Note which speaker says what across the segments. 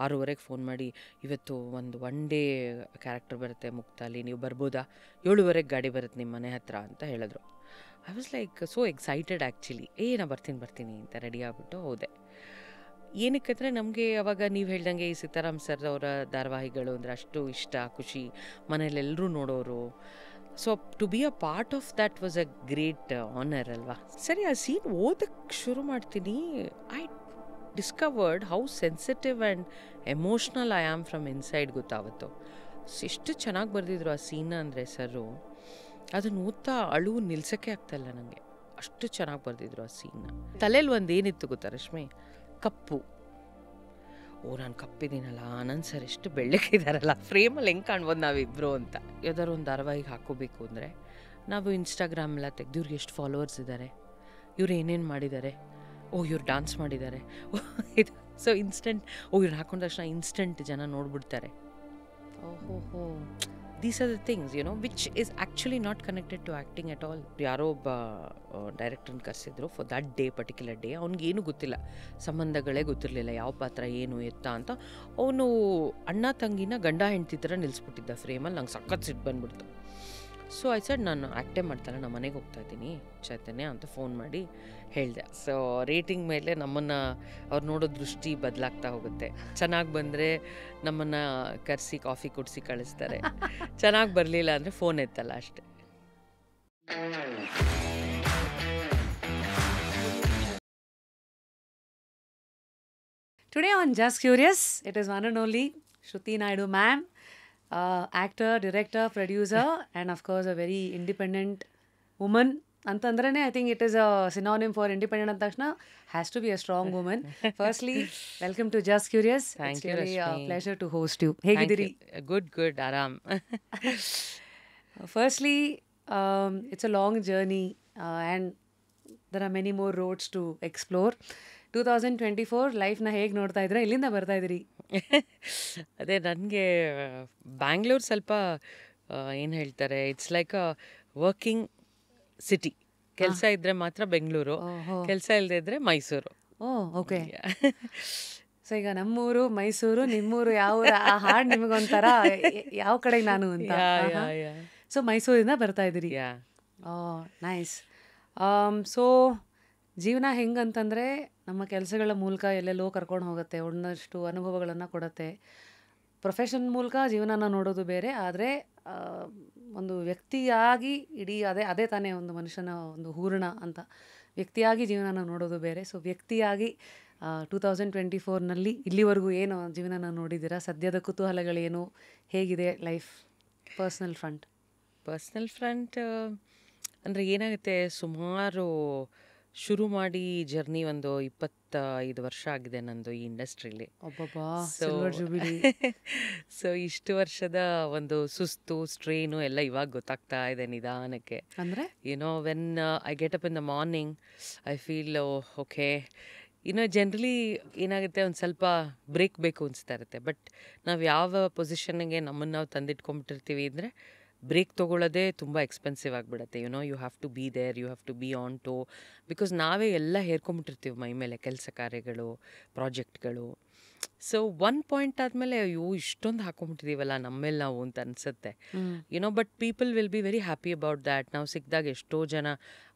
Speaker 1: 6:30ಗೆ phone ಮಾಡಿ, ಇವತ್ತು ಒಂದು 1 ಡೇ ಕ್ಯಾರೆಕ್ಟರ್ ಬರುತ್ತೆ ಮುಕ್ತಾಲಿ, ನೀವು ಬರ್ಬೋದಾ, 7:30ಗೆ ಗಾಡಿ ಬರುತ್ತೆ ನಿಮ್ಮ ಮನೆ ಹತ್ರ ಅಂತ ಹೇಳಿದ್ರು. I was like so excited actually. ನಾ ಬರ್ತೀನಿ ಅಂತ ರೆಡಿ ಆಗಿಬಿಟ್ಟು ಹೋದೆ. ಏನಕ್ಕಂದರೆ ನಮಗೆ ಅವಾಗ ನೀವು ಹೇಳ್ದಂಗೆ ಈ ಸೀತಾರಾಮ್ ಸರ್ ಅವರ ಧಾರಾವಾಹಿಗಳು ಅಂದರೆ ಅಷ್ಟು ಇಷ್ಟ, ಖುಷಿ, ಮನೇಲೆಲ್ಲರೂ ನೋಡೋರು. So to be a part of that was a great honour ಅಲ್ವಾ. ಸರಿ, ಆ ಸೀನ್ ಓದಕ್ಕೆ ಶುರು ಮಾಡ್ತೀನಿ. I discovered how sensitive and emotional I am from inside ಗೊತ್ತಾವತ್ತು. ಎಷ್ಟು ಚೆನ್ನಾಗಿ ಬರೆದಿದ್ರು ಆ ಸೀನ ಅಂದರೆ ಸರು, ಅದನ್ನು ಓದ್ತಾ ಅಳು ನಿಲ್ಸೋಕ್ಕೆ ಆಗ್ತಾಯಿಲ್ಲ ನನಗೆ, ಅಷ್ಟು ಚೆನ್ನಾಗಿ ಬರೆದಿದ್ರು ಆ ಸೀನ್ನ. ತಲೆಯಲ್ಲಿ ಒಂದು ಏನಿತ್ತು ಗೊತ್ತಾ ರಶ್ಮಿ, ಕಪ್ಪು. ನಾನು ಕಪ್ಪಿದ್ದೀನಲ್ಲ, ನನ್ನ ಸರ್ ಎಷ್ಟು ಬೆಳ್ಳಕ್ಕಿದಾರಲ್ಲ, ಫ್ರೇಮಲ್ಲಿ ಹೆಂಗೆ ಕಾಣ್ಬೋದು ನಾವಿಬ್ಬರು ಅಂತ. ಯಾವ್ದಾದ್ರು ಒಂದು ಧಾರಾವಾಹಿಗೆ ಹಾಕೋಬೇಕು ಅಂದರೆ ನಾವು ಇನ್ಸ್ಟಾಗ್ರಾಮ್ ಎಲ್ಲ ತೆಗೆದು ಇವ್ರಿಗೆ ಎಷ್ಟು ಫಾಲೋವರ್ಸ್ ಇದ್ದಾರೆ, ಇವ್ರು ಏನೇನು ಮಾಡಿದ್ದಾರೆ, ಇವ್ರು ಡಾನ್ಸ್ ಮಾಡಿದ್ದಾರೆ, ಇದು ಸೊ ಇನ್ಸ್ಟೆಂಟ್, ಇವ್ರು ಹಾಕೊಂಡ ತಕ್ಷಣ ಇನ್ಸ್ಟೆಂಟ್ ಜನ ನೋಡ್ಬಿಡ್ತಾರೆ. ಓಹೋ, these are the things which is actually not connected to acting at all. ಯಾರೋ ಒಬ್ಬ ಡೈರೆಕ್ಟ್ರನ್ನ ಕರೆಸಿದ್ರು for that day, particular day. ಅವ್ನಿಗೇನು ಗೊತ್ತಿಲ್ಲ, ಸಂಬಂಧಗಳೇ ಗೊತ್ತಿರಲಿಲ್ಲ, ಯಾವ ಪಾತ್ರ ಏನು ಎತ್ತ ಅಂತ. ಅವನು ಅಣ್ಣ ತಂಗಿನ ಗಂಡ ಹೆಂಡ್ತಿ ಥರ ನಿಲ್ಲಿಸ್ಬಿಟ್ಟಿದ್ದ ಫ್ರೇಮಲ್ಲಿ. ನಂಗೆ ಸಖತ್ ಸಿಟ್ಟು ಬಂದ್ಬಿಡ್ತು. ಸೊ ಐ ಸೆಡ್, ನಾನು ಆ್ಯಕ್ಟೇ ಮಾಡ್ತಾಯಿಲ್ಲ, ನಾನು ಮನೆಗೆ ಹೋಗ್ತಾಯಿದ್ದೀನಿ ಚೈತನ್ಯ ಅಂತ ಫೋನ್ ಮಾಡಿ ಹೇಳಿದೆ. ಸೊ ರೇಟಿಂಗ್ ಮೇಲೆ ನಮ್ಮನ್ನು ಅವ್ರು ನೋಡೋ ದೃಷ್ಟಿ ಬದಲಾಗ್ತಾ ಹೋಗುತ್ತೆ. ಚೆನ್ನಾಗಿ ಬಂದರೆ ನಮ್ಮನ್ನು ಕರೆಸಿ ಕಾಫಿ ಕುಡಿಸಿ ಕಳಿಸ್ತಾರೆ, ಚೆನ್ನಾಗಿ ಬರಲಿಲ್ಲ ಅಂದರೆ ಫೋನ್ ಎತ್ತಲ್ಲ ಅಷ್ಟೆ.
Speaker 2: Today on Just Curious, it is one and only Shruti Naidu ma'am, actor, director, producer, and of course a very independent woman. Antandrene, I think it is a synonym for independent and takshna has to be a strong woman. Firstly, welcome to Just Curious.
Speaker 1: Thank
Speaker 2: It's
Speaker 1: you,
Speaker 2: really a
Speaker 1: Rashmi.
Speaker 2: pleasure to host you. Hegidiri?
Speaker 1: Good, Aram.
Speaker 2: Firstly, it's a long journey and there are many more roads to explore. 2024 ಲೈಫ್ನ ಹೇಗೆ ನೋಡ್ತಾ ಇದ್ರೆ, ಇಲ್ಲಿಂದ ಬರ್ತಾ ಇದ್ದೀರಿ?
Speaker 1: ಅದೇ ನನಗೆ ಬ್ಯಾಂಗ್ಳೂರು ಸ್ವಲ್ಪ ಏನು ಹೇಳ್ತಾರೆ, it's like a working city. ಕೆಲಸ ಇದ್ದರೆ ಮಾತ್ರ ಬೆಂಗಳೂರು, ಕೆಲಸ ಇಲ್ಲದೆ ಇದ್ದರೆ ಮೈಸೂರು.
Speaker 2: ಓಕೆ. ಸೊ ಈಗ ನಮ್ಮೂರು ಮೈಸೂರು, ನಿಮ್ಮೂರು ಯಾವ ಆ ಹಾಡು ನಿಮಗೊಂಥರ ಯಾವ ಕಡೆಗೆ ನಾನು ಅಂತ. ಸೊ ಮೈಸೂರಿಂದ ಬರ್ತಾ ಇದ್ದೀರಿ. ನೈಸ್. ಸೊ ಜೀವನ ಹೆಂಗಂತಂದರೆ ನಮ್ಮ ಕೆಲಸಗಳ ಮೂಲಕ ಎಲ್ಲೆಲ್ಲೋ ಕರ್ಕೊಂಡು ಹೋಗುತ್ತೆ, ಒಂದಷ್ಟು ಅನುಭವಗಳನ್ನು ಕೊಡುತ್ತೆ. ಪ್ರೊಫೆಷನ್ ಮೂಲಕ ಜೀವನನ ನೋಡೋದು ಬೇರೆ, ಆದರೆ ಒಂದು ವ್ಯಕ್ತಿಯಾಗಿ ಇಡೀ ಅದೇ ತಾನೇ ಒಂದು ಮನುಷ್ಯನ ಒಂದು ಹೂರಣ ಅಂತ. ವ್ಯಕ್ತಿಯಾಗಿ ಜೀವನನ ನೋಡೋದು ಬೇರೆ. ಸೊ ವ್ಯಕ್ತಿಯಾಗಿ 2024ನಲ್ಲಿ ಇಲ್ಲಿವರೆಗೂ ಏನು ಜೀವನನ ನೋಡಿದ್ದೀರಾ? ಸದ್ಯದ ಕುತೂಹಲಗಳೇನು? ಹೇಗಿದೆ ಲೈಫ್ ಪರ್ಸ್ನಲ್ ಫ್ರಂಟ್? ಅಂದರೆ ಏನಾಗುತ್ತೆ, ಸುಮಾರು ಶುರು ಮಾಡಿ ಜರ್ನಿ ಒಂದು 25 ವರ್ಷ ಆಗಿದೆ ನಂದು ಈ ಇಂಡಸ್ಟ್ರಿಲಿ. ಸೊ ಇಷ್ಟು ವರ್ಷದ ಒಂದು ಸುಸ್ತು, ಸ್ಟ್ರೇನು ಎಲ್ಲ ಇವಾಗ ಗೊತ್ತಾಗ್ತಾ ಇದೆ ನಿಧಾನಕ್ಕೆ. ಅಂದರೆ
Speaker 1: when I get up in the morning I feel okay. Generally ಏನಾಗುತ್ತೆ, ಒಂದು ಸ್ವಲ್ಪ ಬ್ರೇಕ್ ಬೇಕು ಅನಿಸ್ತಾ ಇರುತ್ತೆ. ಬಟ್ ನಾವು ಯಾವ ಪೊಸಿಷನ್ಗೆ ನಮ್ಮನ್ನು ನಾವು ತಂದಿಟ್ಕೊಂಡ್ಬಿಟ್ಟಿರ್ತೀವಿ ಅಂದರೆ ಬ್ರೇಕ್ ತೊಗೊಳ್ಳೋದೇ ತುಂಬ ಎಕ್ಸ್ಪೆನ್ಸಿವ್ ಆಗಿಬಿಡುತ್ತೆ. You have to be there, you have to be on to, because ನಾವೇ ಎಲ್ಲ ಹೇರ್ಕೊಂಬಿಟ್ಟಿರ್ತೀವಿ ಮೈ ಮೇಲೆ, ಕೆಲಸ ಕಾರ್ಯಗಳು, ಪ್ರಾಜೆಕ್ಟ್ಗಳು. ಸೊ ಒನ್ ಪಾಯಿಂಟ್ ಆದಮೇಲೆ ಇಷ್ಟೊಂದು ಹಾಕೊಂಬಿಟ್ಟಿದ್ದೀವಲ್ಲ ನಮ್ಮೇಲೆ ನಾವು ಅಂತ ಅನಿಸುತ್ತೆ. But people will be very happy about that. ನಾವು ಸಿಕ್ಕಿದಾಗ ಎಷ್ಟೋ ಜನ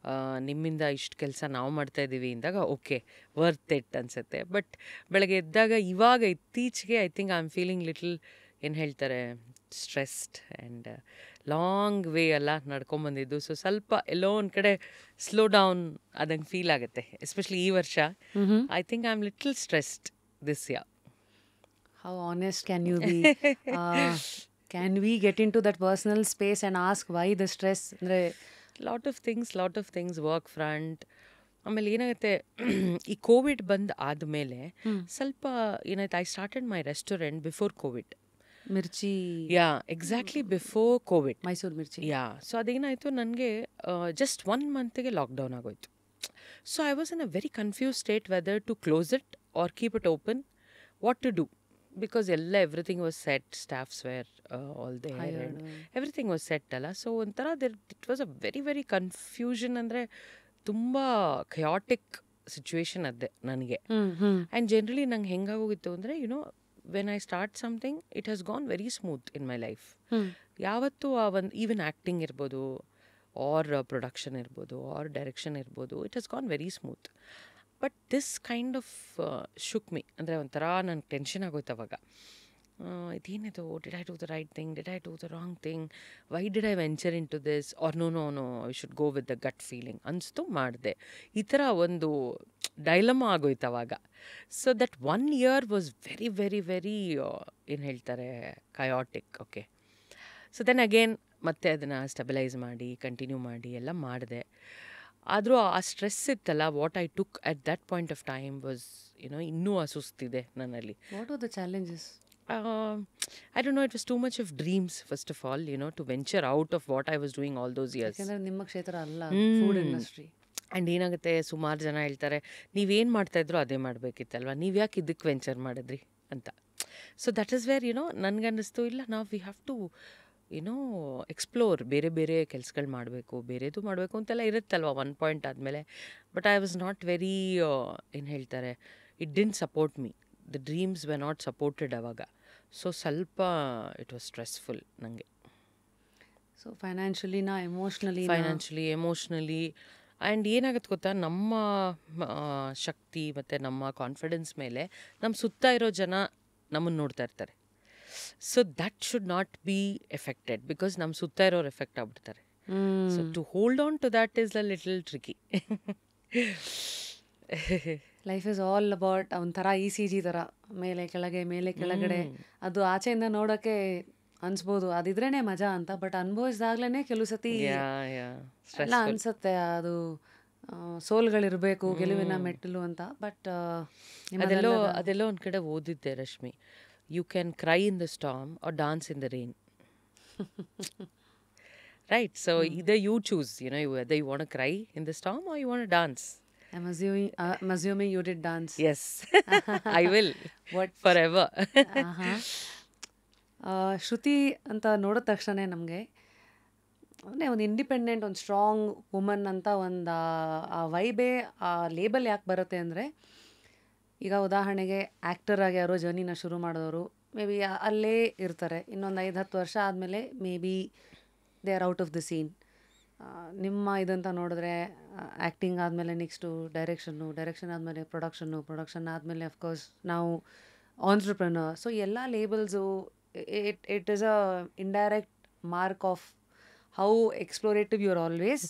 Speaker 1: ನಿಮ್ಮಿಂದ ಇಷ್ಟು ಕೆಲಸ ನಾವು ಮಾಡ್ತಾಯಿದ್ದೀವಿ ಅಂದಾಗ ಓಕೆ, ವರ್ತ್ ಇಟ್ ಅನಿಸುತ್ತೆ. ಬಟ್ ಬೆಳಗ್ಗೆ ಎದ್ದಾಗ ಇವಾಗ ಇತ್ತೀಚೆಗೆ I think I am feeling little, ಏನು ಹೇಳ್ತಾರೆ, ಸ್ಟ್ರೆಸ್ಡ್ ಆ್ಯಂಡ್ ಲಾಂಗ್ ವೇ ಎಲ್ಲ ನಡ್ಕೊಂಬಂದಿದ್ದು. ಸೊ ಸ್ವಲ್ಪ ಎಲ್ಲೋ ಒಂದು ಕಡೆ ಸ್ಲೋ ಡೌನ್ ಆದಂಗೆ ಫೀಲ್ ಆಗುತ್ತೆ, ಎಸ್ಪೆಷಲಿ ಈ ವರ್ಷ. I think I am little stressed this year.
Speaker 2: How honest can you be? Can we get into that personal space and ask why the stress?
Speaker 1: Lot of things work front. ಆಮೇಲೆ ಏನಾಗುತ್ತೆ, ಈ Covid ಬಂದು ಆದಮೇಲೆ ಸ್ವಲ್ಪ ಏನಾಯ್ತು, I started my restaurant before Covid.
Speaker 2: Mirchi,
Speaker 1: exactly before Covid,
Speaker 2: Mysuru Mirchi.
Speaker 1: So ಅದೇನಾಯಿತು, ನನಗೆ just 1 ಮಂತ್ಗೆ ಲಾಕ್ಡೌನ್ ಆಗೋಯ್ತು. So I was in a very confuse state whether to close it or keep it open, what to do. Because everything was set, staffs were all they, everything was set ಅಲ್ಲ. So ಒಂಥರ it was a very very confusion. ಅಂದರೆ ತುಂಬ ಖಯಾಟಿಕ್ situation ಅದೇ ನನಗೆ. And generally ನಂಗೆ ಹೆಂಗಾಗೋಗಿತ್ತು ಅಂದರೆ when I start something it has gone very smooth in my life.
Speaker 2: Hmm
Speaker 1: ಯಾವತ್ತೂ ಆ ಒಂದು ಈವನ್ ಆ್ಯಕ್ಟಿಂಗ್ ಇರ್ಬೋದು ಆರ್ ಪ್ರೊಡಕ್ಷನ್ ಇರ್ಬೋದು ಆರ್ ಡೈರೆಕ್ಷನ್ ಇರ್ಬೋದು, it has gone very smooth. But this kind of shook me. ಅಂದರೆ ಒಂಥರ ನನಗೆ ಟೆನ್ಷನ್ ಆಗೋಯ್ತು ಅವಾಗ. ಇದೇನಿದು, did I do the right thing, did I do the wrong thing, why did I venture into this, or no I should go with the gut feeling ಅನಿಸ್ತು, ಮಾಡಿದೆ. ಈ ಥರ ಒಂದು ಡೈಲಮ ಆಗೋಯ್ತು ಅವಾಗ. So that 1 year was very very very ಏನು ಹೇಳ್ತಾರೆ, chaotic. Okay, so then again ಮತ್ತೆ ಅದನ್ನು ಸ್ಟೆಬಿಲೈಸ್ ಮಾಡಿ ಕಂಟಿನ್ಯೂ ಮಾಡಿ ಎಲ್ಲ ಮಾಡಿದೆ. ಆದರೂ ಆ ಸ್ಟ್ರೆಸ್ ಇತ್ತಲ್ಲ, what I took at that point of time was ಇನ್ನೂ ಆ ಸುಸ್ತಿದೆ ನನ್ನಲ್ಲಿ.
Speaker 2: What are the challenges?
Speaker 1: I don't know, it was too much of dreams, first of all, to venture out of what I was doing all those years.
Speaker 2: ಯಾಕಂದ್ರೆ ನಿಮ್ಮ ಕ್ಷೇತ್ರ ಅಲ್ಲ food industry.
Speaker 1: And ಏನಾಗುತ್ತೆ, ಸುಮಾರು ಜನ ಹೇಳ್ತಾರೆ, ನೀವೇನು ಮಾಡ್ತಾಯಿದ್ರು ಅದೇ ಮಾಡಬೇಕಿತ್ತಲ್ವ, ನೀವು ಯಾಕೆ ಇದಕ್ಕೆ ವೆಂಚರ್ ಮಾಡಿದ್ರಿ ಅಂತ. ಸೊ ದಟ್ ಈಸ್ ವೇರ್ ನನಗನ್ನಿಸ್ತು, ಇಲ್ಲ, ನಾವು ವಿ ಹ್ಯಾವ್ ಟು ಎಕ್ಸ್ಪ್ಲೋರ್, ಬೇರೆ ಬೇರೆ ಕೆಲಸಗಳು ಮಾಡಬೇಕು, ಬೇರೆದು ಮಾಡಬೇಕು ಅಂತೆಲ್ಲ ಇರುತ್ತಲ್ವ ಒನ್ ಪಾಯಿಂಟ್ ಆದಮೇಲೆ. But I was not very ಏನು ಹೇಳ್ತಾರೆ, it didn't support me. The dreams we not supported ಅವಾಗ. ಸೊ ಸ್ವಲ್ಪ ಇಟ್ ವಾಸ್ ಸ್ಟ್ರೆಸ್ಫುಲ್ ನನಗೆ.
Speaker 2: ಸೊ ಫೈನಾನ್ಷಿಯಲಿನ
Speaker 1: ಎಮೋಷ್ನಲಿ ಆ್ಯಂಡ್ ಏನಾಗುತ್ತೆ ಗೊತ್ತಾ, ನಮ್ಮ ಶಕ್ತಿ ಮತ್ತು ನಮ್ಮ ಕಾನ್ಫಿಡೆನ್ಸ್ ಮೇಲೆ ನಮ್ಮ ಸುತ್ತ ಇರೋ ಜನ ನಮ್ಮನ್ನು ನೋಡ್ತಾ ಇರ್ತಾರೆ. So that should not be affected, because ನಮ್ಮ ಸುತ್ತ ಇರೋರು ಎಫೆಕ್ಟ್ ಆಗ್ಬಿಡ್ತಾರೆ. So to hold on to that is a little tricky.
Speaker 2: Life is all about ಒಂಥರ ECG ಥರ, ಮೇಲೆ ಕೆಳಗೆ ಮೇಲೆ ಕೆಳಗಡೆ. ಅದು ಆಚೆಯಿಂದ ನೋಡೋಕ್ಕೆ ಅನ್ಸ್ಬೋದು ಅದಿದ್ರೇನೆ ಮಜಾ ಅಂತ, ಬಟ್ ಅನುಭವಿಸಿದಾಗ್ಲೇ ಕೆಲವು ಸತಿ ಎಲ್ಲ ಅನ್ಸುತ್ತೆ ಅದು ಸೋಲ್ಗಳಿರಬೇಕು, ಗೆಲುವಿನ ಮೆಟ್ಟಿಲು ಅಂತ. ಬಟ್
Speaker 1: ಅದೆಲ್ಲೋ ಒಂದು ಕಡೆ ಓದಿದ್ದೆ Rashmi, you can cry in the storm or dance in the rain. Right? So either you choose, whether you want to cry in the storm or you want to dance.
Speaker 2: I'm assuming you did dance.
Speaker 1: Yes, I will. What? Forever.
Speaker 2: ಶ್ರುತಿ ಅಂತ ನೋಡಿದ ತಕ್ಷಣ ನಮಗೆ ಅಂದರೆ ಒಂದು independent, ಒಂದು strong woman ಅಂತ ಒಂದು ಆ ವೈಬೇ, ಆ ಲೇಬಲ್ ಯಾಕೆ ಬರುತ್ತೆ ಅಂದರೆ, ಈಗ ಉದಾಹರಣೆಗೆ ಆ್ಯಕ್ಟರ್ ಆಗಿ ಯಾರೋ ಜರ್ನಿನ ಶುರು ಮಾಡಿದವರು ಮೇ ಬಿ ಅಲ್ಲೇ ಇರ್ತಾರೆ. ಇನ್ನೊಂದು 5-10 ವರ್ಷ ಆದಮೇಲೆ maybe they are out of the scene. ನಿಮ್ಮ ಇದಂತ ನೋಡಿದ್ರೆ ಆ್ಯಕ್ಟಿಂಗ್ ಆದಮೇಲೆ ನೆಕ್ಸ್ಟು ಡೈರೆಕ್ಷನ್ ಆದಮೇಲೆ ಪ್ರೊಡಕ್ಷನ್ ಆದಮೇಲೆ ಅಫ್ಕೋರ್ಸ್ ನಾವು ಆಂಟ್ರಪ್ರೆನರ್. ಸೊ ಎಲ್ಲ labels it is a indirect mark of how explorative you are always.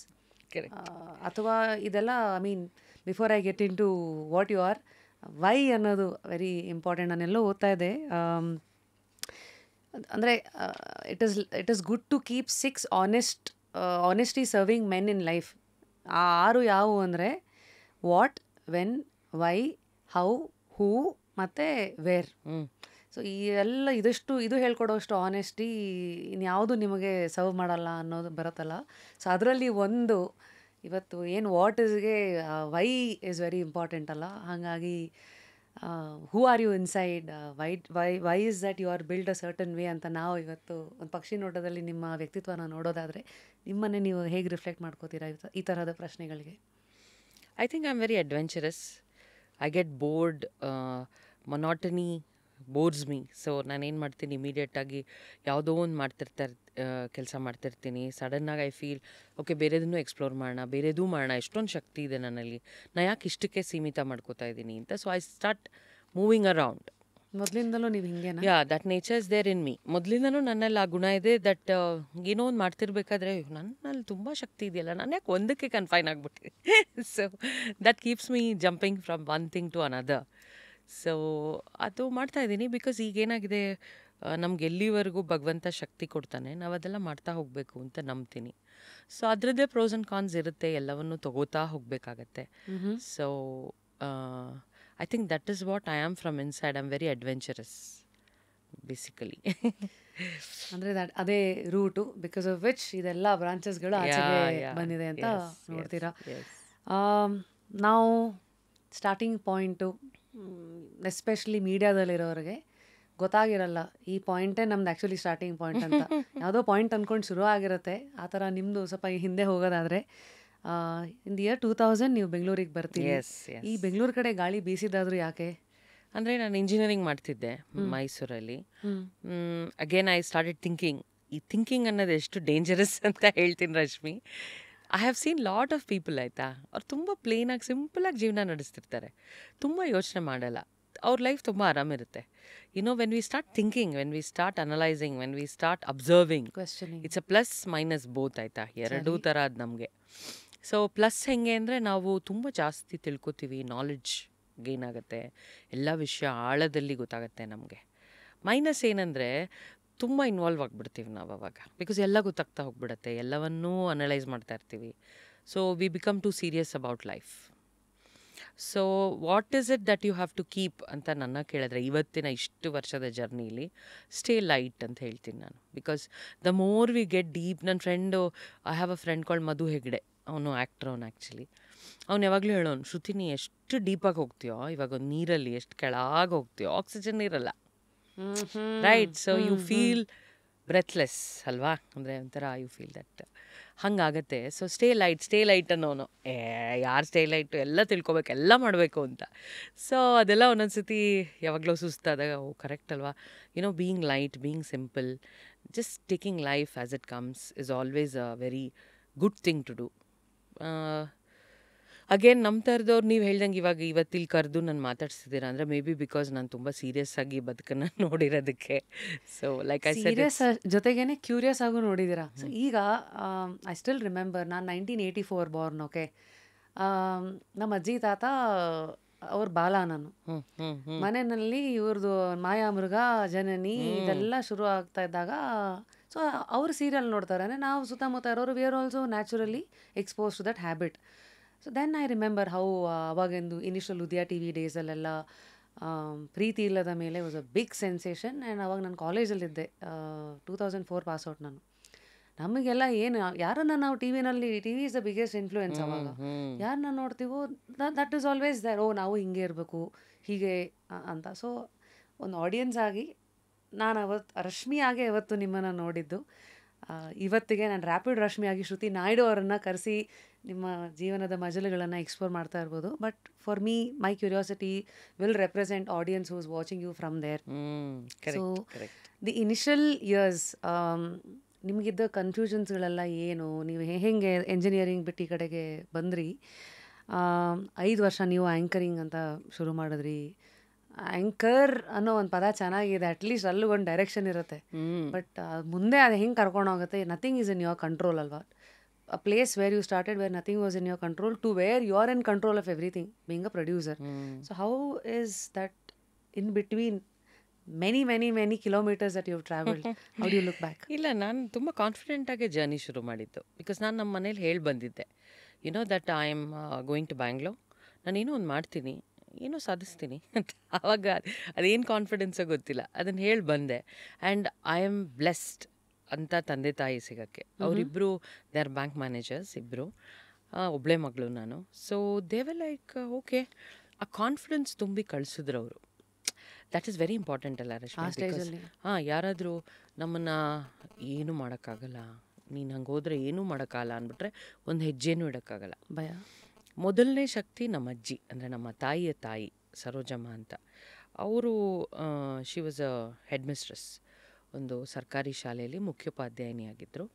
Speaker 2: ಅಥವಾ ಇದೆಲ್ಲ I mean before I get into what you are, why ಅನ್ನೋದು ವೆರಿ ಇಂಪಾರ್ಟೆಂಟ್. ನಾನೆಲ್ಲೋ ಓದ್ತಾ ಇದ್ದೆ, ಅಂದರೆ it is good to keep 6 honesty serving men in life. ಆ 6 ಯಾವುವು ಅಂದರೆ ವಾಟ್, ವೆನ್, ವೈ, ಹೌ, ಹೂ ಮತ್ತು ವೇರ್. ಸೊ ಈ ಎಲ್ಲ ಇದು ಹೇಳ್ಕೊಡೋಷ್ಟು ಆನೆಸ್ಟಿ ಇನ್ಯಾವುದು ನಿಮಗೆ ಸರ್ವ್ ಮಾಡಲ್ಲ ಅನ್ನೋದು ಬರುತ್ತಲ್ಲ. ಸೊ ಅದರಲ್ಲಿ ಒಂದು ಇವತ್ತು ಏನು ವಾಟ್ ಇಸ್ಗೆ ವೈ ಇಸ್ ವೆರಿ ಇಂಪಾರ್ಟೆಂಟ್ ಅಲ್ಲ. ಹಾಗಾಗಿ who are you inside, why is that you are build a certain way ಅಂತ ನಾವು ಇವತ್ತು ಒಂದು ಪಕ್ಷಿ ನೋಟದಲ್ಲಿ ನಿಮ್ಮ ವ್ಯಕ್ತಿತ್ವನ ನೋಡೋದಾದರೆ ನಿಮ್ಮನ್ನೇ ನೀವು ಹೇಗೆ ರಿಫ್ಲೆಕ್ಟ್ ಮಾಡ್ಕೋತೀರಾ ಈ ಥರದ ಪ್ರಶ್ನೆಗಳಿಗೆ?
Speaker 1: I think I am very adventurous. I get bored, monotony Bohr's me. So ನಾನೇನು ಮಾಡ್ತೀನಿ, ಇಮಿಡಿಯೇಟಾಗಿ ಯಾವುದೋ ಒಂದು ಕೆಲಸ ಮಾಡ್ತಿರ್ತೀನಿ. ಸಡನ್ನಾಗಿ ಐ ಫೀಲ್ ಓಕೆ, ಬೇರೆದನ್ನು ಎಕ್ಸ್ಪ್ಲೋರ್ ಮಾಡೋಣ, ಎಷ್ಟೊಂದು ಶಕ್ತಿ ಇದೆ ನನ್ನಲ್ಲಿ, ನಾ ಯಾಕೆ ಇಷ್ಟಕ್ಕೆ ಸೀಮಿತ ಮಾಡ್ಕೋತಾ ಇದ್ದೀನಿ ಅಂತ. So I start moving around.
Speaker 2: ಮೊದಲಿಂದಲೂ ನೀವು ಹಿಂಗೆ?
Speaker 1: That nature is there in me. ಮೊದಲಿಂದನೂ ನನ್ನಲ್ಲಿ ಆ ಗುಣ ಇದೆ. ದಟ್ ಏನೋ ಒಂದು ಮಾಡ್ತಿರ್ಬೇಕಾದ್ರೆ ನನ್ನಲ್ಲಿ ತುಂಬ ಶಕ್ತಿ ಇದೆಯಲ್ಲ, ನಾನು ಯಾಕೆ ಒಂದಕ್ಕೆ ಕನ್ಫೈನ್ ಆಗಿಬಿಟ್ಟಿದೆ. So that keeps me jumping from one thing to another. So ಅದು ಮಾಡ್ತಾಯಿದ್ದೀನಿ. ಬಿಕಾಸ್ ಈಗೇನಾಗಿದೆ, ನಮ್ಗೆ ಎಲ್ಲಿವರೆಗೂ ಭಗವಂತ ಶಕ್ತಿ ಕೊಡ್ತಾನೆ, ನಾವು ಅದೆಲ್ಲ ಮಾಡ್ತಾ ಹೋಗಬೇಕು ಅಂತ ನಂಬ್ತೀನಿ. ಸೊ ಅದರದ್ದೇ ಪ್ರೋಸ್ ಆ್ಯಂಡ್ ಕಾನ್ಸ್ ಇರುತ್ತೆ, ಎಲ್ಲವನ್ನು ತಗೋತಾ ಹೋಗಬೇಕಾಗತ್ತೆ. So I think that is what I am from inside. I'm very adventurous, basically.
Speaker 2: ಅಂದರೆ ಅದೇ ರೂಟು, ಬಿಕಾಸ್ ಆಫ್ ವಿಚ್ ಇದೆಲ್ಲ ಬ್ರಾಂಚಸ್ಗಳು ಆಚೆಗೆ ಬಂದಿದೆ ಅಂತ ನೋಡ್ತೀರಾ. ನಾವು ಸ್ಟಾರ್ಟಿಂಗ್ ಪಾಯಿಂಟು ಎಸ್ಪೆಷಲಿ ಮೀಡಿಯಾದಲ್ಲಿರೋರಿಗೆ ಗೊತ್ತಾಗಿರಲ್ಲ ಈ ಪಾಯಿಂಟೇ ನಮ್ದು ಆ್ಯಕ್ಚುಲಿ ಸ್ಟಾರ್ಟಿಂಗ್ ಪಾಯಿಂಟ್ ಅಂತ. ಯಾವುದೋ ಪಾಯಿಂಟ್ ಅಂದ್ಕೊಂಡು ಶುರು ಆಗಿರುತ್ತೆ. ಆ ಥರ ನಿಮ್ಮದು ಸ್ವಲ್ಪ ಹಿಂದೆ ಹೋಗೋದಾದರೆ ಇನ್ ದಿ ಇಯರ್ 2000 ನೀವು ಬೆಂಗಳೂರಿಗೆ ಬರ್ತೀವಿ. ಈ ಬೆಂಗಳೂರು ಕಡೆ ಗಾಳಿ ಬೀಸಿದಾದ್ರು ಯಾಕೆ?
Speaker 1: ಅಂದರೆ ನಾನು ಇಂಜಿನಿಯರಿಂಗ್ ಮಾಡ್ತಿದ್ದೆ ಮೈಸೂರಲ್ಲಿ. Again I started thinking. ಈ ಥಿಂಕಿಂಗ್ ಅನ್ನೋದು ಎಷ್ಟು ಡೇಂಜರಸ್ ಅಂತ ಹೇಳ್ತೀನಿ Rashmi. I have seen lot of people, ಆಯಿತಾ, ಅವ್ರು ತುಂಬ ಪ್ಲೇನಾಗಿ ಸಿಂಪಲಾಗಿ ಜೀವನ ನಡೆಸ್ತಿರ್ತಾರೆ, ತುಂಬ ಯೋಚನೆ ಮಾಡಲ್ಲ, ಅವ್ರ ಲೈಫ್ ತುಂಬ ಆರಾಮಿರುತ್ತೆ. When we start thinking, when we start analysing, when we start observing, it's a plus minus both, ಆಯಿತಾ, ಎರಡೂ ಥರ ಅದು ನಮಗೆ. ಸೊ ಪ್ಲಸ್ ಹೆಂಗೆ ಅಂದರೆ ನಾವು ತುಂಬ ಜಾಸ್ತಿ ತಿಳ್ಕೊತೀವಿ, ನಾಲೆಡ್ಜ್ ಗೇನ್ ಆಗುತ್ತೆ, ಎಲ್ಲ ವಿಷಯ ಆಳದಲ್ಲಿ ಗೊತ್ತಾಗುತ್ತೆ ನಮಗೆ. ಮೈನಸ್ ಏನಂದರೆ ತುಂಬ ಇನ್ವಾಲ್ವ್ ಆಗಿಬಿಡ್ತೀವಿ ನಾವು ಅವಾಗ, ಬಿಕಾಸ್ ಎಲ್ಲ ಗೊತ್ತಾಗ್ತಾ ಹೋಗ್ಬಿಡುತ್ತೆ, ಎಲ್ಲವನ್ನೂ ಅನಲೈಸ್ ಮಾಡ್ತಾ ಇರ್ತೀವಿ. So we become too serious about life. So what is it that you have to keep ಅಂತ ನನ್ನ ಕೇಳಿದ್ರೆ, ಇವತ್ತಿನ ಇಷ್ಟು ವರ್ಷದ ಜರ್ನಿಲಿ ಸ್ಟೇ ಲೈಟ್ ಅಂತ ಹೇಳ್ತೀನಿ ನಾನು. Because the more we get deep, ನನ್ನ friend, I have a friend called Madhu Hegde, ಅವನು ಆ್ಯಕ್ಟ್ರ್, ಅವನು ಆ್ಯಕ್ಚುಲಿ. ಅವ್ನು ಯಾವಾಗಲೂ ಹೇಳೋನು, ಶ್ರುತಿ ನೀ ಎಷ್ಟು ಡೀಪಾಗಿ ಹೋಗ್ತೀಯೋ, ಇವಾಗ ಒಂದು ನೀರಲ್ಲಿ ಎಷ್ಟು ಕೆಳಗೆ ಹೋಗ್ತೀಯೋ, ಆಕ್ಸಿಜನ್ ಇರಲ್ಲ, right? So you feel breathless ಅಲ್ವಾ, ಅಂದರೆ ಒಂಥರ ಯು ಫೀಲ್ ದಟ್ ಹಂಗಾಗತ್ತೆ. ಸೊ ಸ್ಟೇ ಲೈಟ್ ಅನ್ನೋನು, ಯಾರು ಸ್ಟೇ ಲೈಟು, ಎಲ್ಲ ತಿಳ್ಕೊಬೇಕು, ಎಲ್ಲ ಮಾಡಬೇಕು ಅಂತ. ಸೊ ಅದೆಲ್ಲ ಒಂದೊಂದ್ಸತಿ ಯಾವಾಗಲೂ ಸುಸ್ತಾದಾಗ, ಓ ಕರೆಕ್ಟ್ ಅಲ್ವಾ, being light, being simple, just taking life as it comes is always a very good thing to do. Again ನಮ್ಮ ಥರದವ್ರು ನೀವು ಹೇಳ್ದಂಗೆ ಇವತ್ತಿಲ್ಲಿ ಕರೆದು ನಾನು ಮಾತಾಡ್ಸಿದ್ದೀರಾ ಅಂದರೆ ಮೇ ಬಿ ಬಿಕಾಸ್ ನಾನು ತುಂಬ ಸೀರಿಯಸ್ ಆಗಿ ಬದುಕನ್ನು ನೋಡಿರೋದಕ್ಕೆ. ಸೊ ಲೈಕ್ ಐ
Speaker 2: ಸೀರಿಯಸ್ ಜೊತೆಗೇನೆ ಕ್ಯೂರಿಯಸ್ ಆಗು ನೋಡಿದ್ದೀರಾ. ಸೊ ಈಗ ಐ ಸ್ಟಿಲ್ ರಿಮೆಂಬರ್, ನಾನು 1984 ಬಾರ್ನ್. ಓಕೆ, ನಮ್ಮ ಅಜ್ಜಿ ತಾತ ಅವ್ರ ಬಾಲ, ನಾನು ಮನೆಯಲ್ಲಿ ಇವ್ರದ್ದು ಮಾಯಾಮೃಗ, ಜನನಿ ಇದೆಲ್ಲ ಶುರು ಆಗ್ತಾ ಇದ್ದಾಗ, ಸೊ ಅವ್ರು ಸೀರಿಯಲ್ ನೋಡ್ತಾರೆ, ನಾವು ಸುತ್ತಮುತ್ತ ಇರೋರು we are also naturally expose to that habit. So then I remember how ಅವಾಗಿಂದು ಇನಿಷಿಯಲ್ ಉದಯ ಟಿ ವಿ ಡೇಸಲ್ಲೆಲ್ಲ ಪ್ರೀತಿ ಇಲ್ಲದ ಮೇಲೆ was a big sensation. And ಅವಾಗ ನಾನು ಕಾಲೇಜಲ್ಲಿದ್ದೆ, 2004 ಪಾಸ್ಔಟ್ ನಾನು. ನಮಗೆಲ್ಲ ಏನು, ಯಾರನ್ನ ನಾವು TV is the biggest influence. ಅವಾಗ ಯಾರನ್ನ ನೋಡ್ತೀವೋ ದಟ್ ಈಸ್ ಆಲ್ವೇಸ್ ದರ್, ಓ ನಾವು ಹಿಂಗೆ ಇರಬೇಕು ಹೀಗೆ ಅಂತ. ಸೊ ಒಂದು ಆಡಿಯನ್ಸ್ ಆಗಿ ನಾನು ರಶ್ಮಿಯಾಗೆ ಇವತ್ತು ನಿಮ್ಮನ್ನು ನೋಡಿದ್ದು. ಇವತ್ತಿಗೆ ನಾನು ರ್ಯಾಪಿಡ್ ರಶ್ಮಿಯಾಗಿ ಶ್ರುತಿ ನಾಯ್ಡು ಅವರನ್ನು ಕರೆಸಿ ನಿಮ್ಮ ಜೀವನದ ಮಜಲುಗಳನ್ನು ಎಕ್ಸ್ಪ್ಲೋರ್ ಮಾಡ್ತಾ ಇರ್ಬೋದು. But for me, my curiosity will represent audience who is watching you from there. So the initial years ನಿಮಗಿದ್ದ ಕನ್ಫ್ಯೂಷನ್ಸ್ಗಳೆಲ್ಲ ಏನು? ನೀವು ಹೆಂಗೆ ಎಂಜಿನಿಯರಿಂಗ್ ಬಿಟ್ಟು ಈ ಕಡೆಗೆ ಬಂದ್ರಿ? 5 ವರ್ಷ ನೀವು ಆ್ಯಂಕರಿಂಗ್ ಅಂತ ಶುರು ಮಾಡಿದ್ರಿ. ಆ್ಯಂಕರ್ ಅನ್ನೋ ಒಂದು ಪದ ಚೆನ್ನಾಗಿದೆ, ಅಟ್ಲೀಸ್ಟ್ ಅಲ್ಲೂ ಒಂದು ಡೈರೆಕ್ಷನ್ ಇರುತ್ತೆ. ಬಟ್ ಮುಂದೆ ಅದು ಹೆಂಗೆ ಕರ್ಕೊಂಡೋಗುತ್ತೆ, nothing is in your control ಅಲ್ವಾ. a place where you started where nothing was in your control to where you are in control of everything, being a producer. So how is that in between many kilometers that you've traveled? How do you look back?
Speaker 1: ಇಲ್ಲ, ನಾನು ತುಂಬ ಕಾನ್ಫಿಡೆಂಟಾಗಿ journey ಶುರು ಮಾಡಿದ್ದು. Because ನಾನು ನಮ್ಮ ಮನೇಲಿ ಹೇಳಿ ಬಂದಿದ್ದೆ, that I am going to Bangalore, ನಾನೇನೋ ಒಂದು ಮಾಡ್ತೀನಿ, ಏನೋ ಸಾಧಿಸ್ತೀನಿ ಅಂತ. ಆವಾಗ ಅದೇನು ಕಾನ್ಫಿಡೆನ್ಸೋ ಗೊತ್ತಿಲ್ಲ, ಅದನ್ನು ಹೇಳಿ ಬಂದೆ. ಆ್ಯಂಡ್ ಐ ಆಮ್ ಬ್ಲೆಸ್ಡ್ ಅಂತ ತಂದೆ ತಾಯಿ ಸಿಗೋಕ್ಕೆ. ಅವರಿಬ್ಬರು ದೇ ಆರ್ ಬ್ಯಾಂಕ್ ಮ್ಯಾನೇಜರ್ಸ್, ಇಬ್ಬರು, ಒಬ್ಬಳೇ ಮಗಳು ನಾನು. So they were like okay, ಆ ಕಾನ್ಫಿಡೆನ್ಸ್ ತುಂಬಿ ಕಳಿಸಿದ್ರು ಅವರು. ದ್ಯಾಟ್ ಈಸ್ ವೆರಿ ಇಂಪಾರ್ಟೆಂಟ್ ಅಲ್ಲ ರಶ್ಮಿ? ಯಾರಾದರೂ ನಮ್ಮನ್ನು ಏನೂ ಮಾಡೋಕ್ಕಾಗಲ್ಲ, ನೀನು ಹಂಗೆ ಹೋದರೆ ಏನೂ ಮಾಡೋಕ್ಕಾಗಲ್ಲ ಅಂದ್ಬಿಟ್ರೆ ಒಂದು ಹೆಜ್ಜೆನೂ ಇಡೋಕ್ಕಾಗಲ್ಲ.
Speaker 2: ಭಯ.
Speaker 1: ಮೊದಲನೇ ಶಕ್ತಿ ನಮ್ಮ ಅಜ್ಜಿ, ಅಂದರೆ ನಮ್ಮ ತಾಯಿಯ ತಾಯಿ ಸರೋಜಮ್ಮ ಅಂತ. ಅವರು she was a head mistress, ಒಂದು ಸರ್ಕಾರಿ ಶಾಲೆಯಲ್ಲಿ ಮುಖ್ಯೋಪಾಧ್ಯಾಯಿನಿಯಾಗಿದ್ದರು.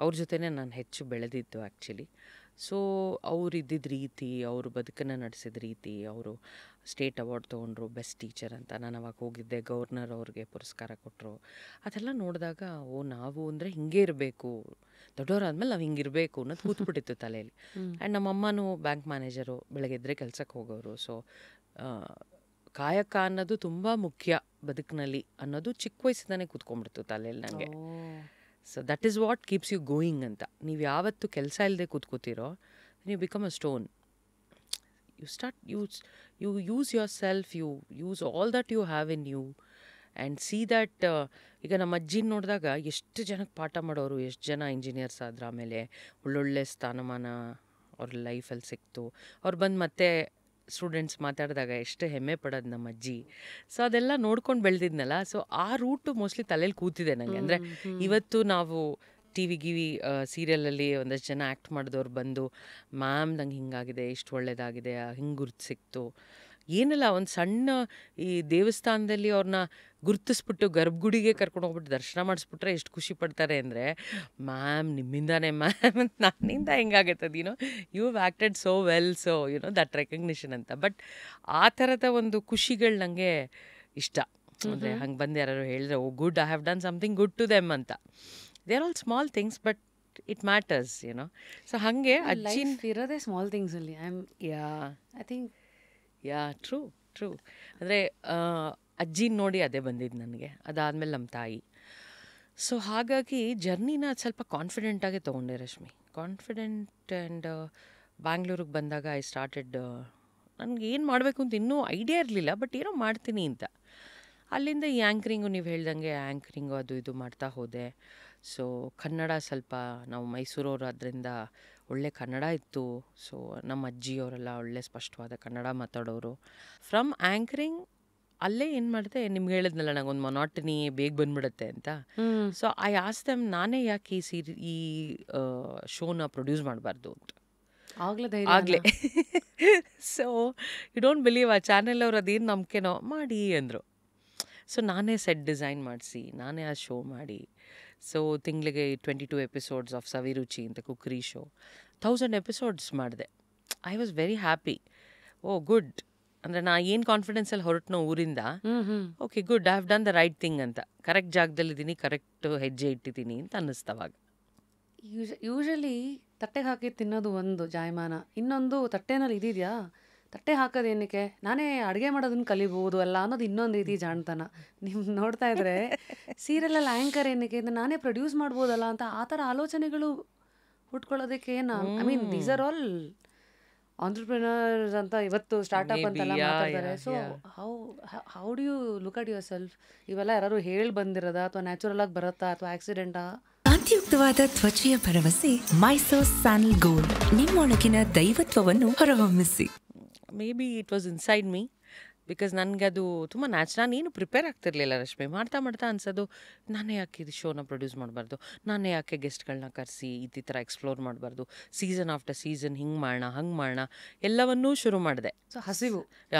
Speaker 1: ಅವ್ರ ಜೊತೆನೇ ನಾನು ಹೆಚ್ಚು ಬೆಳೆದಿದ್ದು ಆ್ಯಕ್ಚುಲಿ. ಸೊ ಅವ್ರು ಇದ್ದಿದ್ದ ರೀತಿ, ಅವರು ಬದುಕನ್ನು ನಡೆಸಿದ ರೀತಿ, ಅವರು ಸ್ಟೇಟ್ ಅವಾರ್ಡ್ ತೊಗೊಂಡ್ರು ಬೆಸ್ಟ್ ಟೀಚರ್ ಅಂತ. ನಾನು ಅವಾಗ ಹೋಗಿದ್ದೆ, ಗವರ್ನರ್ ಅವ್ರಿಗೆ ಪುರಸ್ಕಾರ ಕೊಟ್ಟರು. ಅದೆಲ್ಲ ನೋಡಿದಾಗ ಓ ನಾವು ಅಂದರೆ ಹಿಂಗೆ ಇರಬೇಕು, ದೊಡ್ಡವರಾದ್ಮೇಲೆ ನಾವು ಹಿಂಗಿರಬೇಕು ಅನ್ನೋದು ಕೂತ್ಬಿಟ್ಟಿತ್ತು ತಲೆಯಲ್ಲಿ. ಆ್ಯಂಡ್ ನಮ್ಮಮ್ಮನೂ ಬ್ಯಾಂಕ್ ಮ್ಯಾನೇಜರು, ಬೆಳಗ್ಗೆದ್ರೆ ಕೆಲಸಕ್ಕೆ ಹೋಗೋರು. ಸೊ ಕಾಯಕ ಅನ್ನೋದು ತುಂಬ ಮುಖ್ಯ ಬದುಕಿನಲ್ಲಿ ಅನ್ನೋದು ಚಿಕ್ಕ ವಯಸ್ಸಿಂದಾನೇ ಕೂತ್ಕೊಂಡ್ಬಿಡ್ತು ತಲೆಯಲ್ಲಿ ನನಗೆ. So that is what keeps you going ಅಂತ. ನೀವು ಯಾವತ್ತು ಕೆಲಸ ಇಲ್ಲದೆ ಕೂತ್ಕೋತೀರೋ ನೀವು become a stone. You start you use yourself, you use all that you have in you and see that. ಈಗ ನಮ್ಮ ಅಜ್ಜಿನ ನೋಡಿದಾಗ ಎಷ್ಟು ಜನಕ್ಕೆ ಪಾಠ ಮಾಡೋರು, ಎಷ್ಟು ಜನ ಇಂಜಿನಿಯರ್ಸ್ ಆದ್ರೆ, ಆಮೇಲೆ ಒಳ್ಳೊಳ್ಳೆ ಸ್ಥಾನಮಾನ ಅವ್ರ ಲೈಫಲ್ಲಿ ಸಿಕ್ತು. ಅವ್ರು ಬಂದು ಮತ್ತೆ ಸ್ಟೂಡೆಂಟ್ಸ್ ಮಾತಾಡಿದಾಗ ಎಷ್ಟು ಹೆಮ್ಮೆ ಪಡೋದು ನಮ್ಮ ಅಜ್ಜಿ. ಸೊ ಅದೆಲ್ಲ ನೋಡ್ಕೊಂಡು ಬೆಳೆದಿದ್ನಲ್ಲ. ಸೊ ಆ ರೂಟು ಮೋಸ್ಟ್ಲಿ ತಲೆಯಲ್ಲಿ ಕೂತಿದೆ ನನಗೆ. ಅಂದರೆ ಇವತ್ತು ನಾವು ಟಿ ವಿ ಸೀರಿಯಲಲ್ಲಿ ಒಂದಷ್ಟು ಜನ ಆ್ಯಕ್ಟ್ ಮಾಡಿದವ್ರು ಬಂದು ಮ್ಯಾಮ್ ನಂಗೆ ಹಿಂಗಾಗಿದೆ, ಇಷ್ಟು ಒಳ್ಳೇದಾಗಿದೆ, ಹಿಂಗೆ ಗುರ್ತು ಸಿಕ್ತು, ಏನಿಲ್ಲ ಒಂದು ಸಣ್ಣ ಈ ದೇವಸ್ಥಾನದಲ್ಲಿ ಅವ್ರನ್ನ ಗುರುತಿಸ್ಬಿಟ್ಟು ಗರ್ಭಗುಡಿಗೆ ಕರ್ಕೊಂಡು ಹೋಗ್ಬಿಟ್ಟು ದರ್ಶನ ಮಾಡಿಸ್ಬಿಟ್ರೆ ಎಷ್ಟು ಖುಷಿ ಪಡ್ತಾರೆ ಅಂದರೆ, ಮ್ಯಾಮ್ ನಿಮ್ಮಿಂದಾನೇ ಮ್ಯಾಮ್ ನನ್ನಿಂದ ಹೆಂಗಾಗತ್ತದ you acted so well, so that recognition ಅಂತ. ಬಟ್ ಆ ಥರದ ಒಂದು ಖುಷಿಗಳು ನನಗೆ ಇಷ್ಟ. ಅಂದರೆ ಹಂಗೆ ಬಂದು ಯಾರು ಹೇಳಿದ್ರೆ, oh good, I have done something good to them ಅಂತ. They are all small things but it matters so ಹಾಗೆ ಅಜ್ಜಿನ
Speaker 2: ಇರೋದೇ ಸ್ಮಾಲ್ ಥಿಂಗ್ಸ್ ಅಲ್ಲಿ. ಐ ಥಿಂಕ್
Speaker 1: ಟ್ರೂ ಅಂದರೆ ಅಜ್ಜಿನ ನೋಡಿ ಅದೇ ಬಂದಿದ್ದು ನನಗೆ. ಅದಾದಮೇಲೆ ನಮ್ಮ ತಾಯಿ. ಸೊ ಹಾಗಾಗಿ ಜರ್ನಿನ ಸ್ವಲ್ಪ ಕಾನ್ಫಿಡೆಂಟಾಗೆ ತೊಗೊಂಡೆ ರಶ್ಮಿ. ಕಾನ್ಫಿಡೆಂಟ್ ಆ್ಯಂಡ್ ಬ್ಯಾಂಗ್ಳೂರಿಗೆ ಬಂದಾಗ ಐ ಸ್ಟಾರ್ಟೆಡ್, ನನಗೆ ಏನು ಮಾಡಬೇಕು ಅಂತ ಇನ್ನೂ ಐಡಿಯಾ ಇರಲಿಲ್ಲ, ಬಟ್ ಏನೋ ಮಾಡ್ತೀನಿ ಅಂತ. ಅಲ್ಲಿಂದ ಈ ಆ್ಯಂಕರಿಂಗು ನೀವು ಹೇಳ್ದಂಗೆ ಆ್ಯಂಕರಿಂಗು ಅದು ಇದು ಮಾಡ್ತಾ ಹೋದೆ. ಸೊ ಕನ್ನಡ ಸ್ವಲ್ಪ, ನಾವು ಮೈಸೂರವರು ಅದರಿಂದ ಒಳ್ಳೆ ಕನ್ನಡ ಇತ್ತು. ಸೊ ನಮ್ಮ ಅಜ್ಜಿಯವರೆಲ್ಲ ಒಳ್ಳೆ ಸ್ಪಷ್ಟವಾದ ಕನ್ನಡ ಮಾತಾಡೋರು. ಫ್ರಮ್ ಆ್ಯಂಕರಿಂಗ್ ಅಲ್ಲೇ ಏನು ಮಾಡಿದೆ, ನಿಮ್ಗೆ ಹೇಳಿದ್ನಲ್ಲ ನಂಗೊಂದು ಮೊನಾಟನಿ ಬೇಗ ಬಂದ್ಬಿಡುತ್ತೆ ಅಂತ. ಸೊ ಐ ಆಸ್ಕ್ ದೆಮ್, ನಾನೇ ಯಾಕೆ ಈ ಶೋನ ಪ್ರೊಡ್ಯೂಸ್ ಮಾಡಬಾರ್ದು ಅಂತ. ಆಗಲೇ ಸೊ ಯು ಡೋಂಟ್ ಬಿಲೀವ್, ಆ ಚಾನೆಲ್ ಅವ್ರು ಅದೇನು ನಂಬಿಕೆನೋ ಮಾಡಿ ಅಂದರು. ಸೊ ನಾನೇ ಸೆಟ್ ಡಿಸೈನ್ ಮಾಡಿಸಿ, ನಾನೇ ಆ ಶೋ ಮಾಡಿ, ಸೊ ತಿಂಗಳಿಗೆ 22 ಎಪಿಸೋಡ್ಸ್ ಆಫ್ ಸವಿರುಚಿ ಅಂತ ಕುಕ್ಕರಿ ಶೋ, 1000 ಎಪಿಸೋಡ್ಸ್ ಮಾಡಿದೆ. I was very happy. Oh good, ಅಂದರೆ ನಾ ಏನು ಕಾನ್ಫಿಡೆನ್ಸಲ್ಲಿ ಹೊರಟ್ನೋ ಊರಿಂದ, okay good, I have done the right thing ಅಂತ, ಕರೆಕ್ಟ್ ಜಾಗದಲ್ಲಿದ್ದೀನಿ, ಕರೆಕ್ಟ್ ಹೆಜ್ಜೆ ಇಟ್ಟಿದ್ದೀನಿ ಅಂತ ಅನ್ನಿಸ್ತವಾಗ.
Speaker 2: ಯೂಶಲಿ ತಟ್ಟೆಗೆ ಹಾಕಿ ತಿನ್ನೋದು ಒಂದು ಜಾಯಮಾನ, ಇನ್ನೊಂದು ತಟ್ಟೆನಲ್ಲಿ ಇದಿದೆಯಾ, ತಟ್ಟೆ ಹಾಕೋದೇನಕ್ಕೆ, ನಾನೇ ಅಡುಗೆ ಮಾಡೋದನ್ನ ಕಲಿಬೋದು ಅಲ್ಲ ಅನ್ನೋದು ಇನ್ನೊಂದು ರೀತಿ ಜಾಣ್ತನ. ನೀವು ನೋಡ್ತಾ ಇದ್ರೆ ಸೀರಿಯಲಲ್ಲಿ ಆ್ಯಂಕರ್ ಏನಕ್ಕೆ, ನಾನೇ ಪ್ರೊಡ್ಯೂಸ್ ಮಾಡ್ಬೋದಲ್ಲ ಅಂತ ಆ ಥರ ಆಲೋಚನೆಗಳು ಹುಟ್ಕೊಳ್ಳೋದಕ್ಕೆ ಏನು, I mean these are all entrepreneurs ಅಂತ ಇವತ್ತು ಸ್ಟಾರ್ಟಪ್ ಅಂತೆಲ್ಲ ಮಾತಾಡ್ತಾರೆ. So how do you look at yourself? ಇವೆಲ್ಲ ಯಾರು ಹೇಳಿ ಬಂದಿರೋದಾ ಅಥವಾ ನ್ಯಾಚುರಲ್ ಆಗಿ ಬರುತ್ತಾ ಅಥವಾ ಆಕ್ಸಿಡೆಂಟಾ?
Speaker 3: ಕಾಂತಿಯುಕ್ತವಾದ ತ್ವಚೆಯ ಭರವಸೆ ಮೈಸೂರ್ ಸ್ಯಾನಲ್ ಗೋಲ್ಡ್, ನಿಮ್ಮೊಳಗಿನ ದೈವತ್ವವನ್ನು ಹೊರಹೊಮ್ಮಿಸಿ.
Speaker 1: Maybe it was inside me, because ನನಗೆ ಅದು ತುಂಬ ನಾನು ಏನು ಪ್ರಿಪೇರ್ ಆಗ್ತಿರ್ಲಿಲ್ಲ ರಶ್ಮಿ. ಮಾಡ್ತಾ ಅನ್ಸೋದು, ನಾನೇ ಯಾಕೆ ಇದು ಶೋನ ಪ್ರೊಡ್ಯೂಸ್ ಮಾಡಬಾರ್ದು, ನಾನೇ ಯಾಕೆ ಗೆಸ್ಟ್ಗಳನ್ನ ಕರೆಸಿ ಈ ಥರ ಎಕ್ಸ್ಪ್ಲೋರ್ ಮಾಡಬಾರ್ದು, ಸೀಸನ್ ಆಫ್ಟರ್ ಸೀಸನ್ ಹಿಂಗೆ ಮಾಡೋಣ ಹಂಗೆ ಮಾಡೋಣ, ಎಲ್ಲವನ್ನೂ ಶುರು ಮಾಡಿದೆ.
Speaker 2: ಸೊ ಹಸಿವು,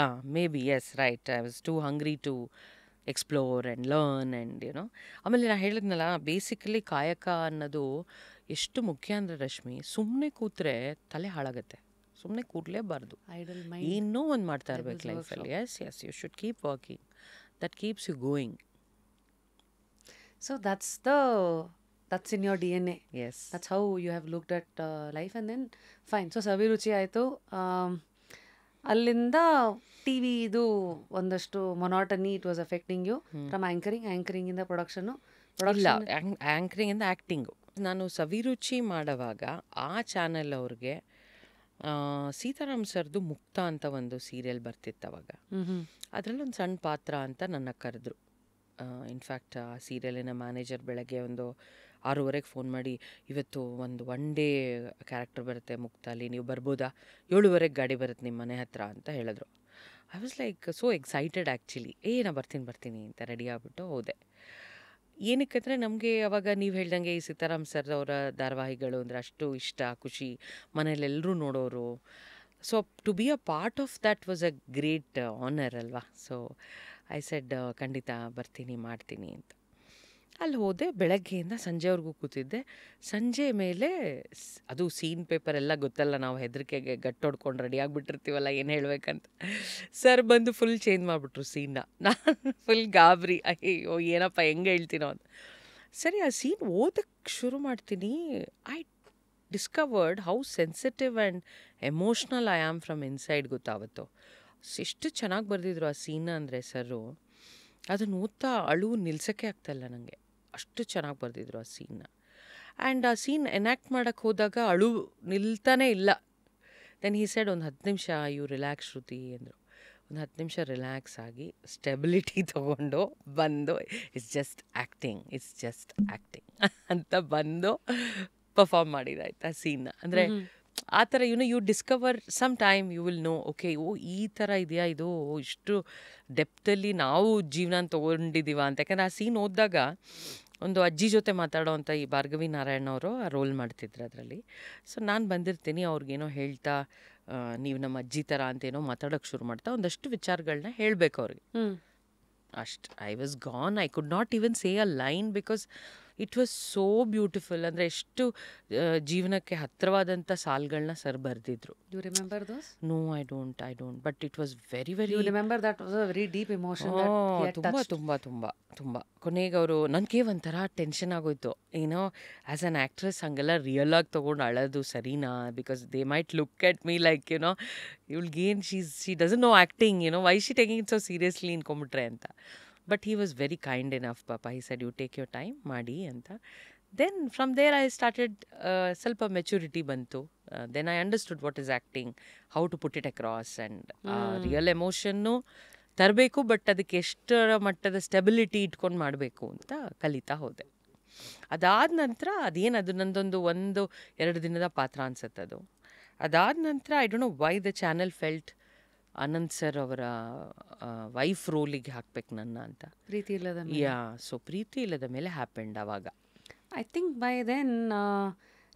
Speaker 1: maybe yes right, I was too hungry to explore and learn and ಆಮೇಲೆ ನಾನು ಹೇಳಿದ್ನಲ್ಲ, ಬೇಸಿಕಲಿ ಕಾಯಕ ಅನ್ನೋದು ಎಷ್ಟು ಮುಖ್ಯ ಅಂದರೆ ರಶ್ಮಿ, ಸುಮ್ಮನೆ ಕೂತ್ರೆ ತಲೆ ಹಾಳಾಗತ್ತೆ. ಸುಮ್ಮನೆ ಕೂಡಲೇಬಾರ್ದು, ಏನೋ ಒಂದು ಮಾಡ್ತಾ ಇರ್ಬೇಕು ಲೈಫಲ್ಲಿ. Yes you should keep working, that keeps you going.
Speaker 2: So that's in your DNA.
Speaker 1: Yes,
Speaker 2: that's how you have looked at life and then fine. So Saviruchi ಆಯಿತು, ಅಲ್ಲಿಂದ TV ಇದು ಒಂದಷ್ಟು monotony, it was affecting you from ಆ್ಯಂಕರಿಂಗಿಂದ production.
Speaker 1: ಇಲ್ಲ, ಆ್ಯಂಕರಿಂಗಿಂದ acting. ನಾನು ಸವಿರುಚಿ ಮಾಡುವಾಗ ಆ ಚಾನೆಲ್ ಅವ್ರಿಗೆ ಸೀತಾರಾಮ್ ಸರ್ದು ಮುಕ್ತ ಅಂತ ಒಂದು ಸೀರಿಯಲ್ ಬರ್ತಿತ್ತು ಅವಾಗ. ಅದರಲ್ಲೊಂದು ಸಣ್ಣ ಪಾತ್ರ ಅಂತ ನನ್ನ ಕರೆದ್ರು. ಇನ್ಫ್ಯಾಕ್ಟ್ ಆ ಸೀರಿಯಲಿನ ಮ್ಯಾನೇಜರ್ ಬೆಳಗ್ಗೆ ಒಂದು 6:30 ಫೋನ್ ಮಾಡಿ, ಇವತ್ತು ಒಂದು 1 ಡೇ ಕ್ಯಾರೆಕ್ಟರ್ ಬರುತ್ತೆ ಮುಕ್ತಾಲಿ, ನೀವು ಬರ್ಬೋದಾ, 7:30 ಗಾಡಿ ಬರುತ್ತೆ ನಿಮ್ಮ ಮನೆ ಹತ್ರ ಅಂತ ಹೇಳಿದ್ರು. I was like so excited actually. ನಾ ಬರ್ತೀನಿ ಅಂತ ರೆಡಿ ಆಗಿಬಿಟ್ಟು ಹೋದೆ. ಏನಕ್ಕಂದರೆ ನಮಗೆ ಅವಾಗ ನೀವು ಹೇಳ್ದಂಗೆ ಈ ಸೀತಾರಾಮ್ ಸರ್ ಅವರ ಧಾರಾವಾಹಿಗಳು ಅಂದರೆ ಅಷ್ಟು ಇಷ್ಟ, ಖುಷಿ, ಮನೇಲೆಲ್ಲರೂ ನೋಡೋರು. So to be a part of that was a great honour ಅಲ್ವಾ. ಸೊ ಐ ಸೆಡ್ ಖಂಡಿತ ಬರ್ತೀನಿ, ಮಾಡ್ತೀನಿ ಅಂತ. ಅಲ್ಲಿ ಹೋದೆ, ಬೆಳಗ್ಗೆಯಿಂದ ಸಂಜೆವರೆಗೂ ಕೂತಿದ್ದೆ. ಸಂಜೆ ಮೇಲೆ ಅದು ಸೀನ್ ಪೇಪರ್ ಎಲ್ಲ ಗೊತ್ತಲ್ಲ, ನಾವು ಹೆದರಿಕೆಗೆ ಗಟ್ಟೊಡ್ಕೊಂಡು ರೆಡಿ ಆಗಿಬಿಟ್ಟಿರ್ತೀವಲ್ಲ ಏನು ಹೇಳ್ಬೇಕಂತ. ಸರ್ ಬಂದು ಫುಲ್ ಚೇಂಜ್ ಮಾಡಿಬಿಟ್ರು ಸೀನ್ನ. ನಾನು ಫುಲ್ ಗಾಬರಿ, ಅಯ್ಯೋ ಏನಪ್ಪ ಹೆಂಗೆ ಹೇಳ್ತೀನೋ ಅಂತ. ಸರಿ, ಆ ಸೀನ್ ಓದಕ್ಕೆ ಶುರು ಮಾಡ್ತೀನಿ. I discovered how sensitive and emotional I am from inside ಗೊತ್ತಾವತ್ತು. ಎಷ್ಟು ಚೆನ್ನಾಗಿ ಬರೆದಿದ್ರು ಆ ಸೀನ ಅಂದರೆ ಸರು. ಅದನ್ನು ಓದ್ತಾ ಅಳು ನಿಲ್ಸೋಕ್ಕೆ ಆಗ್ತಾಯಿಲ್ಲ ನನಗೆ, ಅಷ್ಟು ಚೆನ್ನಾಗಿ ಬರೆದಿದ್ರು ಆ ಸೀನ್ನ. ಆ್ಯಂಡ್ ಆ ಸೀನ್ ಎನ್ಯಾಕ್ಟ್ ಮಾಡೋಕ್ಕೆ ಹೋದಾಗ ಅಳು ನಿಲ್ತಾನೇ ಇಲ್ಲ. ದೆನ್ ಹಿ ಸೆಡ್, ಒಂದು 10 ನಿಮಿಷ ಯು ರಿಲ್ಯಾಕ್ಸ್ ಶ್ರುತಿ ಅಂದರು. ಒಂದು 10 ನಿಮಿಷ ರಿಲ್ಯಾಕ್ಸ್ ಆಗಿ ಸ್ಟೆಬಿಲಿಟಿ ತೊಗೊಂಡು ಬಂದು, ಇಟ್ಸ್ ಜಸ್ಟ್ ಆ್ಯಕ್ಟಿಂಗ್ ಅಂತ ಬಂದು ಪರ್ಫಾರ್ಮ್ ಮಾಡಿದಾಯ್ತು ಆ ಸೀನ್ನ. ಅಂದರೆ ಆ ಥರ you discover some time, you will know, okay ಈ ಥರ ಇದೆಯಾ ಇದು, ಇಷ್ಟು ಡೆಪ್ತಲ್ಲಿ ನಾವು ಜೀವನ ತೊಗೊಂಡಿದ್ದೀವ ಅಂತ. ಯಾಕಂದರೆ ಆ ಸೀನ್ ಓದಿದಾಗ ಒಂದು ಅಜ್ಜಿ ಜೊತೆ ಮಾತಾಡೋ ಅಂತ ಈ ಭಾರ್ಗವಿ ನಾರಾಯಣ ಅವರು ಆ ರೋಲ್ ಮಾಡ್ತಿದ್ರು ಅದರಲ್ಲಿ. ಸೊ ನಾನು ಬಂದಿರ್ತೀನಿ, ಅವ್ರಿಗೇನೋ ಹೇಳ್ತಾ ನೀವು ನಮ್ಮ ಅಜ್ಜಿ ಥರ ಅಂತೇನೋ ಮಾತಾಡೋಕ್ಕೆ ಶುರು ಮಾಡ್ತಾ ಒಂದಷ್ಟು ವಿಚಾರಗಳನ್ನ ಹೇಳಬೇಕು ಅವ್ರಿಗೆ. ಅಷ್ಟು I was gone. I could not even say a line because it was so beautiful. ಅಂದರೆ ಎಷ್ಟು ಜೀವನಕ್ಕೆ ಹತ್ತಿರವಾದಂಥ ಸಾಲುಗಳನ್ನ ಸರ್ ಬರೆದಿದ್ರು.
Speaker 2: You remember those?
Speaker 1: No, I don't but it was very very
Speaker 2: you remember that was a very deep emotion.
Speaker 1: ತುಂಬ ತುಂಬ ತುಂಬ ತುಂಬ ಕೊನೆಗೆ ಅವರು ನನಗೆ ಒಂಥರ ಟೆನ್ಷನ್ ಆಗೋಯ್ತು, ಏನೋ ಆ್ಯಸ್ ಆ್ಯನ್ ಆ್ಯಕ್ಟ್ರೆಸ್ ಹಂಗೆಲ್ಲ ರಿಯಲ್ ಆಗಿ ತೊಗೊಂಡು ಅಳೋದು ಸರಿನಾ, because they might look at me like you know ಇವಳಿಗೇನು she doesn't know acting, you know why she taking it so seriously ಅನ್ಕೊಂಬಿಟ್ರೆ ಅಂತ. But he was very kind enough ಪಾಪ. He said you take your time ಮಾಡಿ ಅಂತ. Then from there I started ಸ್ವಲ್ಪ maturity ಬಂತು. Then I understood what is acting, how to put it across and real emotion ತರಬೇಕು, but ಅದಕ್ಕೆ ಎಷ್ಟರ ಮಟ್ಟದ stability ಇಟ್ಕೊಂಡು ಮಾಡಬೇಕು ಅಂತ ಕಲಿತಾ ಹೋದೆ. ಅದಾದ ನಂತರ ಅದು ನಂದೊಂದು 1-2 ದಿನದ ಪಾತ್ರ ಅನ್ಸುತ್ತೆ ಅದು. ಅದಾದ ನಂತರ I don't know why the channel felt Anant sir ಅವರ ವೈಫ್ ರೋಲಿಗೆ ಹಾಕ್ಬೇಕು ನನ್ನ ಅಂತ.
Speaker 2: ಪ್ರೀತಿ ಇಲ್ಲದ
Speaker 1: ಸೊ ಪ್ರೀತಿ ಇಲ್ಲದ ಮೇಲೆ ಹ್ಯಾಪೆಂಡ್ ಅವಾಗ.
Speaker 2: I think by then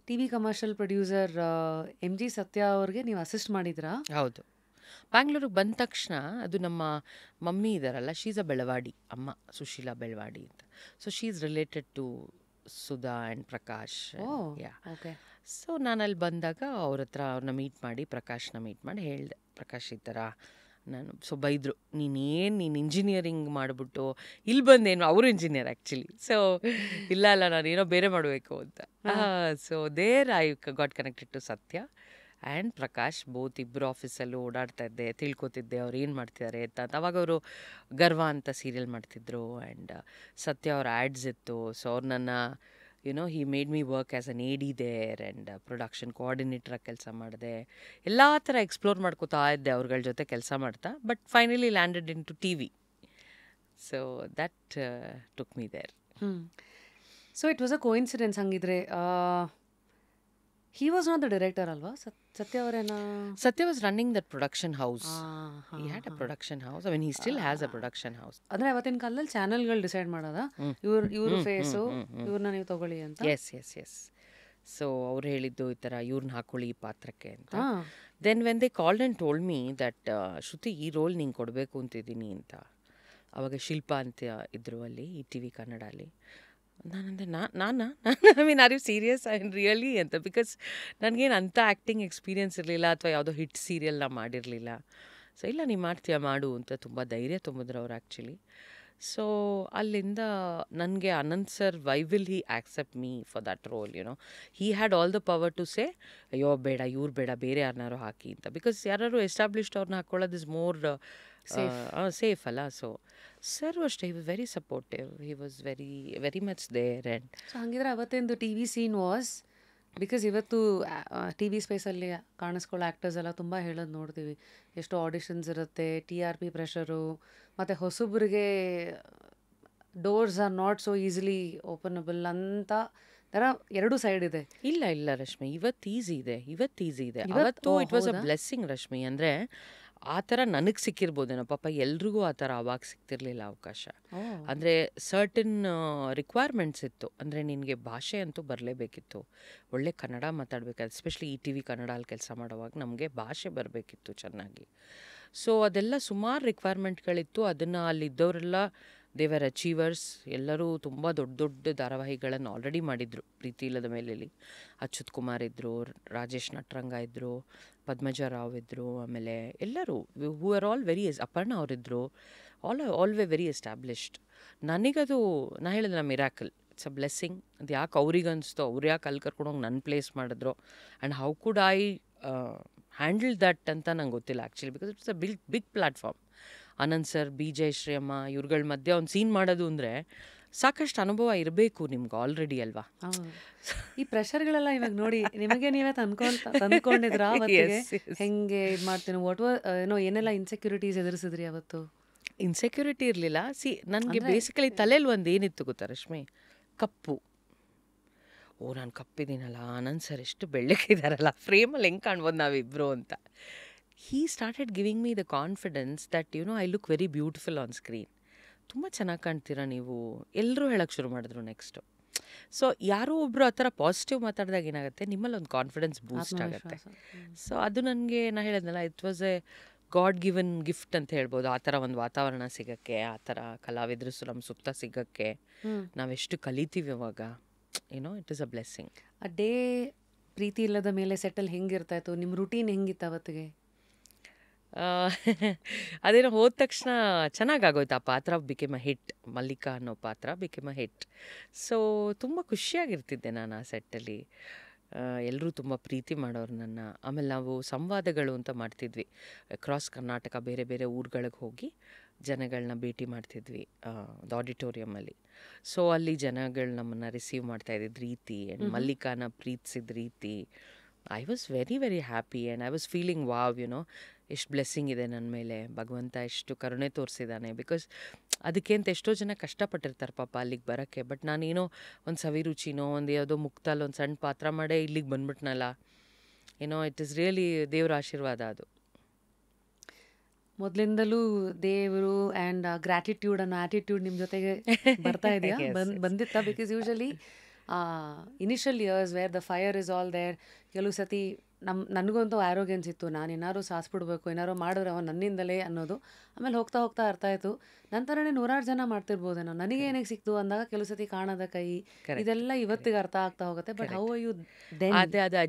Speaker 2: TV commercial producer MG Sathya ಅವ್ರಿಗೆ ನೀವು ಅಸಿಸ್ಟ್ ಮಾಡಿದ್ರಾ?
Speaker 1: ಹೌದು. ಬ್ಯಾಂಗ್ಳೂರಿಗೆ ಬಂದ ತಕ್ಷಣ ಅದು ನಮ್ಮ ಮಮ್ಮಿ ಇದ್ದಾರಲ್ಲ, ಶೀಸ್ ಅ ಬೆಳವಾಡಿ, ಅಮ್ಮ ಸುಶೀಲಾ ಬೆಳವಾಡಿ ಅಂತ. So she is related to Sudha and Prakash.
Speaker 2: Okay.
Speaker 1: So ನಾನು ಅಲ್ಲಿ ಬಂದಾಗ ಅವ್ರನ್ನ ಮೀಟ್ ಮಾಡಿ, ಪ್ರಕಾಶ್ನ ಮೀಟ್ ಮಾಡಿ ಹೇಳಿದೆ, ಪ್ರಕಾಶ್ ಈ ಥರ ನಾನು. ಸೊ ಬೈದರು, ನೀನು ಇಂಜಿನಿಯರಿಂಗ್ ಮಾಡಿಬಿಟ್ಟು ಇಲ್ಲಿ ಬಂದೇನು, ಅವರು ಇಂಜಿನಿಯರ್ ಆ್ಯಕ್ಚುಲಿ. ಸೊ ಇಲ್ಲ ನಾನೇನೋ ಬೇರೆ ಮಾಡಬೇಕು ಅಂತ. So there I got connected to Sathya and Prakash. Both ಇಬ್ಬರು ಆಫೀಸಲ್ಲೂ ಓಡಾಡ್ತಾ ಇದ್ದೆ, ತಿಳ್ಕೊತಿದ್ದೆ ಅವ್ರು ಏನು ಮಾಡ್ತಿದ್ದಾರೆ ಅಂತ. ಅವಾಗ ಅವರು ಗರ್ವ ಅಂತ ಸೀರಿಯಲ್ ಮಾಡ್ತಿದ್ರು ಆ್ಯಂಡ್ ಸತ್ಯ ಅವ್ರ ಆ್ಯಡ್ಸ್ ಇತ್ತು. ಸೊ ಅವ್ರು ನನ್ನ he made me work as an AD there and production coordinator ಕೆಲಸ ಮಾಡಿದೆ. ಎಲ್ಲ ಥರ ಎಕ್ಸ್ಪ್ಲೋರ್ ಮಾಡ್ಕೋತಾ ಇದ್ದೆ ಅವ್ರಗಳ ಜೊತೆ ಕೆಲಸ ಮಾಡ್ತಾ. But finally landed in to TV. So that took me there.
Speaker 2: So it was a coincidence ಹಂಗಿದ್ರೆ. He was not the director ಅಲ್ವಾ? ಸತ್ಯ ಅವರೇನಾ?
Speaker 1: Satya was running that production house. He had a production house. I mean, he still has a production house.
Speaker 2: ಅಂದ್ರೆ ಅವತ್ತಿನ ಕಾಲದಲ್ಲಿ ಚಾನೆಲ್ಗಳು decide ಮಾಡೋದಾ, ಇವ್ರ face ಇವ್ರನ್ನ ನೀವು ತಗೊಳ್ಳಿ ಅಂತ?
Speaker 1: ಎಸ್. ಸೊ ಅವ್ರು ಹೇಳಿದ್ದು ಈ ಥರ ಇವ್ರನ್ನ ಹಾಕೊಳ್ಳಿ ಈ ಪಾತ್ರಕ್ಕೆ ಅಂತ. Then when they called and told me that Shruti ಈ ರೋಲ್ ನಿಂಗೆ ಕೊಡಬೇಕು ಅಂತಿದ್ದೀನಿ ಅಂತ. ಅವಾಗ ಶಿಲ್ಪಾ ಅಂತ ಇದ್ರು ಅಲ್ಲಿ TV ಕನ್ನಡ ಅಲ್ಲಿ. ನಾನಂದೆ I mean are you serious and really ಅಂತ. ಬಿಕಾಸ್ ನನಗೇನು ಅಂಥ ಆ್ಯಕ್ಟಿಂಗ್ ಎಕ್ಸ್ಪೀರಿಯನ್ಸ್ ಇರಲಿಲ್ಲ, ಅಥವಾ ಯಾವುದೋ ಹಿಟ್ ಸೀರಿಯಲ್ನ ಮಾಡಿರಲಿಲ್ಲ. ಸೊ ಇಲ್ಲ, ನೀ ಮಾಡ್ತೀಯಾ ಮಾಡು ಅಂತ ತುಂಬ ಧೈರ್ಯ ತುಂಬಿದ್ರು ಅವ್ರು ಆ್ಯಕ್ಚುಲಿ. ಸೊ ಅಲ್ಲಿಂದ ನನಗೆ Anant sir, why will he accept me for that role, he had all the power to say ಅಯ್ಯೋ ಬೇಡ, ಇವ್ರು ಬೇಡ, ಬೇರೆ ಯಾರನ್ನಾರು ಹಾಕಿ ಅಂತ. ಬಿಕಾಸ್ ಯಾರು ಎಸ್ಟಾಬ್ಲಿಷ್ಡ್ ಅವ್ರನ್ನ ಹಾಕ್ಕೊಳ್ಳೋದು ಇಸ್ ಮೋರ್ ಸೇಫ್ ಅಲ್ಲ. ಸೊ ಸರ್ ಅಷ್ಟೇ, he was very supportive, he was very much there. And
Speaker 2: so ಹಂಗಿದ್ರೆ ಅವತ್ತಿಂದು TV ಸೀನ್ ವಾಸ್, ಬಿಕಾಸ್ ಇವತ್ತು TV ಸ್ಪೇಸಲ್ಲಿ ಕಾಣಿಸ್ಕೊಳ್ಳೋ ಆ್ಯಕ್ಟರ್ಸ್ ಎಲ್ಲ ತುಂಬ ಹೇಳೋದು ನೋಡ್ತೀವಿ, ಎಷ್ಟು ಆಡಿಷನ್ಸ್ ಇರುತ್ತೆ, TRP ಪ್ರೆಷರು, ಮತ್ತು ಹೊಸಬ್ರಿಗೆ doors are not so easily openable ಅಂತ ಥರ ಎರಡೂ ಸೈಡ್ ಇದೆ.
Speaker 1: ಇಲ್ಲ ರಶ್ಮಿ, ಇವತ್ತು ಈಸಿ ಇದೆ. ಅವತ್ತು it was a blessing Rashmi. ಅಂದರೆ ಆ ಥರ ನನಗೆ ಸಿಕ್ಕಿರ್ಬೋದೇನೋ, ಪಾಪ ಎಲ್ರಿಗೂ ಆ ಥರ ಅವಾಗ ಸಿಗ್ತಿರ್ಲಿಲ್ಲ ಅವಕಾಶ. ಅಂದರೆ ಸರ್ಟನ್ ರಿಕ್ವೈರ್ಮೆಂಟ್ಸ್ ಇತ್ತು. ಅಂದರೆ ನಿನಗೆ ಭಾಷೆ ಅಂತೂ ಬರಲೇಬೇಕಿತ್ತು, ಒಳ್ಳೆ ಕನ್ನಡ ಮಾತಾಡಬೇಕಾದ್ರೆ, ಎಸ್ಪೆಷಲಿ TV ಕನ್ನಡ ಅಲ್ಲಿ ಕೆಲಸ ಮಾಡೋವಾಗ ನಮಗೆ ಭಾಷೆ ಬರಬೇಕಿತ್ತು ಚೆನ್ನಾಗಿ. ಸೊ ಅದೆಲ್ಲ ಸುಮಾರು ರಿಕ್ವೈರ್ಮೆಂಟ್ಗಳಿತ್ತು. ಅದನ್ನು ಅಲ್ಲಿದ್ದವರೆಲ್ಲ ದೇವರ್ ಅಚೀವರ್ಸ್. ಎಲ್ಲರೂ ತುಂಬ ದೊಡ್ಡ ಧಾರಾವಾಹಿಗಳನ್ನು ಆಲ್ರೆಡಿ ಮಾಡಿದರು. ಪ್ರೀತಿ ಇಲ್ಲದ ಮೇಲೆಲ್ಲಿ ಅಚ್ಯುತ್ ಕುಮಾರ್ ಇದ್ದರು, ರಾಜೇಶ್ ನಟ್ರಂಗ ಇದ್ದರು, ಪದ್ಮಜ ರಾವ್ ಇದ್ದರು, ಆಮೇಲೆ ಎಲ್ಲರೂ who are all very Aparna ಅವರಿದ್ದರು, ಆಲ್ ವೆರಿ ಎಸ್ಟಾಬ್ಲಿಷ್ಡ್. ನನಗದು ನಾ ಹೇಳಿದೆ, ನಾ ಮಿರಾಕಲ್, ಇಟ್ಸ್ ಅ ಬ್ಲೆಸ್ಸಿಂಗ್. ಅದು ಯಾಕೆ ಅವ್ರಿಗೆ ಅನಿಸ್ತೋ, ಅವ್ರು ಯಾಕೆ ಅಲ್ಲಿ ಕರ್ಕೊಂಡೋಗಿ ನನ್ನ ಪ್ಲೇಸ್ ಮಾಡಿದ್ರು, and how could I handle that ಅಂತ ನಂಗೆ ಗೊತ್ತಿಲ್ಲ actually. Because it's a big platform. Anant sir, BJ ಶ್ರೀಯಮ್ಮ ಇವ್ರುಗಳ ಮಧ್ಯೆ ಒಂದು ಸೀನ್ ಮಾಡೋದು ಅಂದರೆ ಸಾಕಷ್ಟು ಅನುಭವ ಇರಬೇಕು ನಿಮ್ಗೆ ಆಲ್ರೆಡಿ ಅಲ್ವಾ.
Speaker 2: ಈ ಪ್ರೆಷರ್ಗಳೆಲ್ಲ ಇವಾಗ ನೋಡಿ ನಿಮಗೆ ನೀವೇ ತಂದ್ಕೊಂಡಿದ್ರಾ ಹೆಂಗೆ ಇದು ಮಾಡ್ತೀನಿ? ಏನೆಲ್ಲ ಇನ್ಸೆಕ್ಯೂರಿಟೀಸ್ ಎದುರಿಸಿದ್ರಿ ಅವತ್ತು?
Speaker 1: ಇನ್ಸೆಕ್ಯೂರಿಟಿ ಇರಲಿಲ್ಲ. ನನಗೆ ಬೇಸಿಕಲಿ ತಲೆಯಲ್ಲಿ ಒಂದು ಏನಿತ್ತು ಗೊತ್ತಾ ರಶ್ಮಿ, ಕಪ್ಪು. ನಾನು ಕಪ್ಪಿದ್ದೀನಲ್ಲ, ಆನಂದ್ ಸರ್ ಎಷ್ಟು ಬೆಳ್ಳಕ್ಕಿದ್ದಾರಲ್ಲ, ಫ್ರೇಮಲ್ಲಿ ಹೆಂಗೆ ಕಾಣ್ಬೋದು ನಾವಿಬ್ಬರು ಅಂತ. he started giving me the confidence that I look very beautiful on screen. ತುಂಬ ಚೆನ್ನಾಗಿ ಕಾಣ್ತೀರಾ ನೀವು, ಎಲ್ಲರೂ ಹೇಳಕ್ಕೆ ಶುರು ಮಾಡಿದ್ರು ನೆಕ್ಸ್ಟು. ಸೊ ಯಾರೋ ಒಬ್ಬರು ಆ ಥರ ಪಾಸಿಟಿವ್ ಮಾತಾಡಿದಾಗ ಏನಾಗುತ್ತೆ, ನಿಮ್ಮಲ್ಲಿ ಒಂದು ಕಾನ್ಫಿಡೆನ್ಸ್ ಬೂಸ್ಟ್ ಆಗುತ್ತೆ. ಸೊ ಅದು ನನಗೆ ನಾ ಹೇಳಿದ್ನಲ್ಲ, it was A god given gift ಅಂತ ಹೇಳ್ಬೋದು. ಆ ಥರ ಒಂದು ವಾತಾವರಣ ಸಿಗೋಕ್ಕೆ, ಆ ಥರ ಕಲಾವಿದರು ನಮ್ಮ ಸುತ್ತ ಸಿಗೋಕ್ಕೆ, ನಾವೆಷ್ಟು ಕಲಿತೀವಿ ಅವಾಗ, ಏನೋ ಇಟ್ ಇಸ್ ಅ ಬ್ಲೆಸ್ಸಿಂಗ್.
Speaker 2: ಆ ಡೇ ಪ್ರೀತಿ ಇಲ್ಲದ ಮೇಲೆ ಸೆಟಲ್ ಹೆಂಗಿರ್ತಾ ಇತ್ತು, ನಿಮ್ಮ ರುಟೀನ್ ಹೆಂಗಿತ್ತು ಅವತ್ತಿಗೆ?
Speaker 1: ಅದೇನೋ ಹೋದ ತಕ್ಷಣ ಚೆನ್ನಾಗಾಗೋಯ್ತು. ಆ ಪಾತ್ರ ಬಿಕೇಮ್ ಅ ಹಿಟ್. ಮಲ್ಲಿಕಾ ಅನ್ನೋ ಪಾತ್ರ ಬಿಕೇಮ್ ಅ ಹಿಟ್. ಸೊ ತುಂಬ ಖುಷಿಯಾಗಿರ್ತಿದ್ದೆ ನಾನು ಆ ಸೆಟ್ಟಲ್ಲಿ. ಎಲ್ಲರೂ ತುಂಬ ಪ್ರೀತಿ ಮಾಡೋರು ನನ್ನ. ಆಮೇಲೆ ನಾವು ಸಂವಾದಗಳು ಅಂತ ಮಾಡ್ತಿದ್ವಿ. ಕ್ರಾಸ್ ಕರ್ನಾಟಕ ಬೇರೆ ಬೇರೆ ಊರುಗಳಿಗೆ ಹೋಗಿ ಜನಗಳನ್ನ ಭೇಟಿ ಮಾಡ್ತಿದ್ವಿ ಒಂದು ಆಡಿಟೋರಿಯಮಲ್ಲಿ. ಸೊ ಅಲ್ಲಿ ಜನಗಳು ನಮ್ಮನ್ನು ರಿಸೀವ್ ಮಾಡ್ತಾಯಿದ್ದ ರೀತಿ ಆ್ಯಂಡ್ ಮಲ್ಲಿಕಾನ ಪ್ರೀತಿಸಿದ ರೀತಿ, I was very very happy and I was feeling wow, ಎಷ್ಟು ಬ್ಲೆಸ್ಸಿಂಗ್ ಇದೆ ನನ್ನ ಮೇಲೆ, ಭಗವಂತ ಎಷ್ಟು ಕರುಣೆ ತೋರಿಸಿದ್ದಾನೆ. ಬಿಕಾಸ್ ಅದಕ್ಕೆ ಅಂತ ಎಷ್ಟೋ ಜನ ಕಷ್ಟಪಟ್ಟಿರ್ತಾರೆ ಪಾಪ ಅಲ್ಲಿಗೆ ಬರೋಕ್ಕೆ. ಬಟ್ ನಾನೇನೋ ಒಂದು ಸವಿರುಚಿನೋ ಒಂದು ಯಾವುದೋ ಮುಕ್ತಲ್ಲಿ ಒಂದು ಸಣ್ಣ ಪಾತ್ರ ಮಾಡೇ ಇಲ್ಲಿಗೆ ಬಂದ್ಬಿಟ್ನಲ್ಲ, ಇಟ್ ಈಸ್ ರಿಯಲಿ ದೇವ್ರ ಆಶೀರ್ವಾದ ಅದು.
Speaker 2: ಮೊದಲಿಂದಲೂ ದೇವರು ಆ್ಯಂಡ್ ಗ್ರ್ಯಾಟಿಟ್ಯೂಡ್ ಅನ್ನೋ ಆ್ಯಟಿಟ್ಯೂಡ್ ನಿಮ್ಮ ಜೊತೆಗೆ ಬರ್ತಾ ಇದೆಯಾ, ಬಂದಿತ್ತಾ? Because usually initial years where the fire is all there. ಕೆಲವು ಸತಿ ನನಗಂತೂ ಆರೋಗ್ಯನ್ಸ್ ಇತ್ತು, ನಾನು ಏನಾದ್ರು ಸಾಸ್ಬಿಡ್ಬೇಕು, ಏನಾರು ಮಾಡಿದ್ರೆ ಅವನು ನನ್ನಿಂದಲೇ ಅನ್ನೋದು. ಆಮೇಲೆ ಹೋಗ್ತಾ ಹೋಗ್ತಾ ಅರ್ಥ ಆಯಿತು, ನಂತರನೇ ನೂರಾರು ಜನ ಮಾಡ್ತಿರ್ಬೋದೇನೋ, ನನಗೆ ಏನಿಗೆ ಸಿಕ್ತು ಅಂದಾಗ ಕೆಲವು ಸತಿ ಕಾಣದ ಕೈ, ಇದೆಲ್ಲ ಇವತ್ತಿಗೆ ಅರ್ಥ ಆಗ್ತಾ ಹೋಗುತ್ತೆ. But how are you then?
Speaker 1: ಅದು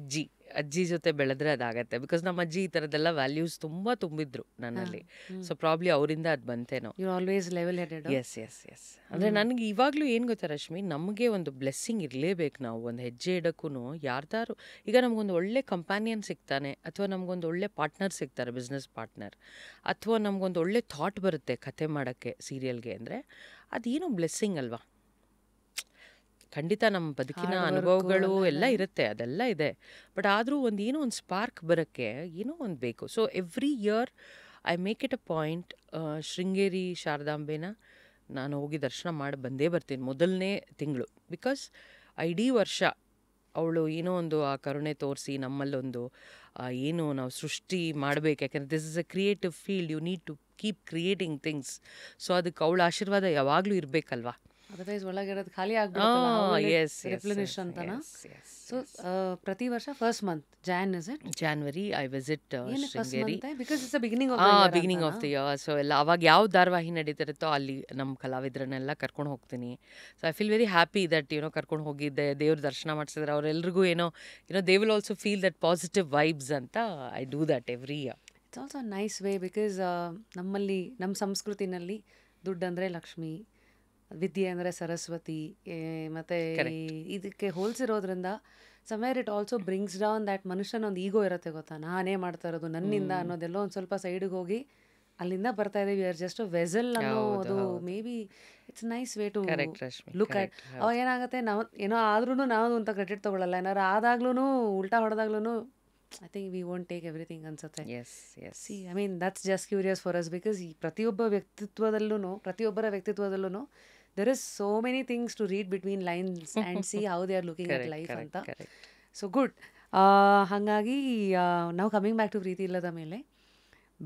Speaker 1: ಅಜ್ಜಿ ಜೊತೆ ಬೆಳೆದ್ರೆ ಅದಾಗತ್ತೆ. ಬಿಕಾಸ್ ನಮ್ಮ ಅಜ್ಜಿ ಈ ಥರದ್ದೆಲ್ಲ ವ್ಯಾಲ್ಯೂಸ್ ತುಂಬ ತುಂಬಿದ್ರು ನನ್ನಲ್ಲಿ. ಸೊ ಪ್ರಾಬ್ಲಿ ಅವರಿಂದ ಅದು ಬಂತೇನೋ.
Speaker 2: You always level headed.
Speaker 1: Yes yes yes. ಅಂದರೆ ನನಗೆ ಇವಾಗಲೂ ಏನು ಗೊತ್ತಾ ರಶ್ಮಿ, ನಮಗೆ ಒಂದು ಬ್ಲೆಸ್ಸಿಂಗ್ ಇರಲೇಬೇಕು. ನಾವು ಒಂದು ಹೆಜ್ಜೆ ಇಡೋಕ್ಕೂ ಯಾರ್ದಾರು, ಈಗ ನಮಗೊಂದು ಒಳ್ಳೆ ಕಂಪ್ಯಾನಿಯನ್ ಸಿಗ್ತಾನೆ, ಅಥವಾ ನಮಗೊಂದು ಒಳ್ಳೆ ಪಾರ್ಟ್ನರ್ ಸಿಗ್ತಾರೆ, ಬಿಸ್ನೆಸ್ ಪಾರ್ಟ್ನರ್, ಅಥವಾ ನಮಗೊಂದು ಒಳ್ಳೆ ಥಾಟ್ ಬರುತ್ತೆ ಕತೆ ಮಾಡೋಕ್ಕೆ ಸೀರಿಯಲ್ಗೆ, ಅಂದರೆ ಅದೇನೋ ಬ್ಲೆಸ್ಸಿಂಗ್ ಅಲ್ವಾ. ಖಂಡಿತ ನಮ್ಮ ಬದುಕಿನ ಅನುಭವಗಳು ಎಲ್ಲ ಇರುತ್ತೆ, ಅದೆಲ್ಲ ಇದೆ. ಬಟ್ ಆದರೂ ಏನೋ ಒಂದು ಸ್ಪಾರ್ಕ್ ಬರೋಕ್ಕೆ ಏನೋ ಒಂದು ಬೇಕು. So every year I make it a point, Sringeri ಶಾರದಾಂಬೆನ ನಾನು ಹೋಗಿ ದರ್ಶನ ಮಾಡಿ ಬಂದೇ ಬರ್ತೀನಿ ಮೊದಲನೇ ತಿಂಗಳು. ಬಿಕಾಸ್ ಇಡೀ ವರ್ಷ ಅವಳು ಏನೋ ಒಂದು ಆ ಕರುಣೆ ತೋರಿಸಿ ನಮ್ಮಲ್ಲೊಂದು ಏನು ನಾವು ಸೃಷ್ಟಿ ಮಾಡಬೇಕು. ಯಾಕೆಂದರೆ this is a creative field, you need to keep creating things. So ಅದಕ್ಕೆ ಅವಳ ಆಶೀರ್ವಾದ ಯಾವಾಗಲೂ ಇರಬೇಕಲ್ವಾ.
Speaker 2: ಅದರ್ವೈಸ್ ಒಳಗಿರೋದು ಖಾಲಿ ಆಗ್ಬಿಡುತ್ತೆ. ರಿಪ್ಲೆನಿಶ್ ಅಂತನಾ? ಸೊ ಪ್ರತಿ ವರ್ಷ first month
Speaker 1: January I visit Sringeri.
Speaker 2: Because it's beginning
Speaker 1: of the year. So ಎಲ್ಲ ಅವಾಗ ಯಾವ ಧಾರಾವಾಹಿ ನಡೀತಿರುತ್ತೋ ಅಲ್ಲಿ ನಮ್ಮ ಕಲಾವಿದರನ್ನೆಲ್ಲ ಕರ್ಕೊಂಡು ಹೋಗ್ತೀನಿ. So I feel very happy that ಕರ್ಕೊಂಡು ಹೋಗಿದ್ದೆ, ದೇವ್ರ ದರ್ಶನ ಮಾಡಿಸಿದ್ರೆ ಅವರೆಲ್ರಿಗೂ ಏನೋ they will also feel that positive vibes ಅಂತ. I do that every year.
Speaker 2: It's also nice way. Because ನಮ್ಮಲ್ಲಿ ನಮ್ಮ ಸಂಸ್ಕೃತಿನಲ್ಲಿ ದುಡ್ಡು ಅಂದರೆ ಲಕ್ಷ್ಮಿ, ವಿದ್ಯೆ ಅಂದರೆ ಸರಸ್ವತಿ, ಮತ್ತು ಇದಕ್ಕೆ ಹೋಲಿಸಿರೋದ್ರಿಂದ somewhere it also brings down that ಮನುಷ್ಯನ ಒಂದು ಈಗೋ ಇರುತ್ತೆ ಗೊತ್ತಾ, ನಾನೇ ಮಾಡ್ತಾ ಇರೋದು ನನ್ನಿಂದ ಅನ್ನೋದೆಲ್ಲೋ ಒಂದು ಸ್ವಲ್ಪ ಸೈಡಿಗೆ ಹೋಗಿ ಅಲ್ಲಿಂದ ಬರ್ತಾ ಇದ್ದೀವಿ, ಆರ್ ಜಸ್ಟ್ ವೆಸಲ್ ಅನ್ನೋದು. Maybe it's nice way to look at. ಅವಾಗ ಏನಾಗುತ್ತೆ, ನಾವು ಏನೋ ಆದ್ರೂ ನಾವು ಅಂತ ಕ್ರೆಡಿಟ್ ತೊಗೊಳ್ಳಲ್ಲ, ಏನಾರು ಆದಾಗ್ಲೂ ಉಲ್ಟಾ ಹೊಡೆದಾಗ್ಲೂ I think we won't take everything ಅನ್ಸುತ್ತೆ. See I mean that's just curious for us. Because ಪ್ರತಿಯೊಬ್ಬರ ವ್ಯಕ್ತಿತ್ವದಲ್ಲೂ there is so many things to read between lines and see how they are looking at life ಅಂತ. So good. ಹಾಗಾಗಿ ನಾವು coming back to ಪ್ರೀತಿ ಇಲ್ಲದ ಮೇಲೆ,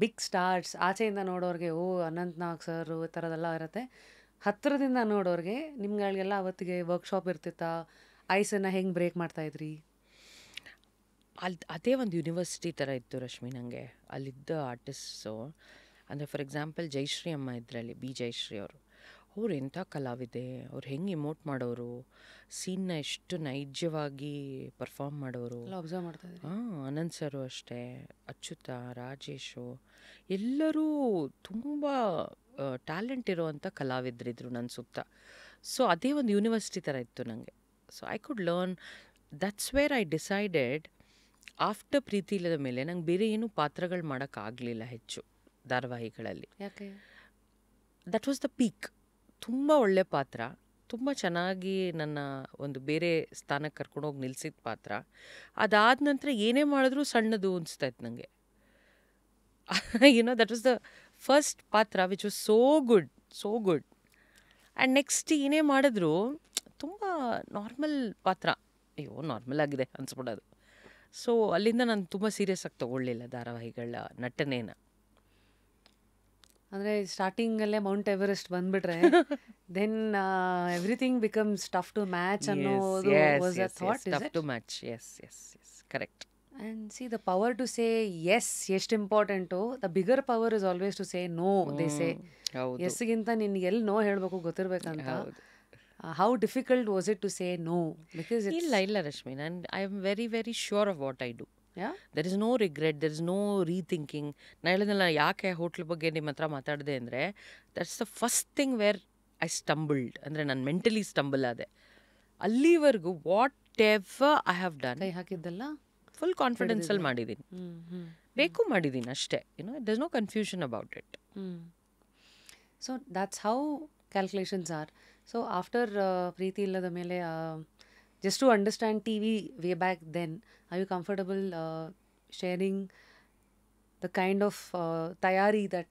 Speaker 2: big stars ಆಚೆಯಿಂದ ನೋಡೋರಿಗೆ Anantnag sir ಈ ಥರದೆಲ್ಲ ಇರುತ್ತೆ. ಹತ್ತಿರದಿಂದ ನೋಡೋರಿಗೆ ನಿಮ್ಗಳಿಗೆಲ್ಲ ಅವತ್ತಿಗೆ ವರ್ಕ್ಶಾಪ್ ಇರ್ತಿತ್ತಾ? ಐಸನ್ನು ಹೆಂಗೆ ಬ್ರೇಕ್ ಮಾಡ್ತಾಯಿದ್ರಿ?
Speaker 1: ಅದೇ ಒಂದು ಯೂನಿವರ್ಸಿಟಿ ಥರ ಇತ್ತು ರಶ್ಮಿ ನನಗೆ. ಅಲ್ಲಿದ್ದ ಆರ್ಟಿಸ್ಟು ಅಂದರೆ ಫಾರ್ ಎಕ್ಸಾಂಪಲ್ ಜಯಶ್ರೀ ಅಮ್ಮ ಇದರಲ್ಲಿ, ಬಿ ಜಯಶ್ರೀ ಅವರು, ಅವ್ರು ಎಂಥ ಕಲಾವಿದೆ, ಅವ್ರು ಹೆಂಗೆ ಇಮೋಟ್ ಮಾಡೋರು, ಸೀನ್ನ ಎಷ್ಟು ನೈಜವಾಗಿ ಪರ್ಫಾರ್ಮ್ ಮಾಡೋರು.
Speaker 2: ಅಬ್ಸರ್ವ್ ಮಾಡ್ತಾಯಿದ್ದೆ.
Speaker 1: ಅನಂತ್ ಸರು ಅಷ್ಟೇ, ಅಚ್ಯುತ, ರಾಜೇಶು, ಎಲ್ಲರೂ ತುಂಬ ಟ್ಯಾಲೆಂಟ್ ಇರೋವಂಥ ಕಲಾವಿದರಿದ್ರು ನನ್ನ ಸುತ್ತ. ಸೊ ಅದೇ ಒಂದು ಯೂನಿವರ್ಸಿಟಿ ಥರ ಇತ್ತು ನನಗೆ. So I could learn. That's where I decided after Preethi ಇಲ್ಲದ ಮೇಲೆ ನಂಗೆ ಬೇರೆ ಏನೂ ಪಾತ್ರಗಳು ಮಾಡೋಕ್ಕಾಗಲಿಲ್ಲ ಹೆಚ್ಚು ಧಾರಾವಾಹಿಗಳಲ್ಲಿ.
Speaker 2: ಯಾಕೆ?
Speaker 1: That was the peak. ತುಂಬ ಒಳ್ಳೆ ಪಾತ್ರ, ತುಂಬ ಚೆನ್ನಾಗಿ ನನ್ನ ಒಂದು ಬೇರೆ ಸ್ಥಾನಕ್ಕೆ ಕರ್ಕೊಂಡೋಗಿ ನಿಲ್ಸಿದ ಪಾತ್ರ. ಅದಾದ ನಂತರ ಏನೇ ಮಾಡಿದ್ರೂ ಸಣ್ಣದು ಅನಿಸ್ತಾಯಿತ್ತು ನನಗೆ. ದಟ್ ವಾಸ್ ದ ಫಸ್ಟ್ ಪಾತ್ರ which was so good. And next ಏನೇ ಮಾಡಿದ್ರು ತುಂಬ ನಾರ್ಮಲ್ ಪಾತ್ರ, ಅಯ್ಯೋ ನಾರ್ಮಲ್ ಆಗಿದೆ ಅನಿಸ್ಬಿಡೋದು. ಸೊ ಅಲ್ಲಿಂದ ನಾನು ತುಂಬ ಸೀರಿಯಸ್ ಆಗಿ ತೊಗೊಳ್ಳಿಲ್ಲ ಧಾರಾವಾಹಿಗಳ ನಟನೆನ.
Speaker 2: ಅಂದರೆ ಸ್ಟಾರ್ಟಿಂಗಲ್ಲೇ ಮೌಂಟ್ ಎವರೆಸ್ಟ್ ಬಂದ್ಬಿಟ್ರೆ then everything becomes tough to match ಅನ್ನೋದು was a thought.
Speaker 1: Tough to match. Yes yes yes correct.
Speaker 2: And see the power to say yes ಎಷ್ಟು important. The bigger power is always to say no. They say ಎಸ್ಗಿಂತ ನಿನ್ಗೆ ಎಲ್ಲಿ no ಹೇಳಬೇಕು ಗೊತ್ತಿರಬೇಕಂತ. How difficult was it to say no? Because
Speaker 1: ಇಲ್ಲ Rashmi, I am very very sure of what I do. There is no regret, there is no rethinking. ನಾನು ಹೇಳಿದ್ನಲ್ಲ ಯಾಕೆ hotel ಬಗ್ಗೆ ನಿಮ್ಮ ಹತ್ರ ಮಾತಾಡಿದೆ ಅಂದರೆ, that's the first thing where I stumbled. ಅಂದರೆ ನಾನು ಮೆಂಟಲಿ ಸ್ಟಂಬಲ್ ಆದೆ. ಅಲ್ಲಿವರೆಗೂ whatever I have done,
Speaker 2: ಕೈ ಹಾಕಿದ್ದಲ್ಲ
Speaker 1: ಫುಲ್ ಕಾನ್ಫಿಡೆನ್ಸಲ್ಲಿ ಮಾಡಿದ್ದೀನಿ, ಬೇಕು ಮಾಡಿದ್ದೀನಿ ಅಷ್ಟೇ. There is no confusion about it.
Speaker 2: So that's how calculations are. So after Preethi ಇಲ್ಲದ Mele, just to understand TV way back then, are you comfortable sharing the kind of tayari that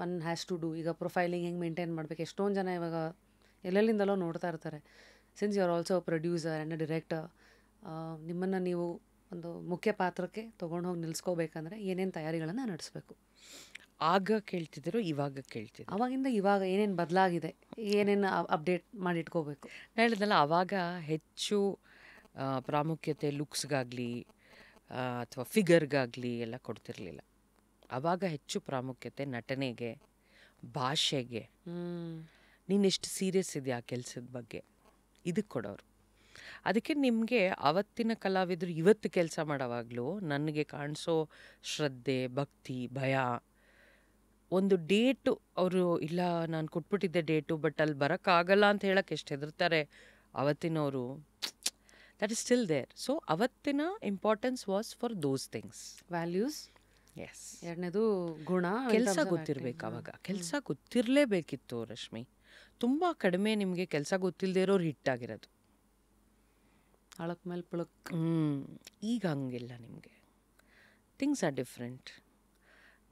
Speaker 2: one has to do? ಈಗ profiling ಹೆಂಗೆ maintain ಮಾಡಬೇಕು? ಎಷ್ಟೊಂದು ಜನ ಇವಾಗ ಎಲ್ಲೆಲ್ಲಿಂದಲೋ ನೋಡ್ತಾ ಇರ್ತಾರೆ. Since you are also producer and a director, ನಿಮ್ಮನ್ನು ನೀವು ಒಂದು ಮುಖ್ಯ ಪಾತ್ರಕ್ಕೆ ತೊಗೊಂಡು ಹೋಗಿ ನಿಲ್ಲಿಸ್ಕೋಬೇಕಂದ್ರೆ ಏನೇನು ತಯಾರಿಗಳನ್ನು ನಡೆಸಬೇಕು?
Speaker 1: ಆಗ ಕೇಳ್ತಿದ್ರು, ಇವಾಗ ಕೇಳ್ತಿದ್ರು.
Speaker 2: ಅವಾಗಿಂದ ಇವಾಗ ಏನೇನು ಬದಲಾಗಿದೆ, ಏನೇನು ಅಪ್ಡೇಟ್ ಮಾಡಿ ಇಟ್ಕೋಬೇಕು?
Speaker 1: ನಾನು ಹೇಳಿದ್ನಲ್ಲ, ಆವಾಗ ಹೆಚ್ಚು ಪ್ರಾಮುಖ್ಯತೆ ಲುಕ್ಸ್ಗಾಗಲಿ ಅಥವಾ ಫಿಗರ್ಗಾಗಲಿ ಎಲ್ಲ ಕೊಡ್ತಿರ್ಲಿಲ್ಲ. ಆವಾಗ ಹೆಚ್ಚು ಪ್ರಾಮುಖ್ಯತೆ ನಟನೆಗೆ, ಭಾಷೆಗೆ, ನೀನೆಷ್ಟು ಸೀರಿಯಸ್ ಇದೆಯಾ ಕೆಲಸದ ಬಗ್ಗೆ, ಇದಕ್ಕೆ ಕೊಡೋರು. ಅದಕ್ಕೆ ನಿಮಗೆ ಆವತ್ತಿನ ಕಲಾವಿದರು ಇವತ್ತು ಕೆಲಸ ಮಾಡೋವಾಗಲೂ ನನಗೆ ಕಾಣಿಸೋ ಶ್ರದ್ಧೆ, ಭಕ್ತಿ, ಭಯ, ಒಂದು ಡೇಟು ಅವರು ಇಲ್ಲ ನಾನು ಕೊಟ್ಬಿಟ್ಟಿದ್ದೆ ಡೇಟು ಬಟ್ ಅಲ್ಲಿ ಬರೋಕ್ಕಾಗಲ್ಲ ಅಂತ ಹೇಳಕ್ಕೆ ಎಷ್ಟು ಹೆದರ್ತಾರೆ ಅವತ್ತಿನವರು, that is still there. So ಅವತ್ತಿನ importance was for those things,
Speaker 2: values.
Speaker 1: Yes.
Speaker 2: ಎರಡನೇದು ಗುಣ,
Speaker 1: ಕೆಲಸ ಗೊತ್ತಿರಬೇಕು. ಅವಾಗ ಕೆಲಸ ಗೊತ್ತಿರಲೇಬೇಕಿತ್ತು ರಶ್ಮಿ. ತುಂಬ ಕಡಿಮೆ ನಿಮಗೆ ಕೆಲಸ ಗೊತ್ತಿಲ್ಲದೆ ಇರೋರು ಹಿಟ್ಟಾಗಿರೋದು.
Speaker 2: ಅಳಕ್ ಮೇಲೆ ಪುಳಕ್.
Speaker 1: ಈಗ ಹಂಗಿಲ್ಲ. ನಿಮಗೆ ಥಿಂಗ್ಸ್ ಆರ್ ಡಿಫ್ರೆಂಟ್.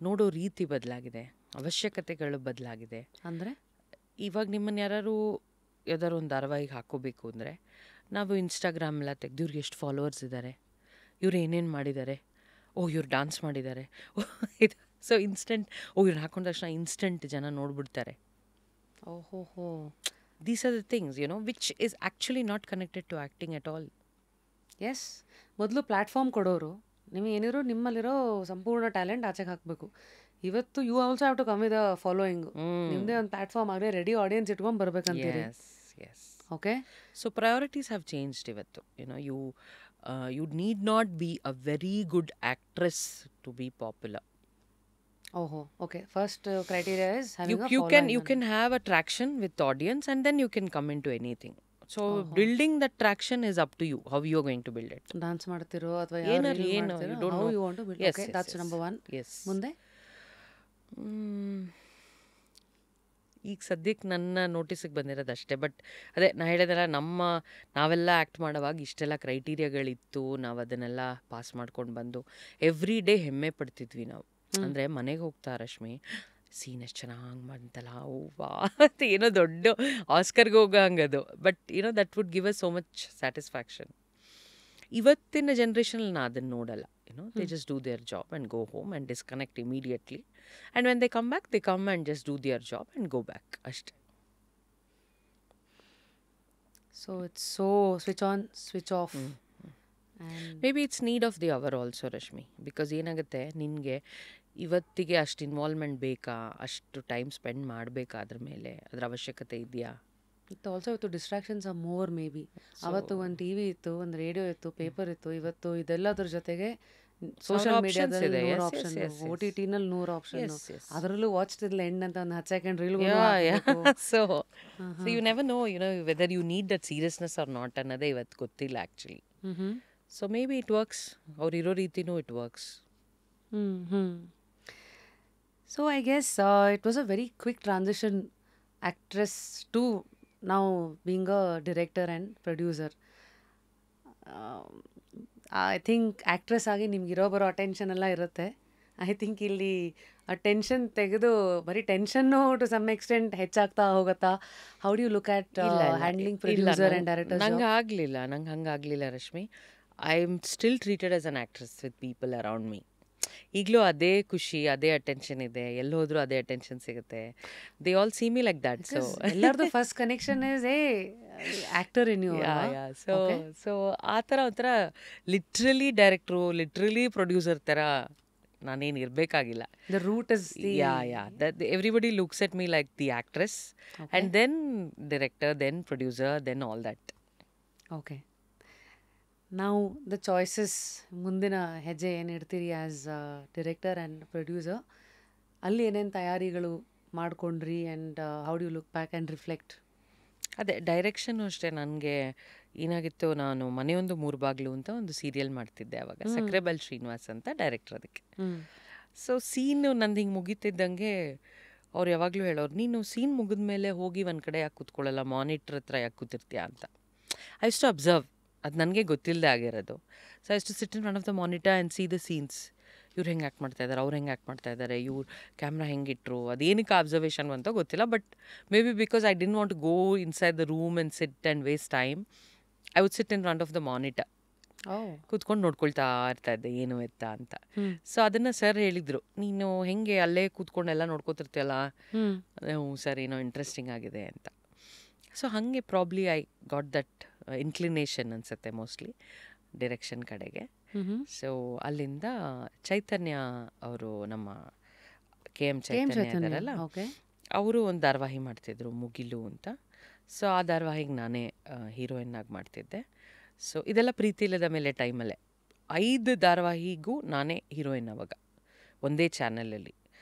Speaker 1: ನೋಡೋ ರೀತಿ ಬದಲಾಗಿದೆ, ಅವಶ್ಯಕತೆಗಳು ಬದಲಾಗಿದೆ.
Speaker 2: ಅಂದರೆ
Speaker 1: ಇವಾಗ ನಿಮ್ಮನ್ನು ಯಾರು ಯಾವ್ದಾದ್ರು ಒಂದು ಧಾರಾವಾಹಿಗೆ ಹಾಕೋಬೇಕು ಅಂದರೆ ನಾವು ಇನ್ಸ್ಟಾಗ್ರಾಮ್ ಎಲ್ಲ ತೆಗೆದು ಇವ್ರಿಗೆ ಎಷ್ಟು ಫಾಲೋವರ್ಸ್ ಇದ್ದಾರೆ, ಇವ್ರು ಏನೇನು ಮಾಡಿದ್ದಾರೆ, ಇವ್ರು ಡಾನ್ಸ್ ಮಾಡಿದ್ದಾರೆ, ಇದು ಸೊ ಇನ್ಸ್ಟೆಂಟ್, ಇವ್ರು ಹಾಕೊಂಡ ತಕ್ಷಣ ಇನ್ಸ್ಟೆಂಟ್ ಜನ ನೋಡ್ಬಿಡ್ತಾರೆ.
Speaker 2: ಓಹೋ,
Speaker 1: these are the things which is actually not connected to acting at all.
Speaker 2: Yes, ಮೊದಲು ಪ್ಲ್ಯಾಟ್ಫಾರ್ಮ್ ಕೊಡೋರು ನಿಮಗೆ ಏನಿರೋ ನಿಮ್ಮಲ್ಲಿರೋ ಸಂಪೂರ್ಣ ಟ್ಯಾಲೆಂಟ್ ಆಚೆಗೆ ಹಾಕಬೇಕು. ಇವತ್ತು you also have to come with a following. ನಿಮ್ಮದೇ ಒಂದು ಪ್ಲ್ಯಾಟ್ಫಾರ್ಮ್ ಆಗಲಿ, ರೆಡಿ ಆಡಿಯನ್ಸ್ ಇಟ್ಕೊಂಡು ಬರ್ಬೇಕಂತೀರಿ. Okay,
Speaker 1: so priorities have changed ಇವತ್ತು. You need not be a very good actress to be popular.
Speaker 2: ಓಹೋ, okay. First criteria is
Speaker 1: you can have a traction with audience and then you can come into anything. So building that traction is up to you, how you are going to build it.
Speaker 2: Dance ಮಾಡ್ತಿರೋ ಅಥವಾ
Speaker 1: you don't know,
Speaker 2: you want to build.
Speaker 1: Yes,
Speaker 2: okay,
Speaker 1: yes,
Speaker 2: that's
Speaker 1: yes.
Speaker 2: number 1.
Speaker 1: Yes.
Speaker 2: ಮುಂದೆ
Speaker 1: ಈಗ ಸದ್ಯಕ್ಕೆ ನನ್ನ ನೋಟಿಸಿಗೆ ಬಂದಿರೋದು ಅಷ್ಟೇ. But ಅದೇ ನಾ ಹೇಳಿದೆಲ್ಲ, ನಾವೆಲ್ಲ ಆ್ಯಕ್ಟ್ ಮಾಡೋವಾಗ ಇಷ್ಟೆಲ್ಲ ಕ್ರೈಟೀರಿಯಾಗಳಿತ್ತು. ನಾವು ಅದನ್ನೆಲ್ಲ ಪಾಸ್ ಮಾಡ್ಕೊಂಡು ಬಂದು ಎವ್ರಿ ಡೇ ಹೆಮ್ಮೆ ಪಡ್ತಿದ್ವಿ ನಾವು. ಅಂದರೆ ಮನೆಗೆ ಹೋಗ್ತಾ ರಶ್ಮಿ, ಸೀನ್ ಎಷ್ಟು ಚೆನ್ನಾಗಿ ಬಂತಲ್ಲ, ವಾ ಅಂತ ಏನೋ ದೊಡ್ಡ ಆಸ್ಕರ್ಗೆ ಹೋಗೋ ಹಂಗದು. But that would give us so much satisfaction. ಇವತ್ತಿನ ಜನ್ರೇಷನಲ್ಲಿ ನಾ ಅದನ್ನು ನೋಡಲ್ಲ. They just do their job and go home and disconnect immediately. And when they come back, they come and just do their job and go back ಅಷ್ಟೇ.
Speaker 2: So it's so switch on switch off.
Speaker 1: Maybe it's need of the hour also Rashmi. Because ಏನಾಗುತ್ತೆ, ನಿನಗೆ ಇವತ್ತಿಗೆ ಅಷ್ಟು involvement ಬೇಕಾ, ಅಷ್ಟು time spend ಮಾಡಬೇಕಾ ಅದ್ರ ಮೇಲೆ, ಅದರ ಅವಶ್ಯಕತೆ ಇದೆಯಾ?
Speaker 2: ಇತ್ತು ಆಲ್ಸೋ. ಇವತ್ತು distractions are more. Maybe ಅವತ್ತು ಒಂದು ಟಿವಿ ಇತ್ತು, ಒಂದು ರೇಡಿಯೋ ಇತ್ತು, ಪೇಪರ್ ಇತ್ತು. ಇವತ್ತು ಇದೆಲ್ಲದ್ರ ಜೊತೆಗೆ ಸೋಷಿಯಲ್ ಮೀಡಿಯಾದಲ್ಲಿ 100 ಆಪ್ಷನ್, OTT-ನಲ್ಲಿ 100 ಆಪ್ಷನ್. ಅದರಲ್ಲೂ ವಾಚ್ ಟಿಲ್ ಎಂಡ್ ಅಂತ ಒಂದು 10 second reel.
Speaker 1: So you never know whether you need that seriousness or not ಅನ್ನೋದೇ ಇವತ್ತು ಗೊತ್ತಿಲ್ಲ actually. So maybe it works, ಅವ್ರು ಇರೋ ರೀತಿನೂ it works.
Speaker 2: So I guess it was a very quick transition, actress to now being a director and producer. I think actress ಆಗಿ ನಿಮ್ಗಿರೋ ಬರೋ attention ಎಲ್ಲ ಇರುತ್ತೆ. ಐ ಥಿಂಕ್ ಇಲ್ಲಿ ಆ tension ತೆಗೆದು ಬರೀ ಟೆನ್ಷನ್ನು ಟು ಸಮ್ ಎಕ್ಸ್ಟೆಂಟ್ ಹೆಚ್ಚಾಗ್ತಾ ಹೋಗುತ್ತಾ? How do you look at handling producer and director?
Speaker 1: ನಂಗೆ ಹಂಗಾಗಲಿಲ್ಲ Rashmi. I am still treated as an actress with people around me. ಈಗಲೂ ಅದೇ ಖುಷಿ, ಅದೇ ಅಟೆನ್ಷನ್ ಇದೆ. ಎಲ್ಲಿ ಹೋದ್ರೂ ಅದೇ ಅಟೆನ್ಷನ್ ಸಿಗುತ್ತೆ. They all see me like that. So
Speaker 2: ಎಲ್ಲರದು first connection is actor in you.
Speaker 1: So ಆ ಥರ ಒಂಥರ ಲಿಟ್ರಲಿ ಡೈರೆಕ್ಟ್ರು, ಲಿಟ್ರಲಿ ಪ್ರೊಡ್ಯೂಸರ್ ಥರ ನಾನೇನು ಇರಬೇಕಾಗಿಲ್ಲ.
Speaker 2: The root is
Speaker 1: that everybody looks at me like the actress, and then director, then producer, then all that.
Speaker 2: Okay, ನಾವು the choices, ಮುಂದಿನ ಹೆಜ್ಜೆ ಏನು ಇಡ್ತೀರಿ ಆ್ಯಸ್ ಡಿರೆಕ್ಟರ್ ಆ್ಯಂಡ್ ಪ್ರೊಡ್ಯೂಸರ್, ಅಲ್ಲಿ ಏನೇನು ತಯಾರಿಗಳು ಮಾಡ್ಕೊಂಡ್ರಿ and how do you look back and reflect?
Speaker 1: ಅದೇ ಡೈರೆಕ್ಷನ್ನು ಅಷ್ಟೇ. ನನಗೆ ಏನಾಗಿತ್ತು, ನಾನು ಮನೆಯೊಂದು ಮೂರು ಬಾಗಿಲು ಅಂತ ಒಂದು ಸೀರಿಯಲ್ ಮಾಡ್ತಿದ್ದೆ ಅವಾಗ. ಸಕ್ರೆಬೆಲ್ ಶ್ರೀನಿವಾಸ್ ಅಂತ ಡೈರೆಕ್ಟರ್ ಅದಕ್ಕೆ. ಸೊ ಸೀನು ನಂದು ಹಿಂಗೆ ಮುಗಿತಿದ್ದಂಗೆ ಅವ್ರು ಯಾವಾಗಲೂ ಹೇಳೋರು, ನೀನು ಸೀನ್ ಮುಗಿದ ಮೇಲೆ ಹೋಗಿ ಒಂದು ಕಡೆ ಯಾಕೆ ಕೂತ್ಕೊಳ್ಳಲ್ಲ, ಮಾನಿಟ್ರ್ ಹತ್ರ ಯಾಕೆ ಕೂತಿರ್ತೀಯ ಅಂತ. ಐ ಯೂಸ್ ಟು ಅಬ್ಸರ್ವ್, ಅದು ನನಗೆ ಗೊತ್ತಿಲ್ಲದೆ ಆಗಿರೋದು. So I used to sit in front of the monitor and see the scenes. ಇವ್ರು ಹೆಂಗೆ ಆ್ಯಕ್ಟ್ ಮಾಡ್ತಾಯಿದ್ದಾರೆ, ಅವ್ರು ಹೆಂಗೆ ಆ್ಯಕ್ಟ್ ಮಾಡ್ತಾಯಿದ್ದಾರೆ, ಇವ್ರು ಕ್ಯಾಮ್ರಾ ಹೆಂಗಿಟ್ರು, ಅದೇನಕ್ಕೆ ಅಬ್ಸರ್ವೇಷನ್ ಅಂತ ಗೊತ್ತಿಲ್ಲ. But maybe because I didn't want to go inside the room and sit and waste time, I would sit in front of the monitor, ಕೂತ್ಕೊಂಡು ನೋಡ್ಕೊಳ್ತಾ ಇರ್ತಾಯಿದ್ದೆ ಏನು ಎತ್ತ ಅಂತ. ಸೊ ಅದನ್ನು ಸರ್ ಹೇಳಿದರು, ನೀನು ಹೆಂಗೆ ಅಲ್ಲೇ ಕೂತ್ಕೊಂಡೆಲ್ಲ ನೋಡ್ಕೊತಿರ್ತೀಯಲ್ಲ. ಹ್ಞೂ ಸರ್, ಏನೋ ಇಂಟ್ರೆಸ್ಟಿಂಗ್ ಆಗಿದೆ ಅಂತ. ಸೊ ಹಾಗೆ probably I got that inclination ಅನಿಸುತ್ತೆ ಮೋಸ್ಟ್ಲಿ ಡಿರೆಕ್ಷನ್ ಕಡೆಗೆ. ಸೊ ಅಲ್ಲಿಂದ ಚೈತನ್ಯ ಅವರು, ನಮ್ಮ KM ಚೈತನ್ಯ ಇದ್ದಾರಲ್ಲ, ಅವರು ಒಂದು ಧಾರಾವಾಹಿ ಮಾಡ್ತಿದ್ರು ಮುಗಿಲು ಅಂತ. ಸೊ ಆ ಧಾರಾವಾಹಿಗೆ ನಾನೇ ಹೀರೋಯಿನ್ ಆಗಿ ಮಾಡ್ತಿದ್ದೆ. ಸೊ ಇದೆಲ್ಲ ಪ್ರೀತಿ ಇಲ್ಲದ ಮೇಲೆ ಟೈಮಲ್ಲೇ 5 ಧಾರಾವಾಹಿಗೂ ನಾನೇ ಹೀರೋಯಿನ್ ಅವಾಗ, ಒಂದೇ ಚಾನಲಲ್ಲಿ.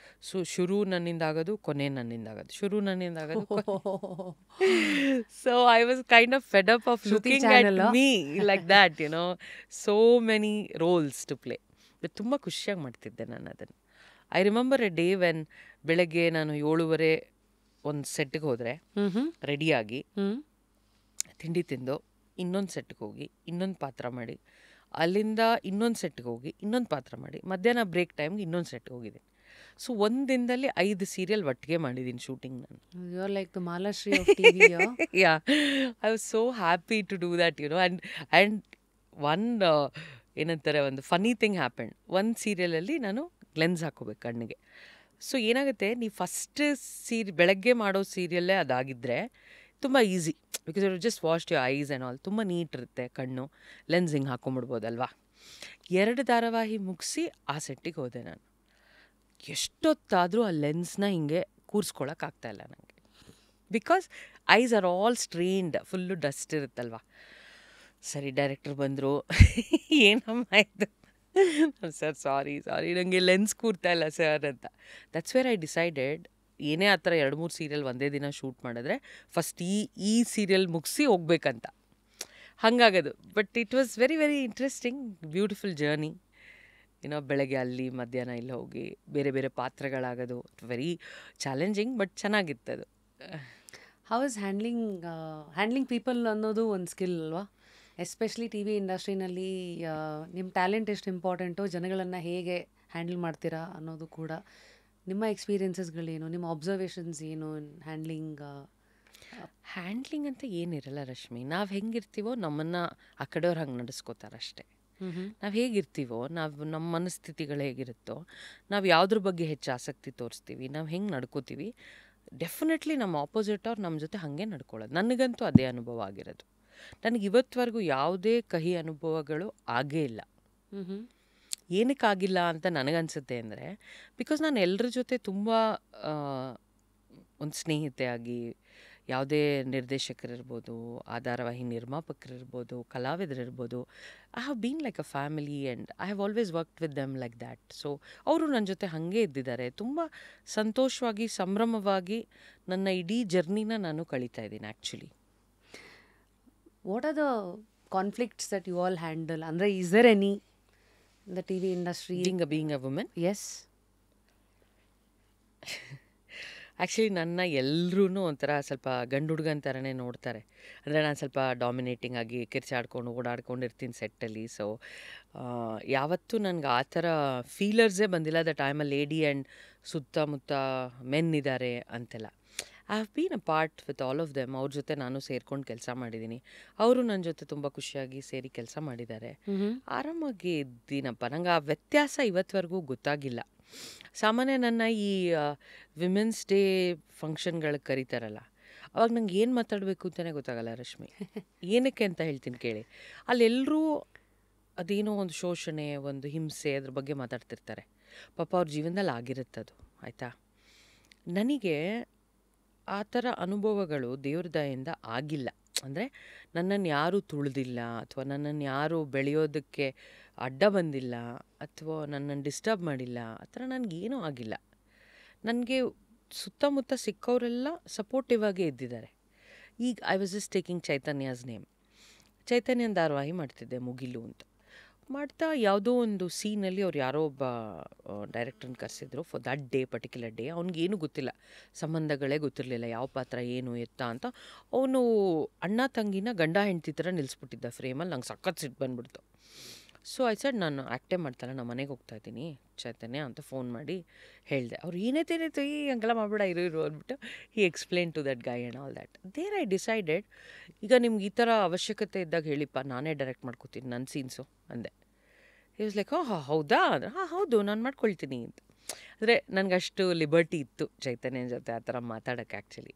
Speaker 1: ಸೊ ಶುರು ನನ್ನಿಂದ ಆಗೋದು, ಕೊನೆ ನನ್ನಿಂದ ಆಗೋದು, ಶುರು ನನ್ನಿಂದ ಆಗೋದು. So I was kind of fed up of looking at me like that, you know, so many roles to play. But ತುಂಬ ಖುಷಿಯಾಗಿ ಮಾಡ್ತಿದ್ದೆ ನಾನು ಅದನ್ನು. I remember a day when ಬೆಳಗ್ಗೆ ನಾನು 7:30 ಒಂದು ಸೆಟ್ಗೆ ಹೋದರೆ, ರೆಡಿಯಾಗಿ ತಿಂಡಿ ತಿಂದು ಇನ್ನೊಂದು ಸೆಟ್ಗೆ ಹೋಗಿ ಇನ್ನೊಂದು ಪಾತ್ರ ಮಾಡಿ, ಅಲ್ಲಿಂದ ಇನ್ನೊಂದು ಸೆಟ್ಗೆ ಹೋಗಿ ಇನ್ನೊಂದು ಪಾತ್ರ ಮಾಡಿ, ಮಧ್ಯಾಹ್ನ ಬ್ರೇಕ್ ಟೈಮ್ಗೆ ಇನ್ನೊಂದು ಸೆಟ್ಗೆ ಹೋಗಿದ್ದೀನಿ. ಸೊ ಒಂದು ದಿನದಲ್ಲಿ 5 ಸೀರಿಯಲ್ ಒಟ್ಟಿಗೆ ಮಾಡಿದ್ದೀನಿ ಶೂಟಿಂಗ್ ನಾನು.
Speaker 2: You are like the Malashri of TV.
Speaker 1: Yeah, I was so happy to do that, you know. And one ಏನಂತಾರೆ, ಒಂದು ಫನ್ನಿ ಥಿಂಗ್ ಹ್ಯಾಪೆಂಡ್. ಒಂದು ಸೀರಿಯಲಲ್ಲಿ ನಾನು ಲೆನ್ಸ್ ಹಾಕೋಬೇಕು ಕಣ್ಣಿಗೆ. ಸೊ ಏನಾಗುತ್ತೆ, ನೀವು ಫಸ್ಟ್ ಬೆಳಗ್ಗೆ ಮಾಡೋ ಸೀರಿಯಲ್ಲೇ ಅದಾಗಿದ್ದರೆ ತುಂಬ easy, because you just wash your eyes and all, ತುಂಬ ನೀಟ್ ಇರುತ್ತೆ ಕಣ್ಣು, ಲೆನ್ಸ್ ಹಿಂಗೆ ಹಾಕೊಂಬಿಡ್ಬೋದಲ್ವಾ. 2 ಧಾರಾವಾಹಿ ಮುಗಿಸಿ ಆ ಸೆಟ್ಟಿಗೆ ಹೋದೆ ನಾನು. ಎಷ್ಟೊತ್ತಾದರೂ ಆ ಲೆನ್ಸ್ನ ಹಿಂಗೆ ಕೂರಿಸ್ಕೊಳಕ್ಕಾಗ್ತಾಯಿಲ್ಲ ನನಗೆ, because eyes are all strained, full dust ಇರುತ್ತಲ್ವ. ಸರಿ, ಡೈರೆಕ್ಟ್ರ್ ಬಂದರು, ಏನಮ್ಮ ಇದು, ಸರ್ ಸಾರಿ ನನಗೆ ಲೆನ್ಸ್ ಕೂರ್ತಾ ಇಲ್ಲ ಸರ್ ಅಂತ. ದಟ್ಸ್ ವೇರ್ ಐ ಡಿಸೈಡೆಡ್, ಏನೇ ಆ ಥರ 2-3 ಸೀರಿಯಲ್ ಒಂದೇ ದಿನ ಶೂಟ್ ಮಾಡಿದ್ರೆ ಫಸ್ಟ್ ಈ ಸೀರಿಯಲ್ ಮುಗಿಸಿ ಹೋಗ್ಬೇಕಂತ, ಹಾಗಾಗೋದು. But it was very very interesting, beautiful journey. ಏನೋ ಬೆಳಗ್ಗೆ ಅಲ್ಲಿ, ಮಧ್ಯಾಹ್ನ ಇಲ್ಲಿ ಹೋಗಿ ಬೇರೆ ಬೇರೆ ಪಾತ್ರಗಳಾಗೋದು, ವೆರಿ ಚಾಲೆಂಜಿಂಗ್ ಬಟ್ ಚೆನ್ನಾಗಿತ್ತದು.
Speaker 2: ಹೌ ಇಸ್ ಹ್ಯಾಂಡ್ಲಿಂಗ್ ಪೀಪಲ್ ಅನ್ನೋದು ಒಂದು ಸ್ಕಿಲ್ ಅಲ್ವಾ? ಎಸ್ಪೆಷಲಿ ಟಿ ವಿ ಇಂಡಸ್ಟ್ರಿನಲ್ಲಿ ನಿಮ್ಮ ಟ್ಯಾಲೆಂಟ್ ಎಷ್ಟು ಇಂಪಾರ್ಟೆಂಟು, ಜನಗಳನ್ನು ಹೇಗೆ ಹ್ಯಾಂಡಲ್ ಮಾಡ್ತೀರಾ ಅನ್ನೋದು ಕೂಡ. ನಿಮ್ಮ ಎಕ್ಸ್ಪೀರಿಯನ್ಸಸ್ಗಳೇನು, ನಿಮ್ಮ ಅಬ್ಸರ್ವೇಷನ್ಸ್ ಏನು
Speaker 1: ಹ್ಯಾಂಡ್ಲಿಂಗ್ ಅಂತ ಏನಿರಲ್ಲ ರಶ್ಮಿ. ನಾವು ಹೆಂಗಿರ್ತೀವೋ ನಮ್ಮನ್ನು ಆ ಕಡೆಯವ್ರು ಹಂಗೆ ನಡೆಸ್ಕೋತಾರಷ್ಟೇ. ನಾವು ಹೇಗಿರ್ತೀವೋ, ನಮ್ಮ ಮನಸ್ಥಿತಿಗಳು ಹೇಗಿರುತ್ತೋ, ನಾವು ಯಾವುದ್ರ ಬಗ್ಗೆ ಹೆಚ್ಚು ಆಸಕ್ತಿ ತೋರಿಸ್ತೀವಿ, ನಾವು ಹೆಂಗೆ ನಡ್ಕೋತೀವಿ, ಡೆಫಿನೆಟ್ಲಿ ನಮ್ಮ ಆಪೋಸಿಟ್ ಅವ್ರು ನಮ್ಮ ಜೊತೆ ಹಾಗೆ ನಡ್ಕೊಳ್ಳೋದು. ನನಗಂತೂ ಅದೇ ಅನುಭವ ಆಗಿರೋದು. ನನಗೆ ಇವತ್ತವರೆಗೂ ಯಾವುದೇ ಕಹಿ ಅನುಭವಗಳು ಆಗೇ ಇಲ್ಲ. ಏನಕ್ಕಾಗಿಲ್ಲ ಅಂತ ನನಗನ್ಸುತ್ತೆ ಅಂದರೆ, ಬಿಕಾಸ್ ನಾನು ಎಲ್ಲರ ಜೊತೆ ತುಂಬ ಒಂದು ಸ್ನೇಹಿತೆಯಾಗಿ, ಯಾವುದೇ ನಿರ್ದೇಶಕರಿರ್ಬೋದು, ಆ ಧಾರಾವಾಹಿ ನಿರ್ಮಾಪಕರಿರ್ಬೋದು, ಕಲಾವಿದರಿರ್ಬೋದು, I have been like a family and I have always worked with them like that. So ಅವರು ನನ್ನ ಜೊತೆ ಹಾಗೆ ಇದ್ದಿದ್ದಾರೆ. ತುಂಬ ಸಂತೋಷವಾಗಿ, ಸಂಭ್ರಮವಾಗಿ ನನ್ನ ಇಡೀ ಜರ್ನಿನ ನಾನು ಕಳೀತಾ ಇದ್ದೀನಿ actually.
Speaker 2: What are the conflicts that you all handle? ಅಂದರೆ is there any in the T V industry
Speaker 1: being a women?
Speaker 2: Yes.
Speaker 1: Actually ನನ್ನ ಎಲ್ಲರೂ ಒಂಥರ ಸ್ವಲ್ಪ ಗಂಡು ಹುಡುಗನ ಥರನೇ ನೋಡ್ತಾರೆ. ಅಂದರೆ ನಾನು ಸ್ವಲ್ಪ ಡಾಮಿನೇಟಿಂಗ್ ಆಗಿ ಕಿರ್ಚಾಡ್ಕೊಂಡು ಓಡಾಡ್ಕೊಂಡಿರ್ತೀನಿ ಸೆಟ್ಟಲ್ಲಿ. ಸೊ ಯಾವತ್ತೂ ನನಗೆ ಆ ಥರ ಫೀಲರ್ಸೇ ಬಂದಿಲ್ಲ that I am a lady and ಸುತ್ತಮುತ್ತ ಮೆನ್ ಇದ್ದಾರೆ ಅಂತೆಲ್ಲ. I have been a part with all of them. ಅವ್ರ ಜೊತೆ ನಾನು ಸೇರ್ಕೊಂಡು ಕೆಲಸ ಮಾಡಿದ್ದೀನಿ, ಅವರು ನನ್ನ ಜೊತೆ ತುಂಬ ಖುಷಿಯಾಗಿ ಸೇರಿ ಕೆಲಸ ಮಾಡಿದ್ದಾರೆ. ಆರಾಮಾಗಿ ಇದ್ದೀನಪ್ಪ. ನಂಗೆ ಆ ವ್ಯತ್ಯಾಸ ಇವತ್ತವರೆಗೂ ಗೊತ್ತಾಗಿಲ್ಲ. ಸಾಮಾನ್ಯ ನನ್ನ ಈ ವಿಮೆನ್ಸ್ ಡೇ ಫಂಕ್ಷನ್ಗಳಿಗೆ ಕರೀತಾರಲ್ಲ, ಅವಾಗ ನಂಗೆ ಏನು ಮಾತಾಡಬೇಕು ಅಂತಲೇ ಗೊತ್ತಾಗಲ್ಲ ರಶ್ಮಿ. ಏನಕ್ಕೆ ಅಂತ ಹೇಳ್ತೀನಿ ಕೇಳಿ. ಅಲ್ಲೆಲ್ಲರೂ ಅದೇನೋ ಒಂದು ಶೋಷಣೆ, ಒಂದು ಹಿಂಸೆ, ಅದ್ರ ಬಗ್ಗೆ ಮಾತಾಡ್ತಿರ್ತಾರೆ. ಪಾಪ ಅವ್ರ ಜೀವನದಲ್ಲಿ ಆಗಿರುತ್ತದು, ಆಯಿತಾ. ನನಗೆ ಆ ಥರ ಅನುಭವಗಳು ದೇವ್ರ ದಯೆಯಿಂದ ಆಗಿಲ್ಲ. ಅಂದರೆ ನನ್ನನ್ನು ಯಾರೂ ತುಳಿದಿಲ್ಲ, ಅಥವಾ ನನ್ನನ್ನು ಯಾರೂ ಬೆಳೆಯೋದಕ್ಕೆ ಅಡ್ಡ ಬಂದಿಲ್ಲ, ಅಥವಾ ನನ್ನನ್ನು ಡಿಸ್ಟರ್ಬ್ ಮಾಡಿಲ್ಲ. ಆ ಥರ ನನಗೇನೂ ಆಗಿಲ್ಲ. ನನಗೆ ಸುತ್ತಮುತ್ತ ಸಿಕ್ಕವರೆಲ್ಲ ಸಪೋರ್ಟಿವ್ ಆಗೇ ಇದ್ದಿದ್ದಾರೆ. ಈಗ I was just taking Chaitanya's name. ಚೈತನ್ಯನ ಧಾರಾವಾಹಿ ಮಾಡ್ತಿದ್ದೆ, ಮುಗಿಲು ಅಂತ ಮಾಡ್ತಾ ಯಾವುದೋ ಒಂದು ಸೀನಲ್ಲಿ ಅವ್ರು ಯಾರೋ ಒಬ್ಬ ಡೈರೆಕ್ಟ್ರನ್ನ ಕರೆಸಿದ್ರು for that day, particular day. ಅವ್ನಿಗೇನು ಗೊತ್ತಿಲ್ಲ, ಸಂಬಂಧಗಳೇ ಗೊತ್ತಿರಲಿಲ್ಲ, ಯಾವ ಪಾತ್ರ ಏನು ಎತ್ತ ಅಂತ. ಅವನು ಅಣ್ಣ ತಂಗಿನ ಗಂಡ ಹೆಂಡ್ತಿ ಥರ ನಿಲ್ಲಿಸ್ಬಿಟ್ಟಿದ್ದ ಫ್ರೇಮಲ್ಲಿ. ನಂಗೆ ಸಖತ್ ಸಿಟ್ಟು ಬಂದ್ಬಿಡ್ತು. ಸೊ ಐ ಸೆಡ್, ನಾನು ಆ್ಯಕ್ಟೇ ಮಾಡ್ತಾಯಿಲ್ಲ, ನಾನು ಮನೆಗೆ ಹೋಗ್ತಾಯಿದ್ದೀನಿ ಚೈತನ್ಯ ಅಂತ ಫೋನ್ ಮಾಡಿ ಹೇಳಿದೆ. ಅವ್ರು ಏನಾಯ್ತು ಈ ಹಂಗೆಲ್ಲ ಮಾಡ್ಬೇಡ, ಇರು ಅಂದ್ಬಿಟ್ಟು he explain to that guy and all that. There I decided, ಈಗ ನಿಮ್ಗೆ ಈ ಥರ ಅವಶ್ಯಕತೆ ಇದ್ದಾಗ ಹೇಳಿಪ್ಪ, ನಾನೇ ಡೈರೆಕ್ಟ್ ಮಾಡ್ಕೋತೀನಿ ನನ್ನ ಸೀನ್ಸು ಅಂದೆ. ಹಿ ವಾಸ್ ಲೈಕ್, ಹೌದಾ ಅಂದರೆ, ಹೌದು ನಾನು ಮಾಡ್ಕೊಳ್ತೀನಿ ಅಂತ. ಅಂದರೆ ನನಗಷ್ಟು ಲಿಬರ್ಟಿ ಇತ್ತು ಚೈತನ್ಯನ ಜೊತೆ ಆ ಥರ ಮಾತಾಡೋಕ್ಕೆ. ಆ್ಯಕ್ಚುಲಿ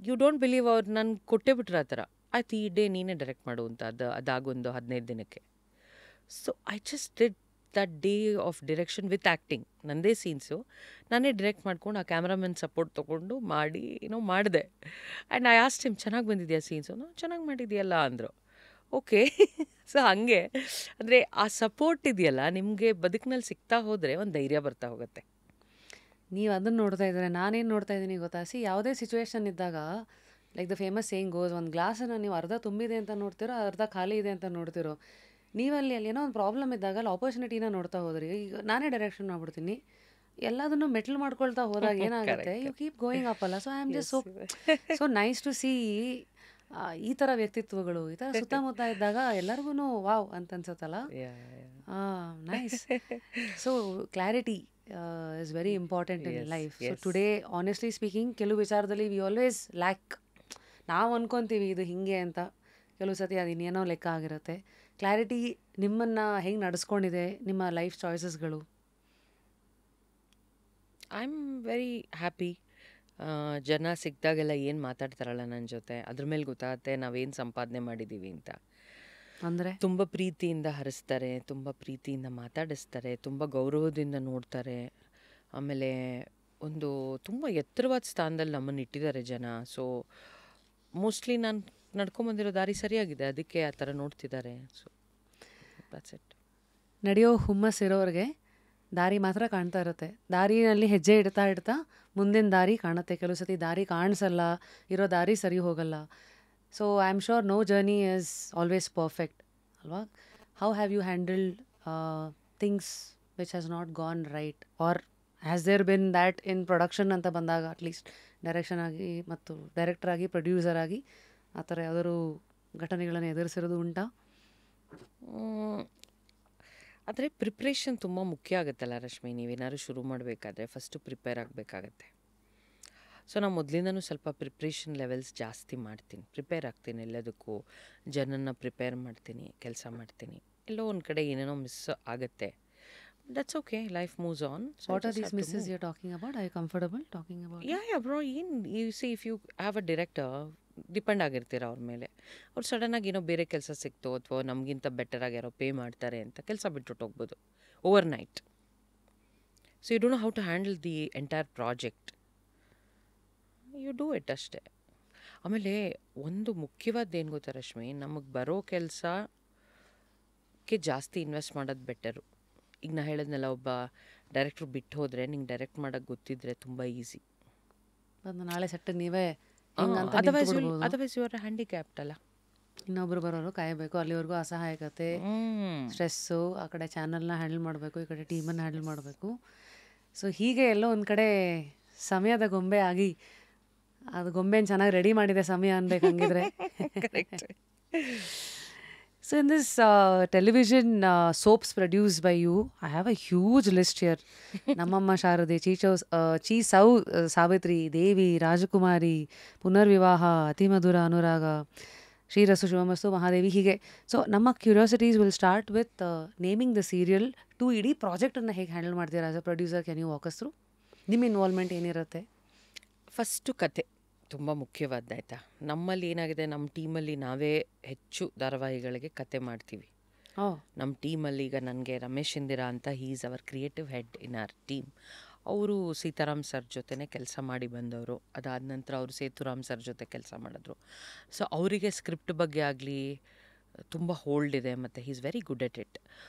Speaker 1: ಯು ಡೋಂಟ್ ಬಿಲೀವ್, ಅವ್ರು ನನಗೆ ಕೊಟ್ಟೇ ಬಿಟ್ರು ಆ ಥರ. ಆಯ್ತು ಈ ಡೇ ನೀನೇ ಡೈರೆಕ್ಟ್ ಮಾಡು ಅಂತ. ಅದಾಗೊಂದು 15 ದಿನಕ್ಕೆ. So I just did that day of direction with acting. ನನ್ನದೇ ಸೀನ್ಸು ನಾನೇ ಡೈರೆಕ್ಟ್ ಮಾಡ್ಕೊಂಡು ಆ ಕ್ಯಾಮ್ರಾಮನ್ ಸಪೋರ್ಟ್ ತೊಗೊಂಡು ಮಾಡಿ ಮಾಡಿದೆ. ಆ್ಯಂಡ್ ಐ ಆಸ್ಟ್ ಹಿಮ್, ಚೆನ್ನಾಗಿ ಬಂದಿದೆಯಾ ಸೀನ್ಸು? ನಾವು ಚೆನ್ನಾಗಿ ಮಾಡಿದೆಯಲ್ಲ ಅಂದರು. ಓಕೆ. ಸೊ ಹಾಗೆ ಅಂದರೆ ಆ ಸಪೋರ್ಟ್ ಇದೆಯಲ್ಲ ನಿಮಗೆ ಬದುಕಿನಲ್ಲಿ ಸಿಗ್ತಾ ಹೋದರೆ ಒಂದು ಧೈರ್ಯ ಬರ್ತಾ ಹೋಗುತ್ತೆ.
Speaker 2: ನೀವು ಅದನ್ನು ನೋಡ್ತಾ ಇದ್ದಾರೆ, ನಾನೇನು ನೋಡ್ತಾ ಇದ್ದೀನಿ ಗೊತ್ತಾ? ಯಾವುದೇ ಸಿಚುವೇಶನ್ ಇದ್ದಾಗ, like the famous saying goes, ಒಂದು ಗ್ಲಾಸನ್ನು ನೀವು ಅರ್ಧ ತುಂಬಿದೆ ಅಂತ ನೋಡ್ತಿರೋ, ಅರ್ಧ ಖಾಲಿ ಇದೆ ಅಂತ ನೋಡ್ತಿರೋ. ನೀವಲ್ಲಿ ಏನೋ ಒಂದು ಪ್ರಾಬ್ಲಮ್ ಇದ್ದಾಗ ಅಲ್ಲಿ ಆಪರ್ಚುನಿಟಿನ ನೋಡ್ತಾ ಹೋದ್ರಿ. ಈಗ ನಾನೇ ಡೈರೆಕ್ಷನ್ ಮಾಡ್ಬಿಡ್ತೀನಿ, ಎಲ್ಲದನ್ನು ಮೆಟ್ಲ್ ಮಾಡ್ಕೊಳ್ತಾ ಹೋದಾಗ ಏನಾಗುತ್ತೆ, ಯು ಕೀಪ್ ಗೋಯಿಂಗ್ ಅಪ್ ಅಲ್ಲ. So I am just so nice to see ಈ ಥರ ವ್ಯಕ್ತಿತ್ವಗಳು ಈ ಥರ ಸುತ್ತಮುತ್ತ ಇದ್ದಾಗ ಎಲ್ಲರಿಗೂ ವಾವ್ ಅಂತ ಅನ್ಸುತ್ತಲ್ಲ. Nice. So clarity is very important in life. So today honestly speaking, ಕೆಲವು ವಿಚಾರದಲ್ಲಿ ವಿ ಆಲ್ವೇಸ್ ಲ್ಯಾಕ್. ನಾವು ಅನ್ಕೊತೀವಿ ಇದು ಹೀಗೆ ಅಂತ, ಕೆಲವು ಸತಿ ಅದು ಇನ್ನೇನೋ ಲೆಕ್ಕ ಆಗಿರುತ್ತೆ. ಕ್ಲಾರಿಟಿ ನಿಮ್ಮನ್ನು ಹೆಂಗೆ ನಡೆಸ್ಕೊಂಡಿದೆ, ನಿಮ್ಮ ಲೈಫ್ ಚಾಯ್ಸಸ್ಗಳು?
Speaker 1: I am very happy. ಜನ ಸಿಕ್ಕಿದಾಗೆಲ್ಲ ಏನು ಮಾತಾಡ್ತಾರಲ್ಲ ನನ್ನ ಜೊತೆ, ಅದ್ರ ಮೇಲೆ ಗೊತ್ತಾಗುತ್ತೆ ನಾವೇನು ಸಂಪಾದನೆ ಮಾಡಿದ್ದೀವಿ ಅಂತ.
Speaker 2: ಅಂದರೆ
Speaker 1: ತುಂಬ ಪ್ರೀತಿಯಿಂದ ಹರಿಸ್ತಾರೆ, ತುಂಬ ಪ್ರೀತಿಯಿಂದ ಮಾತಾಡಿಸ್ತಾರೆ, ತುಂಬ ಗೌರವದಿಂದ ನೋಡ್ತಾರೆ. ಆಮೇಲೆ ಒಂದು ತುಂಬ ಎತ್ತರವಾದ ಸ್ಥಾನದಲ್ಲಿ ನಮ್ಮನ್ನು ಇಟ್ಟಿದ್ದಾರೆ ಜನ. ಸೊ ಮೋಸ್ಟ್ಲಿ ನಾನು ನಡ್ಕೊಂಬಂದಿರೋ ದಾರಿ ಸರಿಯಾಗಿದೆ, ಅದಕ್ಕೆ ಆ ಥರ ನೋಡ್ತಿದ್ದಾರೆ. So that's it.
Speaker 2: ನಡೆಯೋ ಹುಮ್ಮಸ್ಸಿರೋರಿಗೆ ದಾರಿ ಮಾತ್ರ ಕಾಣ್ತಾ ಇರುತ್ತೆ. ದಾರಿನಲ್ಲಿ ಹೆಜ್ಜೆ ಇಡ್ತಾ ಇಡ್ತಾ ಮುಂದಿನ ದಾರಿ ಕಾಣುತ್ತೆ. ಕೆಲವು ಸತಿ ದಾರಿ ಕಾಣಿಸಲ್ಲ, ಇರೋ ದಾರಿ ಸರಿ ಹೋಗಲ್ಲ. So I am sure no journey is always perfect ಅಲ್ವಾ? How have you handled things which has not gone right, or has there been that in production ಅಂತ ಬಂದಾಗ, ಅಟ್ಲೀಸ್ಟ್ ಡೈರೆಕ್ಷನ್ ಆಗಿ ಮತ್ತು ಡೈರೆಕ್ಟರ್ ಆಗಿ, ಪ್ರೊಡ್ಯೂಸರ್ ಆಗಿ ಆ ಥರ ಯಾವ್ದಾದ್ರು ಘಟನೆಗಳನ್ನು ಎದುರಿಸಿರೋದು ಉಂಟಾ?
Speaker 1: ಆದರೆ ಪ್ರಿಪ್ರೇಷನ್ ತುಂಬ ಮುಖ್ಯ ಆಗುತ್ತಲ್ಲ ರಶ್ಮಿ. ನೀವೇನಾದ್ರು ಶುರು ಮಾಡಬೇಕಾದ್ರೆ ಫಸ್ಟು ಪ್ರಿಪೇರ್ ಆಗಬೇಕಾಗತ್ತೆ. ಸೊ ನಾನು ಮೊದಲಿಂದನೂ ಸ್ವಲ್ಪ ಪ್ರಿಪ್ರೇಷನ್ ಲೆವೆಲ್ಸ್ ಜಾಸ್ತಿ ಮಾಡ್ತೀನಿ, ಪ್ರಿಪೇರ್ ಆಗ್ತೀನಿ ಎಲ್ಲದಕ್ಕೂ. ಜನನ್ನ ಪ್ರಿಪೇರ್ ಮಾಡ್ತೀನಿ, ಕೆಲಸ ಮಾಡ್ತೀನಿ. ಎಲ್ಲೋ ಒಂದು ಕಡೆ ಏನೇನೋ ಮಿಸ್ ಆಗುತ್ತೆ. That's okay, life moves on.
Speaker 2: What are these misses you're talking about? Are you comfortable talking about it?
Speaker 1: Yeah bro, ಏನು you see, if you have a director, depend ಆಗಿರ್ತೀರ ಅವ್ರ ಮೇಲೆ. ಅವ್ರು ಸಡನ್ನಾಗಿ ಏನೋ ಬೇರೆ ಕೆಲಸ ಸಿಕ್ತೋ, ಅಥವಾ ನಮಗಿಂತ ಬೆಟರಾಗಿ ಯಾರೋ ಪೇ ಮಾಡ್ತಾರೆ ಅಂತ ಕೆಲಸ ಬಿಟ್ಬಿಟ್ಟು ಹೋಗ್ಬೋದು ಓವರ್ ನೈಟ್. So you don't know how to handle the entire project. You do it ಅಷ್ಟೇ. ಆಮೇಲೆ ಒಂದು ಮುಖ್ಯವಾದ ಏನು ಗೊತ್ತಾ ರಶ್ಮಿ, ನಮಗೆ ಬರೋ ಕೆಲಸಕ್ಕೆ ಜಾಸ್ತಿ ಇನ್ವೆಸ್ಟ್ ಮಾಡೋದು ಬೆಟರು. ಈಗ ನಾ ಹೇಳಿದ್ನಲ್ಲ, ಒಬ್ಬ ಡೈರೆಕ್ಟ್ರು ಬಿಟ್ಟು ಹೋದರೆ ನಿಂಗೆ ಡೈರೆಕ್ಟ್ ಮಾಡೋಕ್ಕೆ ಗೊತ್ತಿದ್ರೆ ತುಂಬ ಈಸಿ.
Speaker 2: ನಾಳೆ ಸೆಟ್ ನೀವೇ
Speaker 1: ಅದರ್ವೈಸ್ ಯು ಆರ್ ಹ್ಯಾಂಡಿಕ್ಯಾಪ್ಟ್ ಅಲ್ಲ.
Speaker 2: ಇನ್ನೊಬ್ರು ಬರೋರು ಕಾಯಬೇಕು, ಅಲ್ಲಿವರೆಗೂ ಅಸಹಾಯಕತೆ, ಸ್ಟ್ರೆಸ್ಸು, ಆ ಕಡೆ ಚಾನಲ್ನ ಹ್ಯಾಂಡಲ್ ಮಾಡಬೇಕು, ಈ ಕಡೆ ಟೀಮನ್ನು ಹ್ಯಾಂಡಲ್ ಮಾಡಬೇಕು. ಸೊ ಹೀಗೆ ಎಲ್ಲೋ ಒಂದು ಕಡೆ ಸಮಯದ ಗೊಂಬೆ ಆಗಿ, ಅದು ಗೊಂಬೆನ ಚೆನ್ನಾಗಿ ರೆಡಿ ಮಾಡಿದೆ ಸಮಯ ಅನ್ಬೇಕು ಹಂಗಿದ್ರೆ. So in this television soaps produced by you, I have a huge list here. Nammamma Sharade, Chi Sau Savitri, Devi, Rajakumari, Punarvivaha, Atimadura Anuraga, Shreerasu Shivamastu, Mahadevi, hige. So ನಮ್ಮ curiosities will start with naming the serial to ಇಡೀ ಪ್ರಾಜೆಕ್ಟನ್ನು ಹೇಗೆ handle ಮಾಡ್ತೀರಾ as a producer. Can you walk us through ನಿಮ್ಮ involvement ಏನಿರುತ್ತೆ?
Speaker 1: First ಕತೆ ತುಂಬ ಮುಖ್ಯವಾದ ಆಯಿತಾ. ನಮ್ಮಲ್ಲಿ ಏನಾಗಿದೆ, ನಮ್ಮ ಟೀಮಲ್ಲಿ ನಾವೇ ಹೆಚ್ಚು ಧಾರಾವಾಹಿಗಳಿಗೆ ಕತೆ ಮಾಡ್ತೀವಿ. ನಮ್ಮ ಟೀಮಲ್ಲಿ ಈಗ ನನಗೆ ರಮೇಶ್ ಇಂದಿರಾ ಅಂತ is our creative head in our team. ಅವರು ಸೀತಾರಾಮ್ ಸರ್ ಜೊತೆನೇ ಕೆಲಸ ಮಾಡಿ ಬಂದವರು. ಅದಾದ ನಂತರ ಅವರು ಸೇತುರಾಮ್ ಸರ್ ಜೊತೆ ಕೆಲಸ ಮಾಡಿದ್ರು. ಸೊ ಅವರಿಗೆ ಸ್ಕ್ರಿಪ್ಟ್ ಬಗ್ಗೆ ಆಗಲಿ ತುಂಬ ಹೋಲ್ಡ್ ಇದೆ ಮತ್ತು ಹೀ is very good at it.